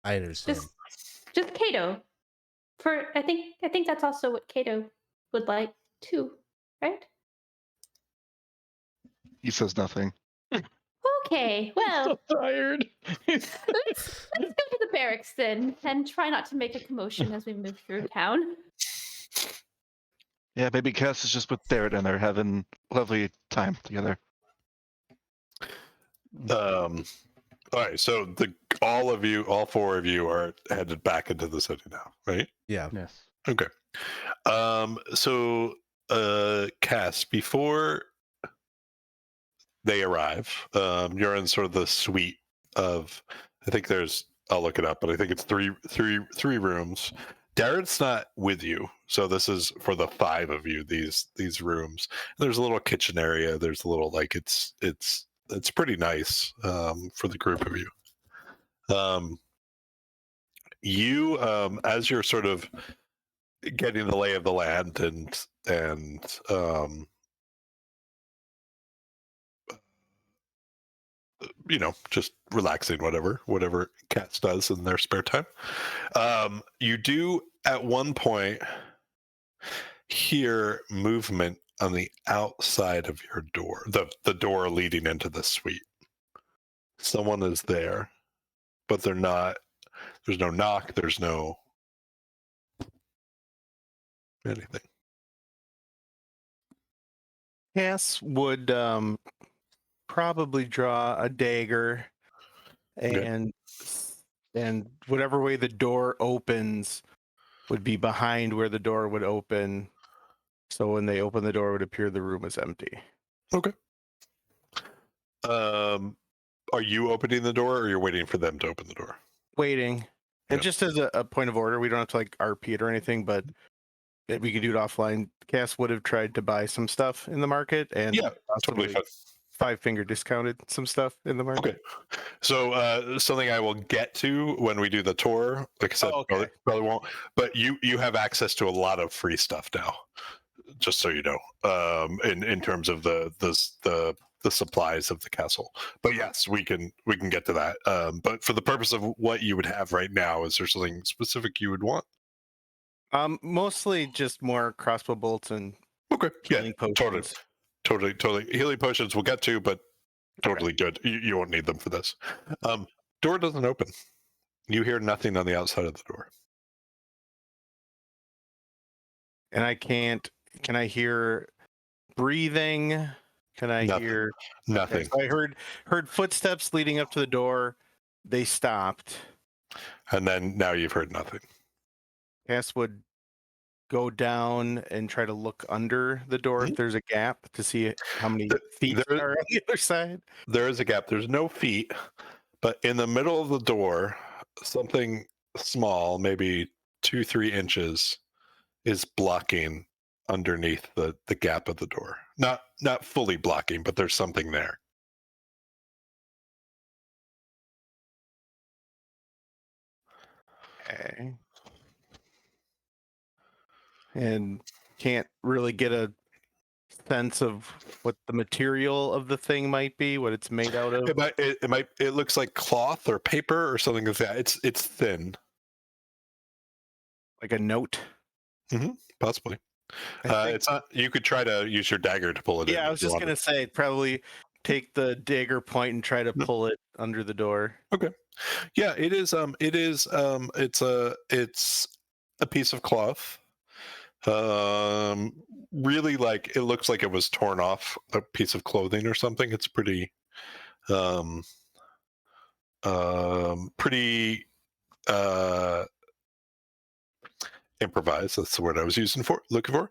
I understand. Just Kato. I think that's also what Kato would like too, right? He says nothing. Okay, well, So tired. let's go to the barracks then and try not to make a commotion as we move through town. Yeah, maybe Cass is just with Barrett and they're having a lovely time together. All right, so all four of you are headed back into the city now, right? Yeah. Yes. Okay. So Cass, before they arrive, you're in sort of the suite of, I think I'll look it up, but I think it's three rooms. Darren's not with you, so this is for the five of you. These rooms. There's a little kitchen area. There's a little it's pretty nice for the group of you. As you're sort of getting the lay of the land and just relaxing, whatever Cats does in their spare time. You do at one point hear movement on the outside of your door, the door leading into the suite. Someone is there, but they're not. There's no knock. There's no anything. Cass would probably draw a dagger Okay. and whatever way the door opens would be behind where the door would open. So when they open the door, it would appear the room is empty. Okay. Are you opening the door, or you're waiting for them to open the door? Waiting. And Yeah. just as a point of order, we don't have to like RP it or anything, but we could do it offline. Cass would have tried to buy some stuff in the market and Yeah, totally possibly fine. 5-finger discounted some stuff in the market. Okay. So something I will get to when we do the tour. Like I said, okay. probably won't. But you have access to a lot of free stuff now, just so you know. In terms of the supplies of the castle. But yes, we can get to that. But for the purpose of what you would have right now, is there something specific you would want? Mostly just more crossbow bolts and Okay. healing potions. Totally. Healing potions we'll get to, but totally good. You won't need them for this. Door doesn't open. You hear nothing on the outside of the door. And I can't. Can I hear breathing? Can I Nothing. hear? Nothing. So I heard footsteps leading up to the door. They stopped. And then now you've heard nothing. Cass would go down and try to look under the door if there's a gap to see how many feet there- are on the other side. There is a gap. There's no feet, but in the middle of the door, something small, maybe 2-3 inches, is blocking underneath the gap of the door. Not fully blocking, but there's something there. Okay. And can't really get a sense of what the material of the thing might be, what it's made out of. It looks like cloth or paper or something like that. It's thin, Like a note. possibly. I think. It's not. You could try to use your dagger to pull it in. Yeah, I if was you just wanted. gonna say probably take the dagger point and try to pull it under the door. Yeah, it is. It's a piece of cloth. Really, like it looks like it was torn off a piece of clothing or something. It's pretty, pretty improvised. That's the word I was looking for.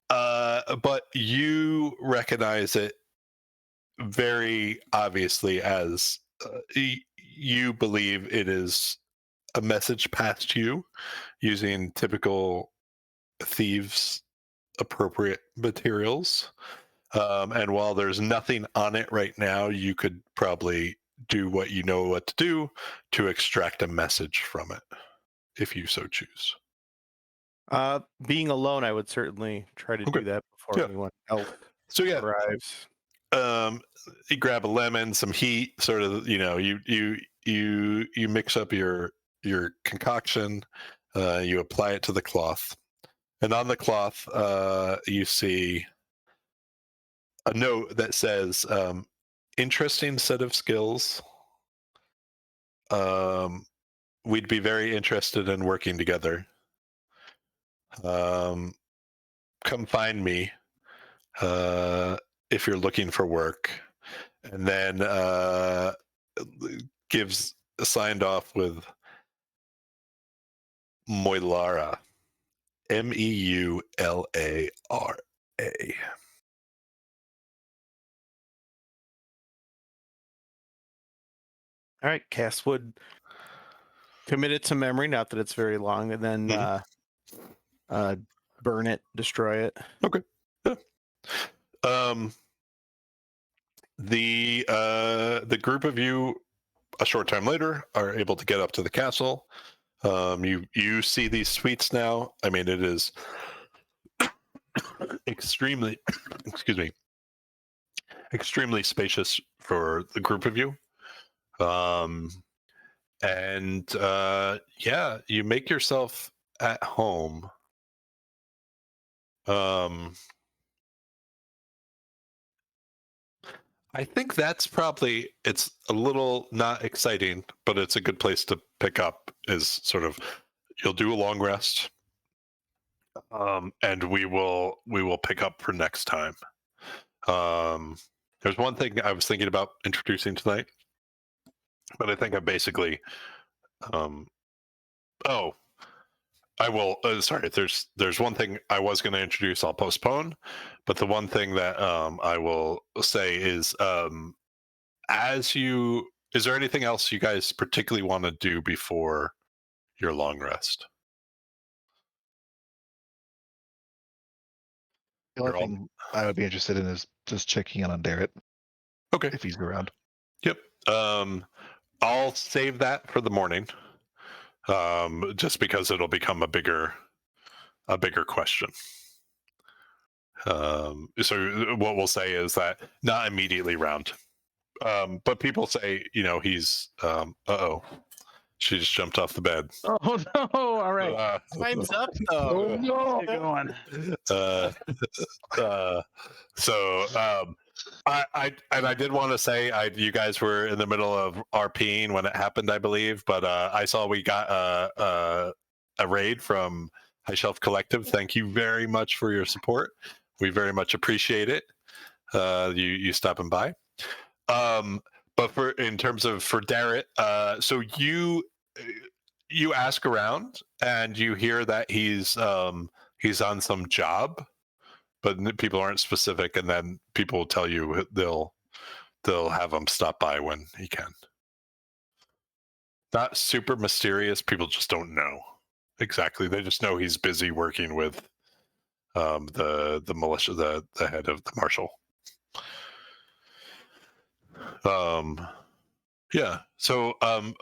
But you recognize it very obviously as you believe it is a message passed to you using typical thieves appropriate materials. And while there's nothing on it right now, you could probably do what you know what to do to extract a message from it, if you so choose. Being alone, I would certainly try to Okay. do that before Yeah. anyone else So yeah, arrives. you grab a lemon, some heat, sort of, you mix up your concoction, you apply it to the cloth, and on the cloth, you see a note that says, "Interesting set of skills. We'd be very interested in working together. Come find me if you're looking for work." And then gives signed off with Moilara, Meulara. All right, Cass would commit it to memory, not that it's very long, and then burn it, destroy it. Okay. Yeah. The group of you, a short time later, are able to get up to the castle. You see these suites now. I mean, it is extremely, excuse me, extremely spacious for the group of you. And yeah, you make yourself at home. I think that's probably, it's a little not exciting, but it's a good place to pick up. Is sort of, you'll do a long rest, and we will pick up for next time. There's one thing I was thinking about introducing tonight, but I think I basically, oh, I will. Sorry, there's one thing I was going to introduce. I'll postpone, but the one thing that I will say is, is there anything else you guys particularly want to do before your long rest? The only You're all- thing I would be interested in is just checking in on Darrett Okay. if he's around. Yep. I'll save that for the morning. Just because it'll become a bigger question. So what we'll say is that not immediately round. But people say, he's uh-oh. She just jumped off the bed. Oh no! All right. Time's up, Oh though. no! Get going. I did want to say, you guys were in the middle of RPing when it happened, I believe, but I saw we got a raid from High Shelf Collective. Thank you very much for your support. We very much appreciate it. You stopping by. But in terms of for Darrett, so you ask around and you hear that he's on some job, but people aren't specific, and then people will tell you they'll have him stop by when he can. Not super mysterious. People just don't know exactly. They just know he's busy working with the militia, the head of the marshal. Yeah. So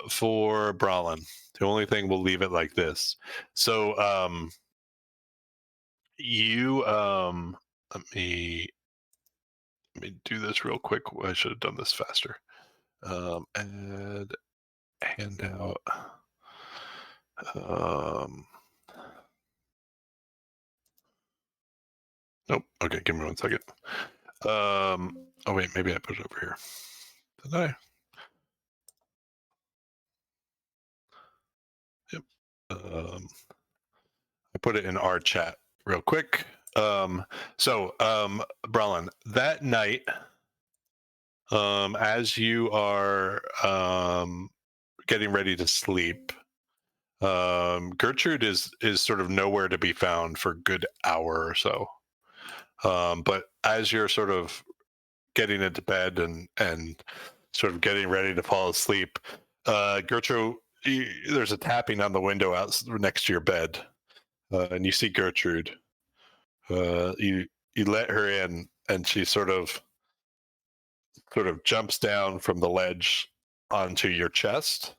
for Brallin, the only thing, we'll leave it like this. So you let me do this real quick. I should have done this faster. Add handout. Nope. Okay, give me 1 second. Oh wait, maybe I put it over here. Did I? Yep. I put it in our chat real quick. Brallin, that night, as you are getting ready to sleep, Gertrude is sort of nowhere to be found for a good hour or so. But as you're sort of getting into bed and sort of getting ready to fall asleep, Gertrude, there's a tapping on the window out next to your bed, and you see Gertrude. You let her in, and she sort of jumps down from the ledge onto your chest,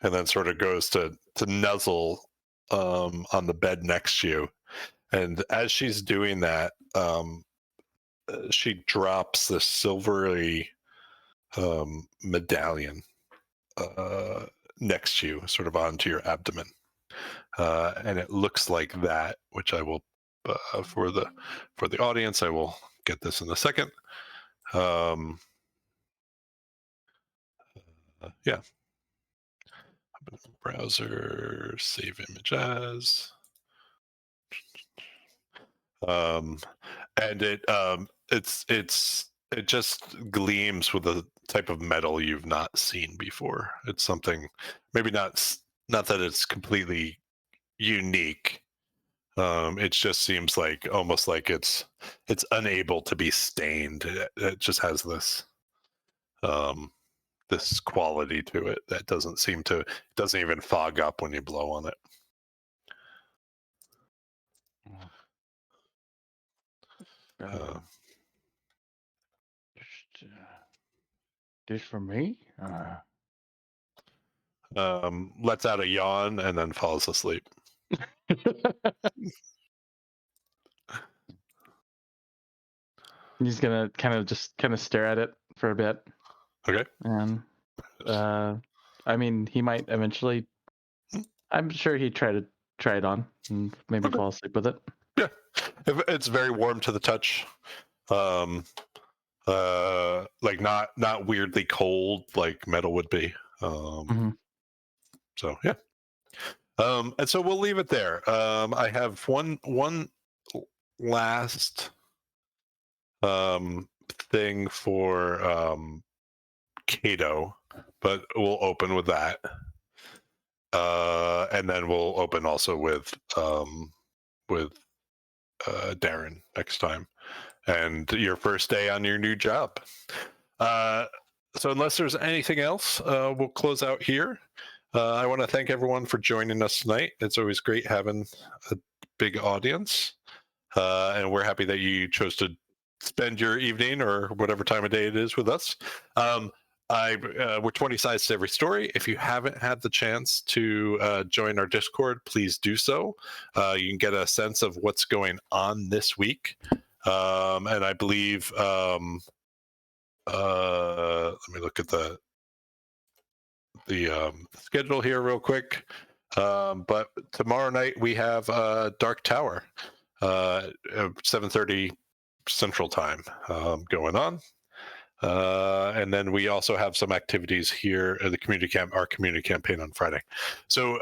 and then sort of goes to nuzzle on the bed next to you. And as she's doing that, she drops this silvery medallion next to you, sort of onto your abdomen, and it looks like that. Which I will, for the audience, I will get this in a second. Yeah. Browser, save image as. And it just gleams with a type of metal you've not seen before. It's something, maybe not that it's completely unique. It just seems like almost like it's unable to be stained. It just has this this quality to it that doesn't even fog up when you blow on it. This for me? Lets out a yawn and then falls asleep. He's gonna kind of stare at it for a bit. Okay. And I mean, he might eventually. I'm sure he'd try it on and maybe fall asleep with it. Yeah, it's very warm to the touch. Like not weirdly cold like metal would be. So yeah. And so we'll leave it there. I have one last thing for Kato, but we'll open with that. And then we'll open also with Darren next time, and your first day on your new job. So unless there's anything else, we'll close out here. I want to thank everyone for joining us tonight. It's always great having a big audience, and we're happy that you chose to spend your evening or whatever time of day it is with us. We're 20 sides to every story. If you haven't had the chance to join our Discord, please do so. You can get a sense of what's going on this week. And I believe, let me look at the schedule here real quick. But tomorrow night we have Dark Tower, 7:30 Central Time going on. And then we also have some activities here at the our community campaign on Friday. So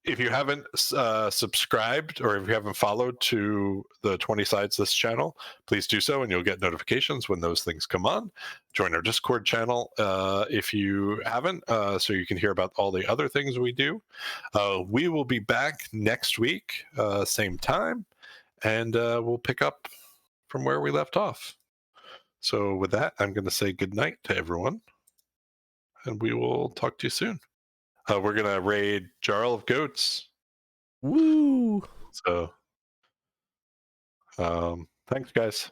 if you haven't subscribed or if you haven't followed to the 20 Sides this channel, please do so and you'll get notifications when those things come on. Join our Discord channel if you haven't, so you can hear about all the other things we do. We will be back next week, same time, and we'll pick up from where we left off. So with that, I'm going to say good night to everyone, and we will talk to you soon. We're going to raid Jarl of Goats. Woo! So, thanks, guys.